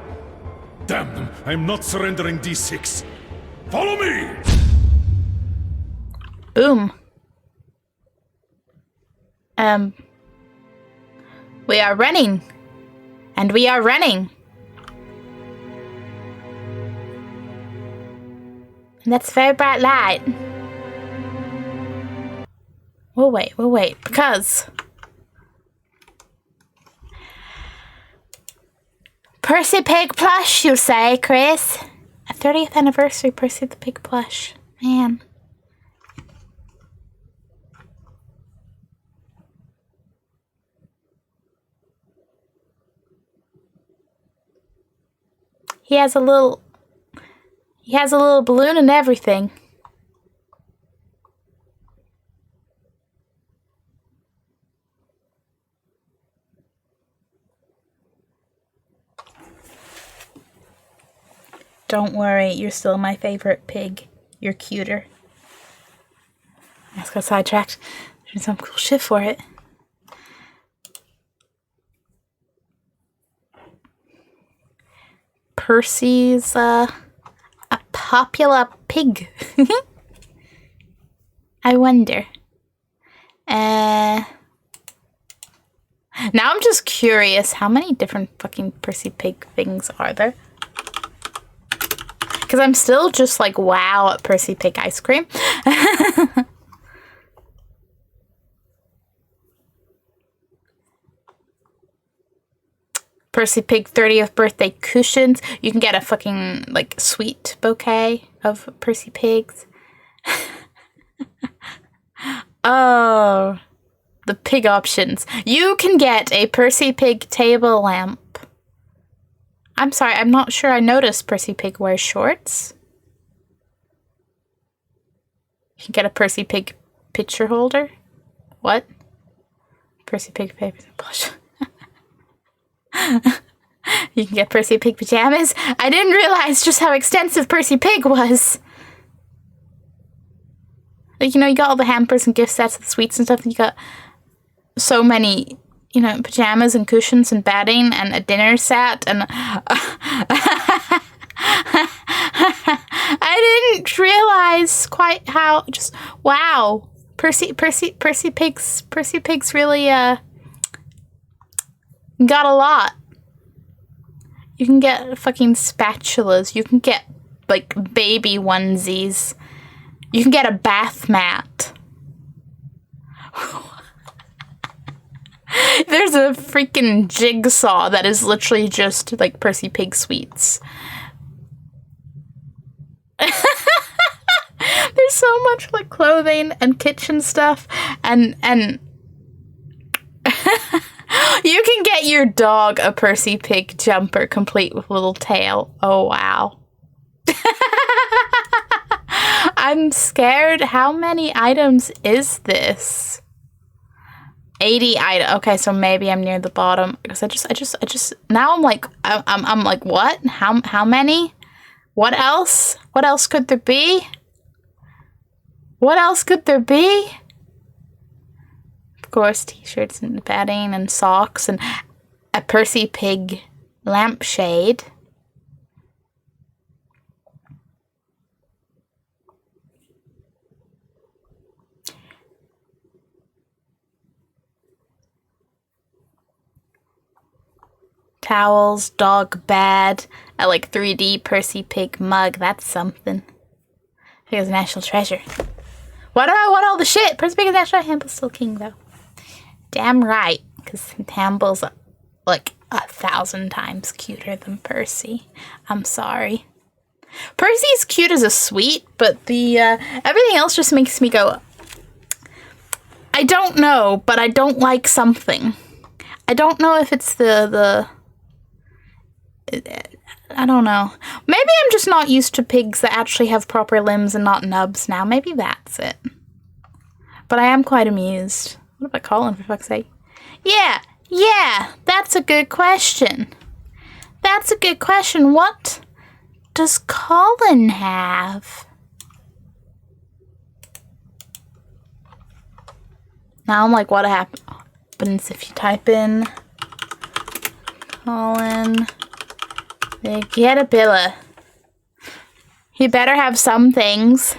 Damn them, I'm not surrendering D6. Follow me! Boom. We are running. And we are running. And that's a very bright light. We'll wait, because Percy Pig plush, you say, Chris? A 30th anniversary Percy the Pig plush. Man. He has a little balloon and everything. Don't worry, you're still my favorite pig. You're cuter. I just got sidetracked. There's some cool shit for it. Percy's a popular pig. I wonder. Now I'm just curious, how many different fucking Percy Pig things are there? Because I'm still just like, wow at Percy Pig ice cream. Percy Pig 30th birthday cushions. You can get a fucking like sweet bouquet of Percy Pigs. Oh, the pig options. You can get a Percy Pig table lamp. I'm sorry, I'm not sure I noticed Percy Pig wears shorts. You can get a Percy Pig picture holder. What? Percy Pig paper plush. You can get Percy Pig pajamas. I didn't realize just how extensive Percy Pig was. Like, you know, you got all the hampers and gift sets and sweets and stuff, and you got so many, you know, pajamas and cushions and bedding and a dinner set and I didn't realize quite how just wow. Percy Pig's really got a lot. You can get fucking spatulas. You can get like baby onesies. You can get a bath mat. There's a freaking jigsaw that is literally just like Percy Pig sweets. There's so much like clothing and kitchen stuff and you can get your dog a Percy Pig jumper complete with a little tail. Oh wow. I'm scared. How many items is this? 80 items. Okay, so maybe I'm near the bottom because I just now I'm like what? How many? What else? What else could there be? What else could there be? Of course, t-shirts and bedding and socks and a Percy Pig lampshade. Towels, dog bed, a like 3D Percy Pig mug. That's something. I think it's a national treasure. Why do I want all the shit? Percy Pig is national. Hamble's still king though. Damn right, because Hamble's like 1,000 times cuter than Percy. I'm sorry. Percy's cute as a sweet, but the everything else just makes me go, I don't know, but I don't like something. I don't know if it's the I don't know. Maybe I'm just not used to pigs that actually have proper limbs and not nubs now. Maybe that's it. But I am quite amused. What about Colin, for fuck's sake? Yeah, that's a good question. That's a good question. What does Colin have? Now I'm like, what happens if you type in Colin the Caterpillar? He better have some things.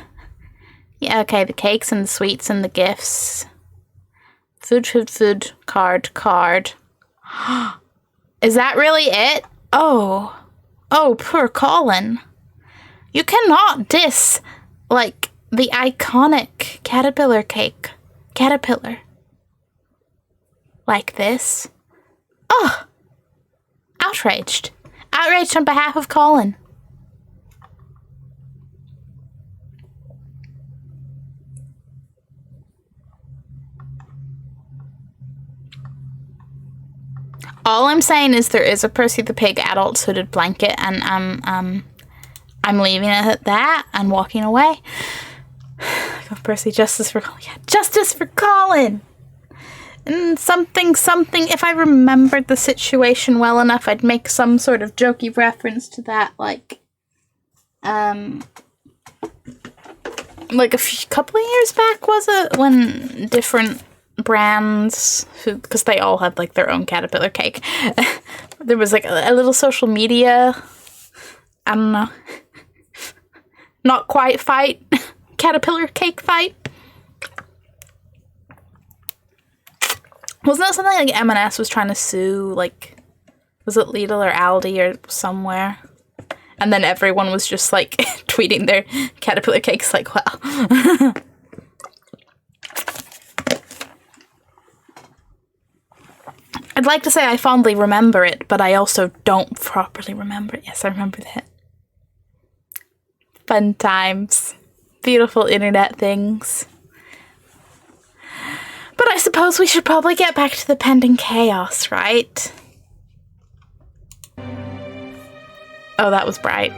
Yeah, okay, the cakes and the sweets and the gifts. Food, card. Is that really it? Oh, poor Colin. You cannot diss, like, the iconic caterpillar cake. caterpillar. Like this. Oh! Outraged. Outraged on behalf of Colin. All I'm saying is there is a Percy the Pig adult hooded blanket, and I'm leaving it at that and walking away. Go Percy, justice for Colin. Yeah, justice for Colin! And something, if I remembered the situation well enough, I'd make some sort of jokey reference to that, like a couple of years back, was it? When different brands, because they all had like their own caterpillar cake, there was like a little social media, I don't know, not quite fight, caterpillar cake fight. Wasn't that something like M&S was trying to sue, like, was it Lidl or Aldi or somewhere? And then everyone was just like tweeting their caterpillar cakes like, wow. I'd like to say I fondly remember it, but I also don't properly remember it. Yes, I remember that. Fun times. Beautiful internet things. But I suppose we should probably get back to the pending chaos, right? Oh, that was bright.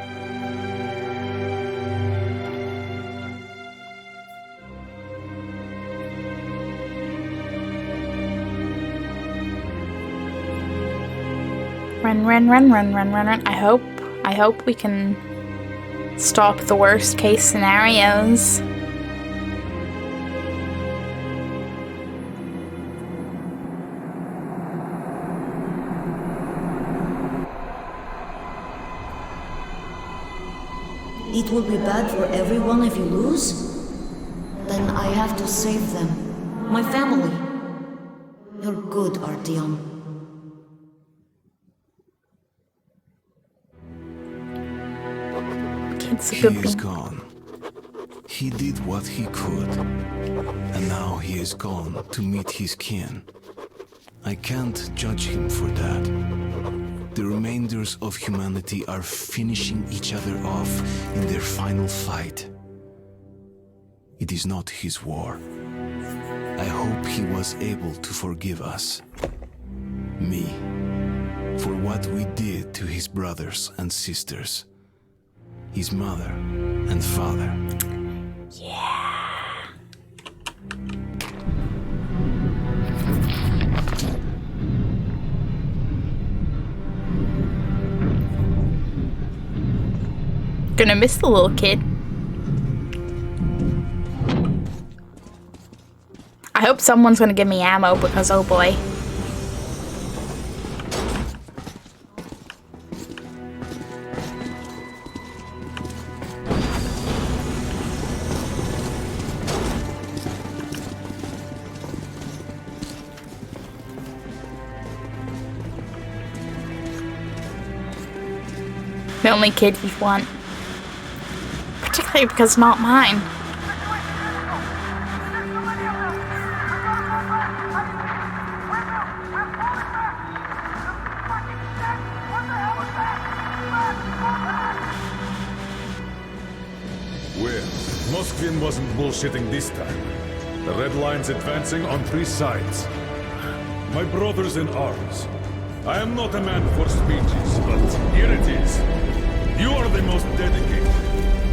Run, run, run, run, run, run, run. I hope we can stop the worst case scenarios. It will be bad for everyone if you lose? Then I have to save them. My family. You're good, Artyom. He is gone. He did what he could. And now he is gone to meet his kin. I can't judge him for that. The remainders of humanity are finishing each other off in their final fight. It is not his war. I hope he was able to forgive us. Me. For what we did to his brothers and sisters. His mother and father. Yeah. Gonna miss the little kid. I hope someone's gonna give me ammo because oh boy. The only kid you want. Particularly because it's not mine. Well, Moskvin wasn't bullshitting this time. The red line's advancing on 3 sides. My brothers in arms, I am not a man for speeches, but here it is. You are the most dedicated,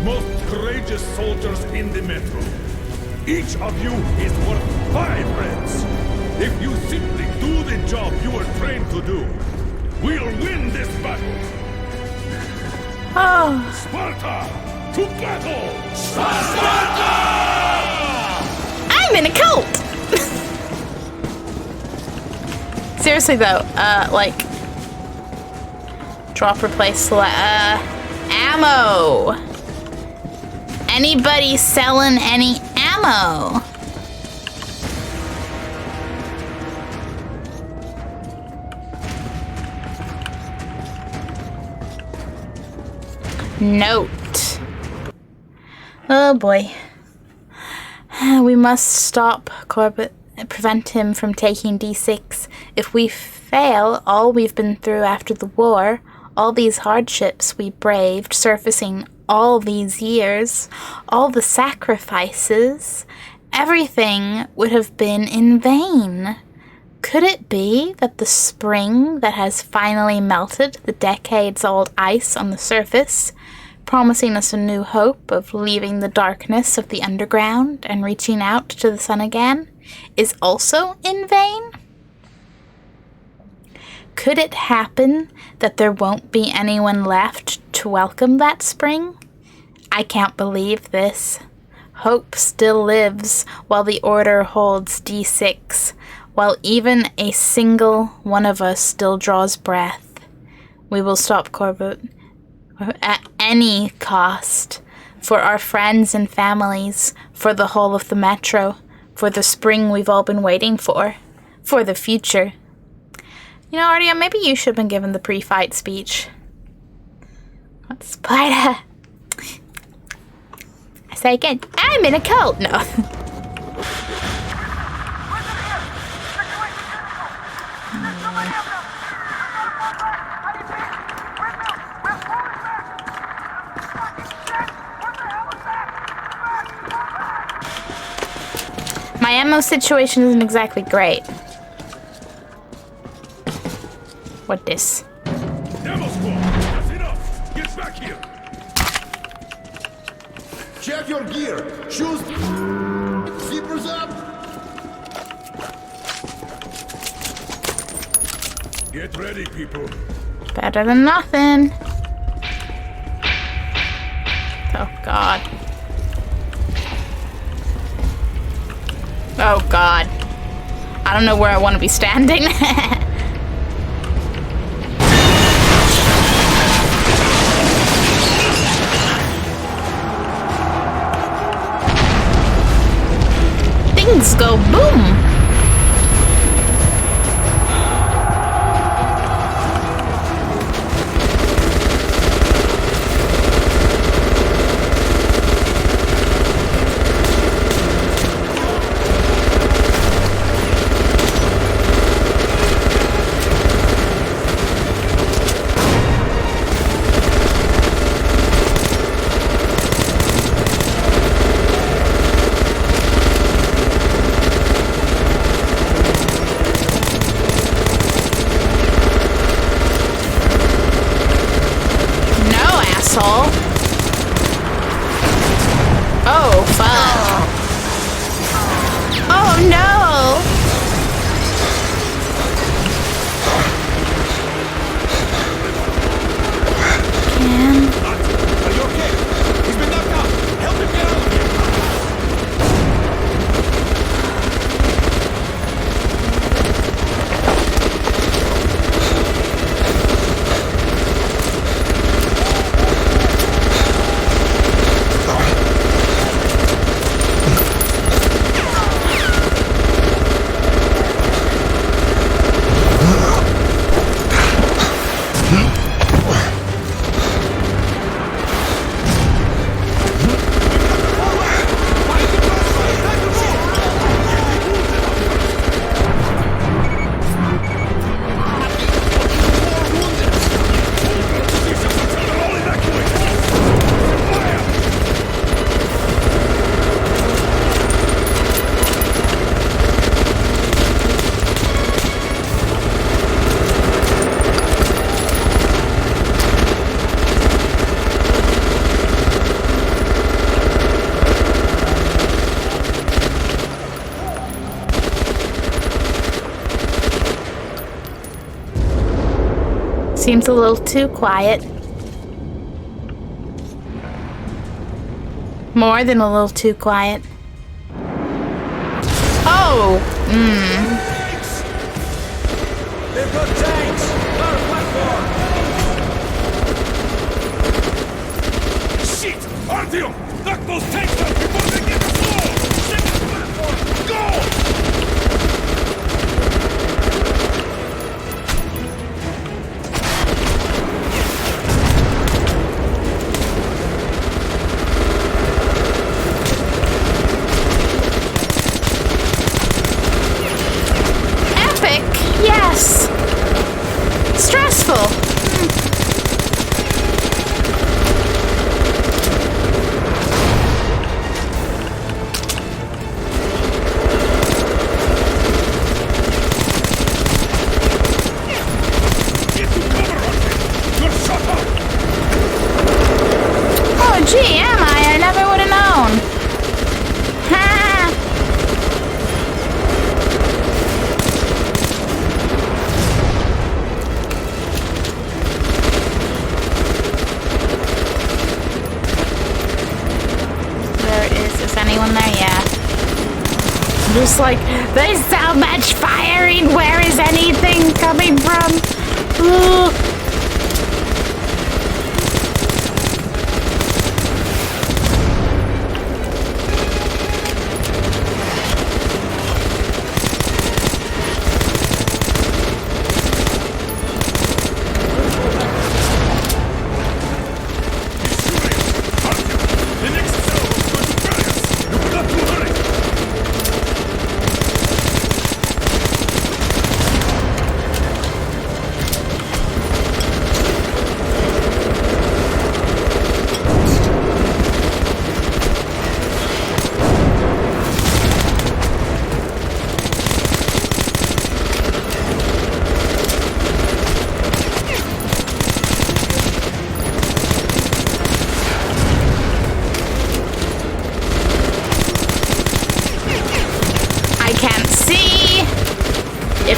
most courageous soldiers in the Metro. Each of you is worth 5 reds. If you simply do the job you were trained to do, we'll win this battle. Oh. Sparta, to battle! Sparta! I'm in a cult! Seriously though, like, drop, replace, ammo! Anybody selling any ammo? Note. Oh boy. We must stop Corbett and prevent him from taking D6. If we fail all we've been through after the war, all these hardships we braved, surfacing all these years, all the sacrifices, everything would have been in vain. Could it be that the spring that has finally melted the decades-old ice on the surface, promising us a new hope of leaving the darkness of the underground and reaching out to the sun again, is also in vain? Could it happen that there won't be anyone left to welcome that spring? I can't believe this. Hope still lives while the Order holds D6, while even a single one of us still draws breath. We will stop Corbett at any cost, for our friends and families, for the whole of the Metro, for the spring we've all been waiting for the future. You know, Artyom, maybe you should have been given the pre-fight speech. What, Sparta? I say again, I'm in a cult. No. My ammo situation isn't exactly great. What this? Demo squad, that's enough. Get back here. Check your gear. Shoes. Zippers up. Get ready, people. Better than nothing. Oh God. Oh God. I don't know where I want to be standing. Things go boom. Oh, fuck. Oh, no. Are you okay? He's been knocked out. Help him get out of here. Seems a little too quiet. More than a little too quiet. Oh! They've got tanks. Not a platform. Shit! Artyom! Knock those tanks down before they get the floor! Second platform! Go! Gee, am I? I never would have known. Ha! Is anyone there? Yeah. I'm just like, there's so much firing. Where is anything coming from? Ooh.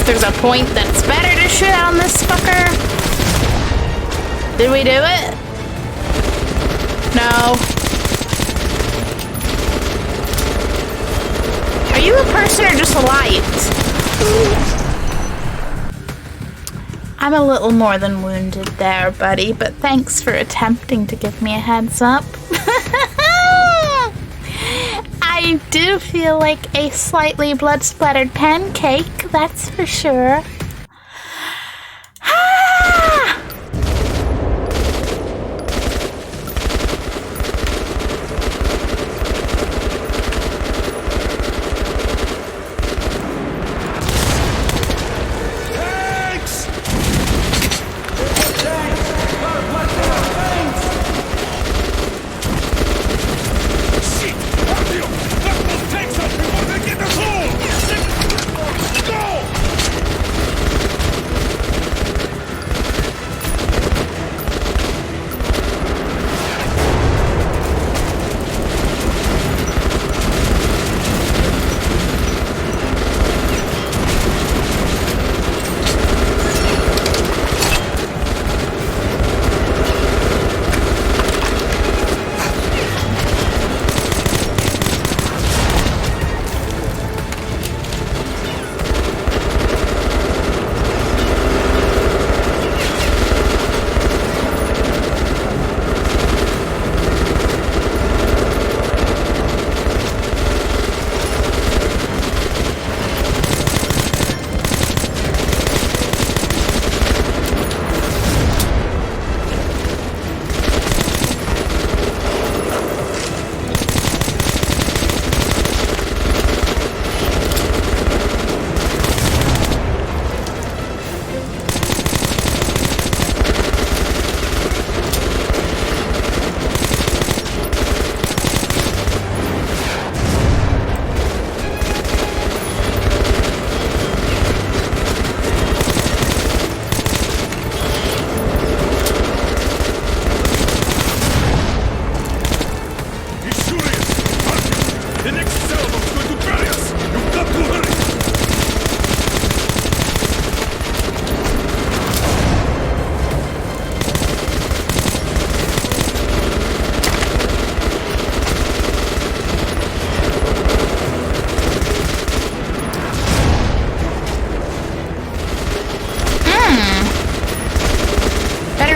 There's a point that's better to shoot on this fucker. Did we do it? No. Are you a person or just a light? I'm a little more than wounded there, buddy, but thanks for attempting to give me a heads up. I do feel like a slightly blood-splattered pancake, that's for sure. Ah!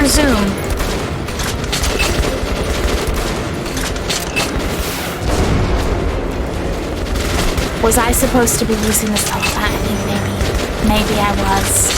Zoom. Was I supposed to be using this telepathy? I think maybe I was.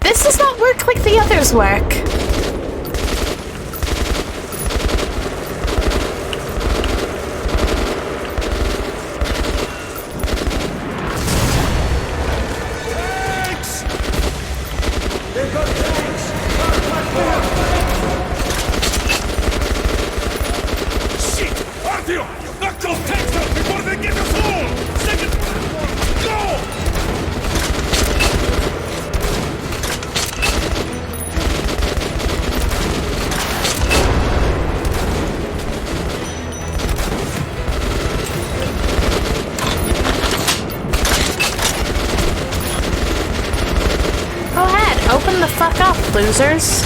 This does not work like the others work. open the fuck up, losers.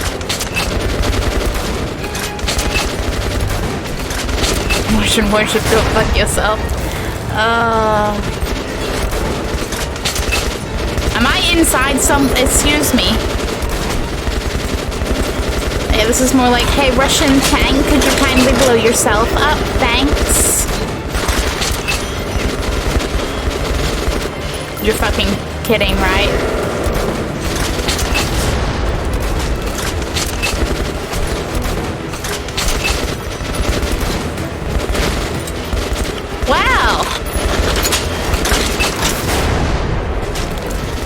Worship, go fuck yourself. Am I inside some... Excuse me. Yeah, this is more like, hey, Russian tank, could you kindly blow yourself up? Thanks. You're fucking kidding, right? Wow.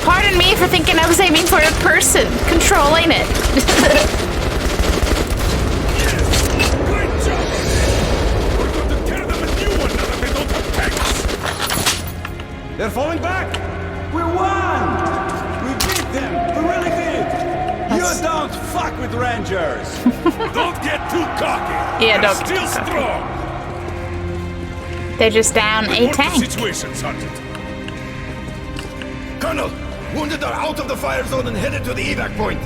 Pardon me for thinking I was aiming for a person, controlling it. They're falling back! We won! We beat them! We really did! You don't fuck with Rangers! Don't get too cocky! Yeah, They're don't still get cocky. strong! They're just down a Report the tank. situation, Sergeant. Colonel! Wounded are out of the fire zone and headed to the evac point!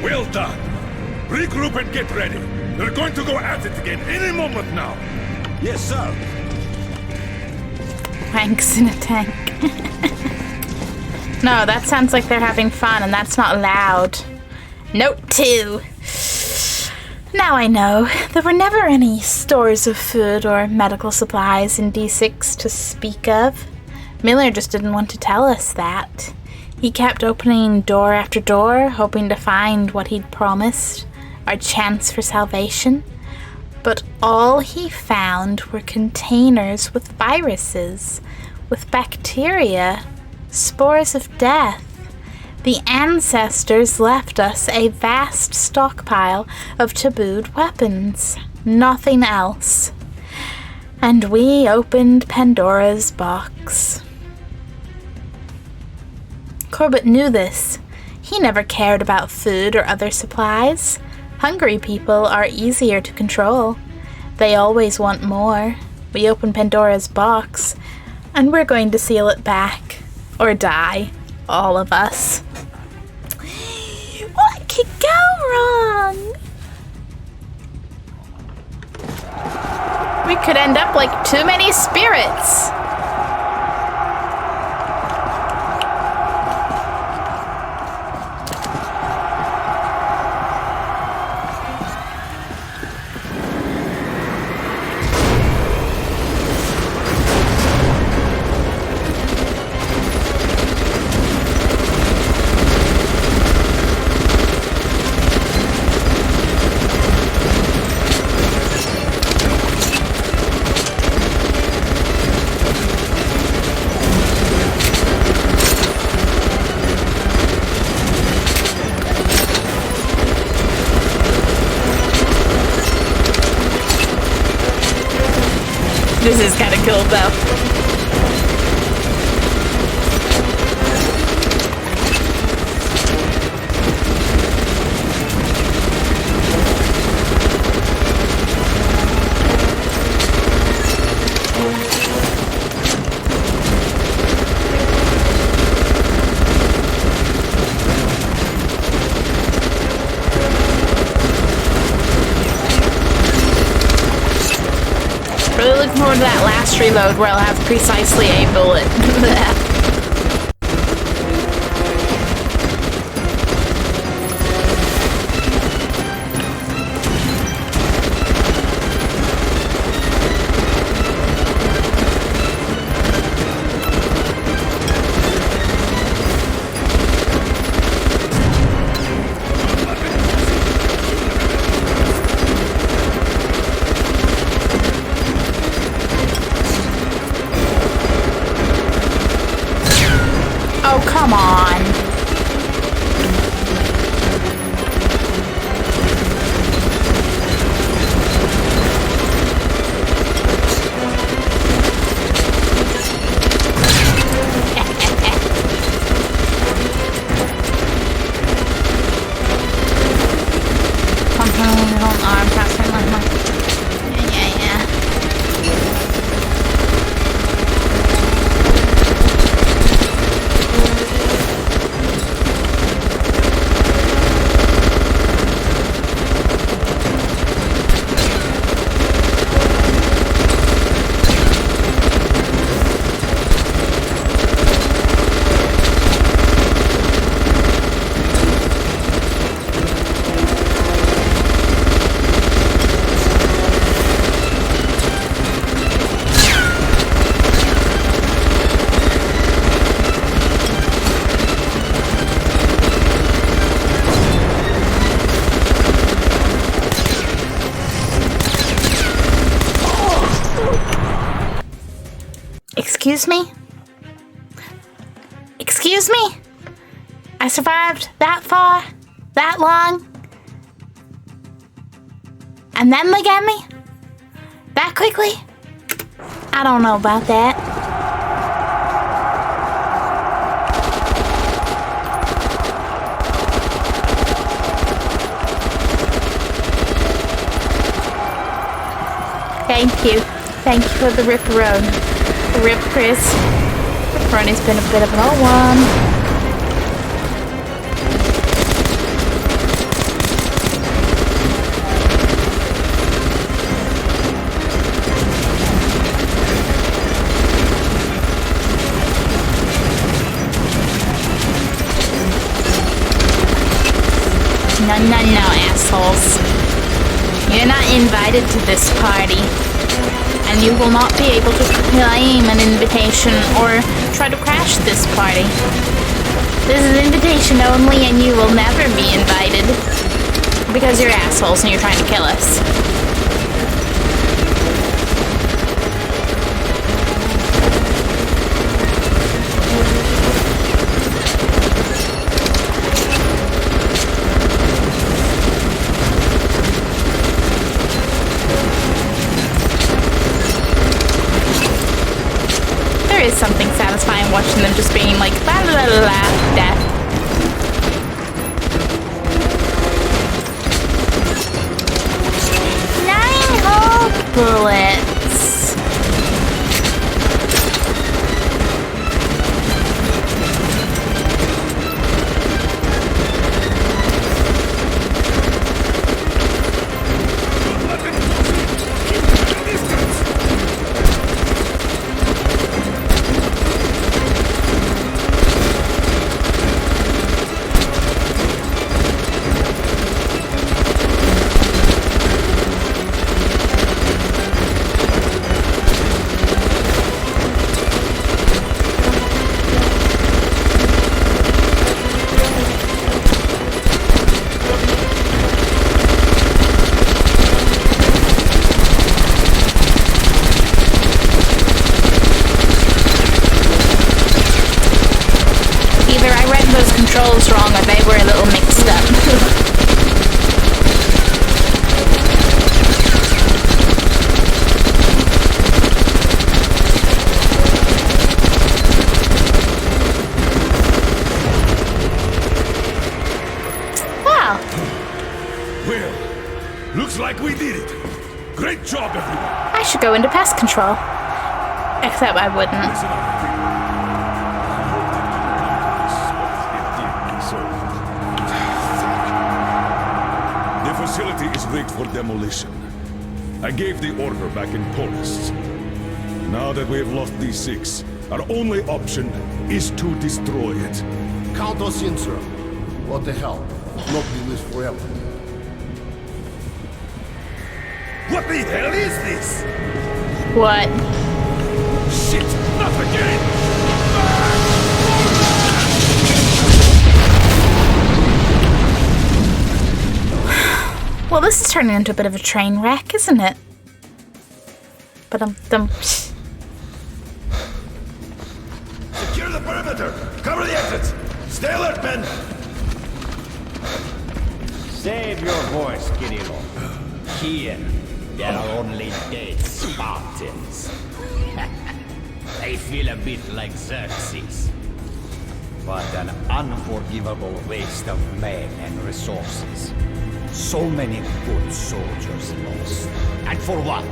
Well done. Regroup and get ready. They're going to go at it again any moment now. Yes, sir. Wanks in a tank. No, that sounds like they're having fun, and that's not allowed. Note 2. Now I know. There were never any stores of food or medical supplies in D6 to speak of. Miller just didn't want to tell us that. He kept opening door after door, hoping to find what he'd promised, our chance for salvation. But all he found were containers with viruses, with bacteria, spores of death. The ancestors left us a vast stockpile of tabooed weapons. Nothing else. And we opened Pandora's box. Corbett knew this. He never cared about food or other supplies. Hungry people are easier to control. They always want more. We open Pandora's box, and we're going to seal it back. Or die. All of us. What could go wrong? We could end up like too many spirits. This is kind of cool, though. Really looking forward to that last reload where I'll have precisely a bullet. Oh, come on. Arm passing like my... Yeah. Excuse me? Excuse me? I survived that far, that long, and then they get me? That quickly? I don't know about that. Thank you. Thank you for the ripperoni. The Rip Chris. Ripperoni's been a bit of an old one. No, assholes. You're not invited to this party. And you will not be able to claim an invitation or try to crash this party. This is invitation only and you will never be invited. Because you're assholes and you're trying to kill us. There is something satisfying watching them just being like la la la la death. Bullets. Controls wrong or they were a little mixed up. Wow. Well, looks like we did it. Great job, everyone. I should go into pest control. Except I wouldn't. Listen up. The facility is rigged for demolition. I gave the order back in Polis. Now that we have lost these 6, our only option is to destroy it. Count us in, sir. What the hell? Nobody lives forever. What the hell is this? What? Shit! Not again! Well, this is turning into a bit of a train wreck, isn't it? But Secure the perimeter! Cover the exits! Stay alert, men! Save your voice, Kirillov. Here, there are only dead Spartans. They feel a bit like Xerxes. But an unforgivable waste of men and resources. So many good soldiers lost. And for what?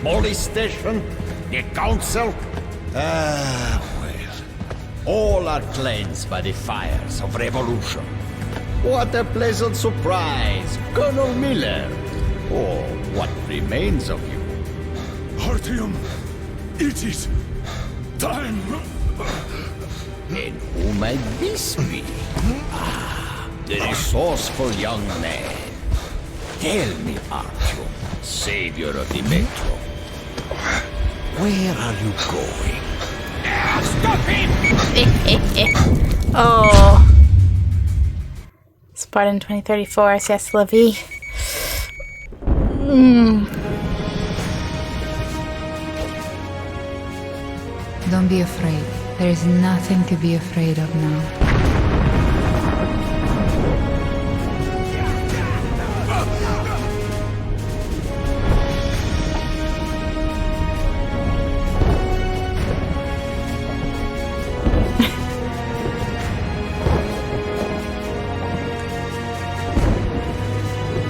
Molestation? The council? Ah, well. All are cleansed by the fires of revolution. What a pleasant surprise, Colonel Miller. Or what remains of you. Artyom, it is time. And who might this be? Ah, the resourceful young man. Tell me, Artyom, savior of the Metro. Where are you going? Stop him! Oh. Spartan 2034, c'est la vie. Don't be afraid. There is nothing to be afraid of now.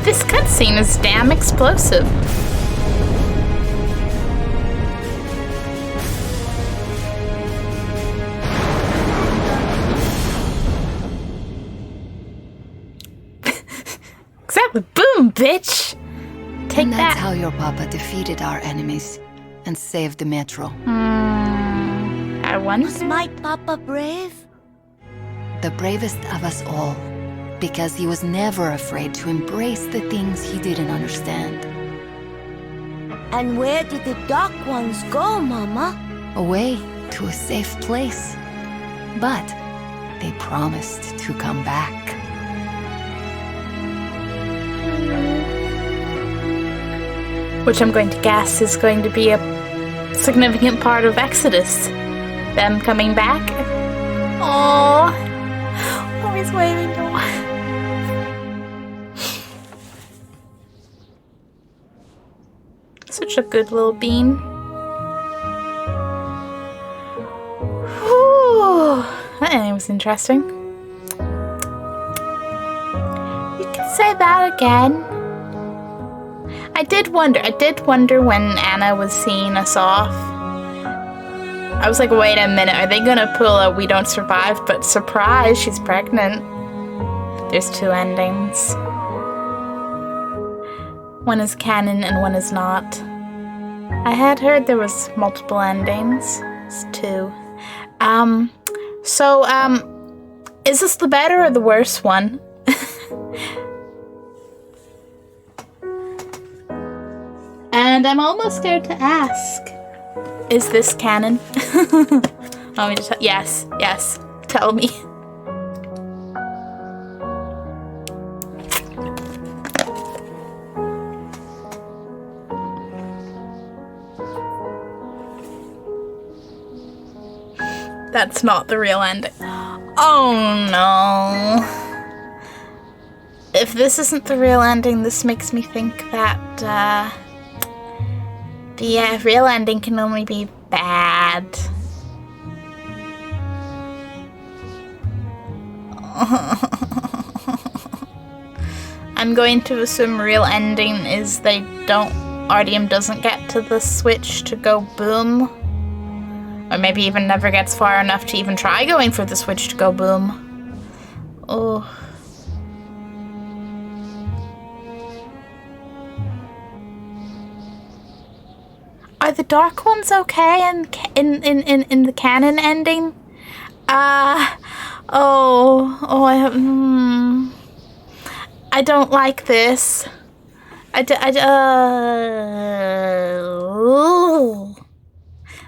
This cutscene is damn explosive. Exactly. Boom, bitch. Take And that's that. how your papa defeated our enemies and saved the metro. I wonder. Was my papa brave? The bravest of us all. Because he was never afraid to embrace the things he didn't understand. And where did the Dark Ones go, Mama? Away to a safe place. But they promised to come back. Which I'm going to guess is going to be a significant part of Exodus. Them coming back. Oh, he's waving to Such a good little bean. Whew. That ending was interesting. You can say that again. I did wonder when Anna was seeing us off. I was like, wait a minute, are they gonna pull a we don't survive? But surprise, she's pregnant. There's two endings. One is canon and one is not. I had heard there was multiple endings. It's two. Is this the better or the worse one? And I'm almost scared to ask. Is this canon? Want me to yes, tell me. That's not the real ending. Oh no. If this isn't the real ending, this makes me think that the real ending can only be bad. I'm going to assume real ending is Artyom doesn't get to the switch to go boom. Or maybe even never gets far enough to even try going for the switch to go boom. Oh. Are the Dark Ones okay in the canon ending? I don't like this.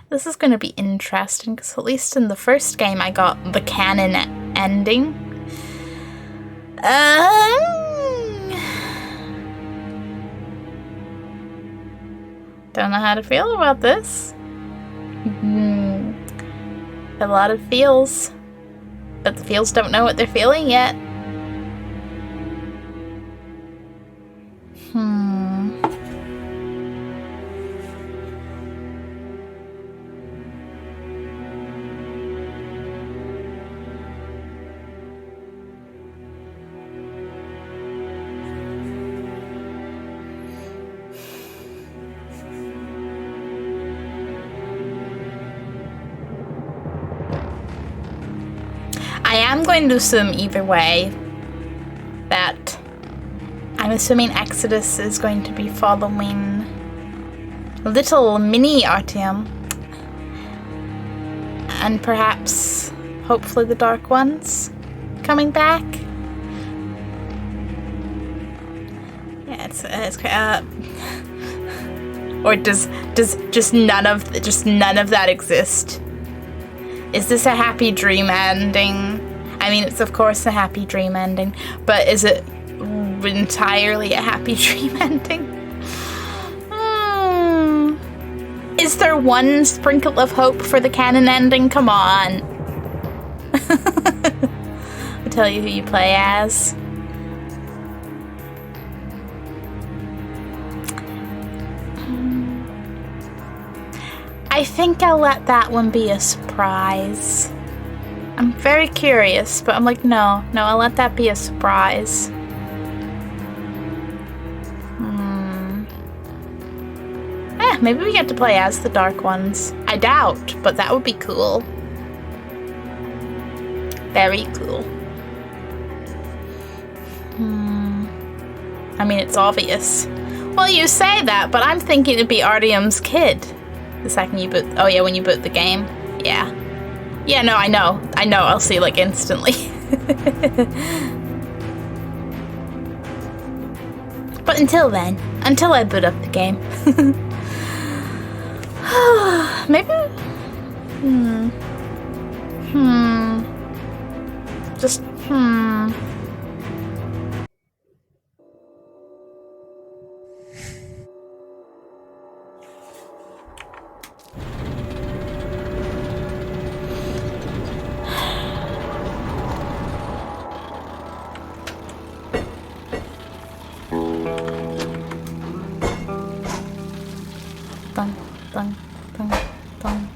This is gonna be interesting because at least in the first game I got the canon ending. Don't know how to feel about this. A lot of feels, but the feels don't know what they're feeling yet. I am going to assume either way that I'm assuming Exodus is going to be following little mini Artyom and perhaps hopefully the Dark Ones coming back. Yeah, it's or does just none of that exist? Is this a happy dream ending? I mean, it's of course a happy dream ending, but is it entirely a happy dream ending? Is there one sprinkle of hope for the canon ending? Come on. I'll tell you who you play as. I think I'll let that one be a surprise. I'm very curious, but I'm like, no, I'll let that be a surprise. Maybe we get to play as the Dark Ones. I doubt, but that would be cool. Very cool. I mean, it's obvious. Well, you say that, but I'm thinking it'd be Artyom's kid. The second you boot... Oh, yeah, when you boot the game. Yeah. Yeah, no, I know. I'll see, like, instantly. But until then, until I boot up the game... Maybe... Just... Dun, dun, dun, dun.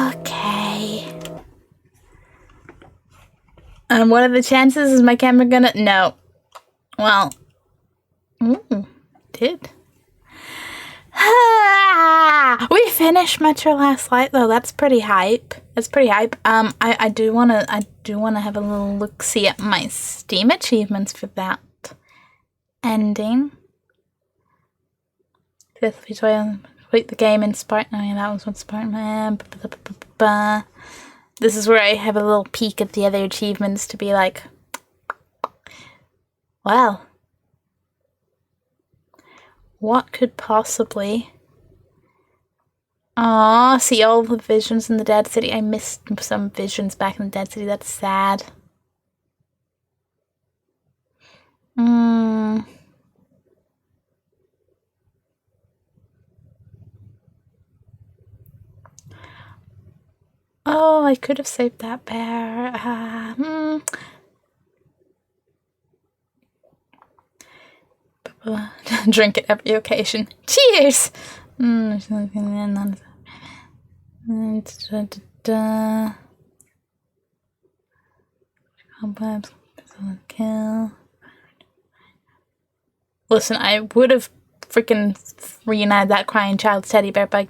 Okay. What are the chances? Is my camera gonna... No. Well. Did. We finished Metro Last Light though. That's pretty hype. That's pretty hype. I do wanna have a little look-see at my Steam achievements for that ending. Fifth, we complete the game in Spartan. Oh yeah, that was what Spartan. This is where I have a little peek at the other achievements to be like, well, what could possibly... Aw, see all the visions in the Dead City. I missed some visions back in the Dead City. That's sad. Oh, I could have saved that bear. Drink at every occasion. Cheers! Kill. Listen, I would have freaking reunited that crying child's teddy bear by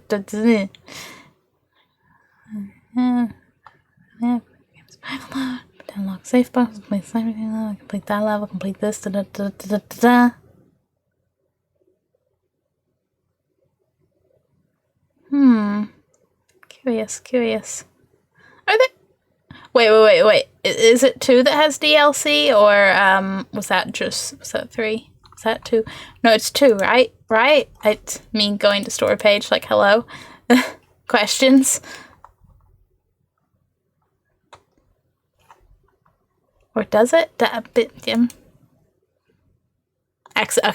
unlock safe box, complete everything level, complete that level, complete this, Curious. Are there... Wait. Is it 2 that has DLC, or was that 3? Was that 2? No, it's 2, right? Right? It's me going to store page like, hello? Questions? Or does it? Okay,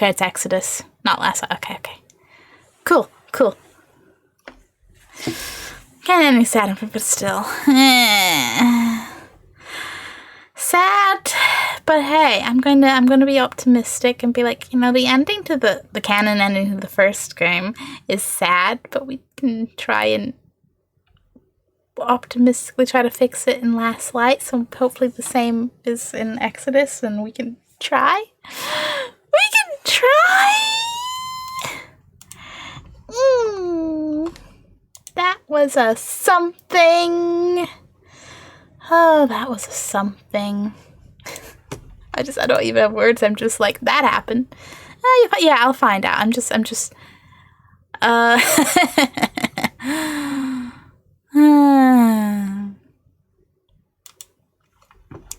it's Exodus. Not Last Light. Okay. Cool. Kind of sad, but still. Sad, but hey, I'm gonna be optimistic and be like, the ending to the canon ending to the first game is sad, but we can try and optimistically try to fix it in Last Light, so hopefully the same is in Exodus, and we can try. That was a something. Oh, that was a something. I don't even have words. I'm just like, that happened. Yeah, I'll find out. I'm just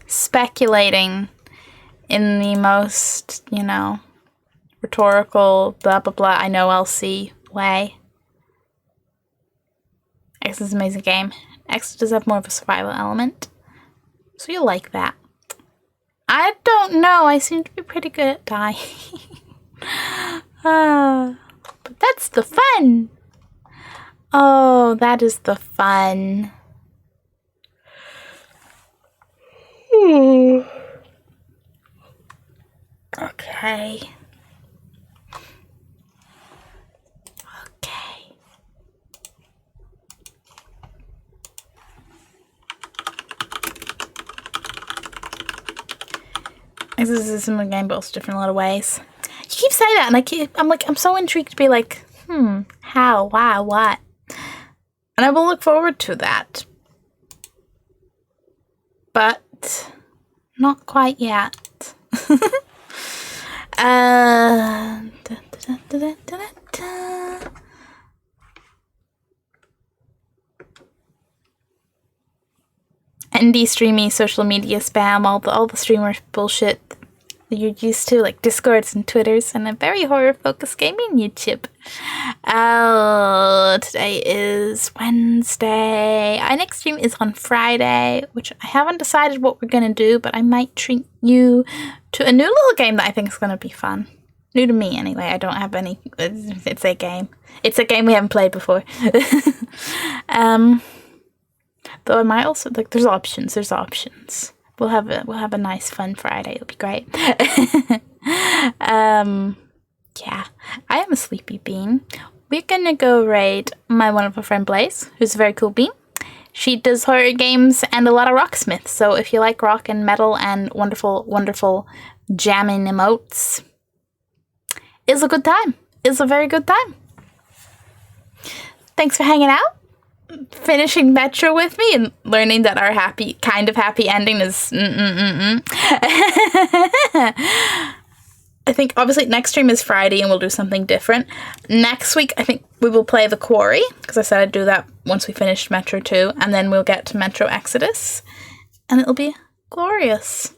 speculating in the most, rhetorical, blah, blah, blah, I know I'll see way. X is an amazing game. X does have more of a survival element, so you'll like that. I don't know. I seem to be pretty good at dying. But that's the fun. Oh, that is the fun. Okay. This is a similar game, but also different in a lot of ways. You keep saying that, and I'm so intrigued to be like, how, why, what? And I will look forward to that. But not quite yet. Indie streamy, social media spam, all the streamer bullshit that you're used to, like Discords and Twitters, and a very horror-focused gaming YouTube. Oh, today is Wednesday. Our next stream is on Friday, which I haven't decided what we're gonna do, but I might treat you to a new little game that I think is gonna be fun. New to me, anyway. I don't have any. It's a game. It's a game we haven't played before. Though I might also there's options. There's options. We'll have a nice fun Friday. It'll be great. Yeah, I am a sleepy bean. We're gonna go raid my wonderful friend Blaze, who's a very cool bean. She does horror games and a lot of rocksmith. So if you like rock and metal and wonderful, wonderful jamming emotes, it's a good time. It's a very good time. Thanks for hanging out. Finishing Metro with me and learning that our kind of happy ending is I think obviously next stream is Friday and we'll do something different. Next week I think we will play The Quarry, because I said I'd do that once we finished Metro 2, and then we'll get to Metro Exodus and it'll be glorious.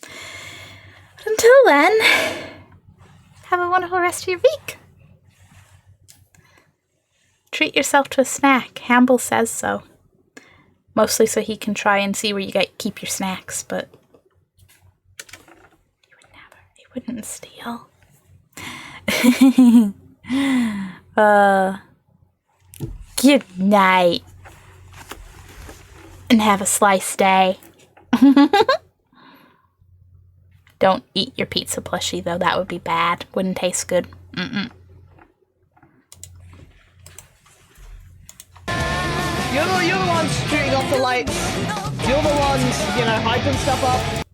But until then, have a wonderful rest of your week. Treat yourself to a snack. Hamble says so. Mostly so he can try and see where you keep your snacks, but he wouldn't steal. Good night. And have a sliced day. Don't eat your pizza plushie though, that would be bad. Wouldn't taste good. You're the ones shooting off the lights. You're the ones, hyping stuff up.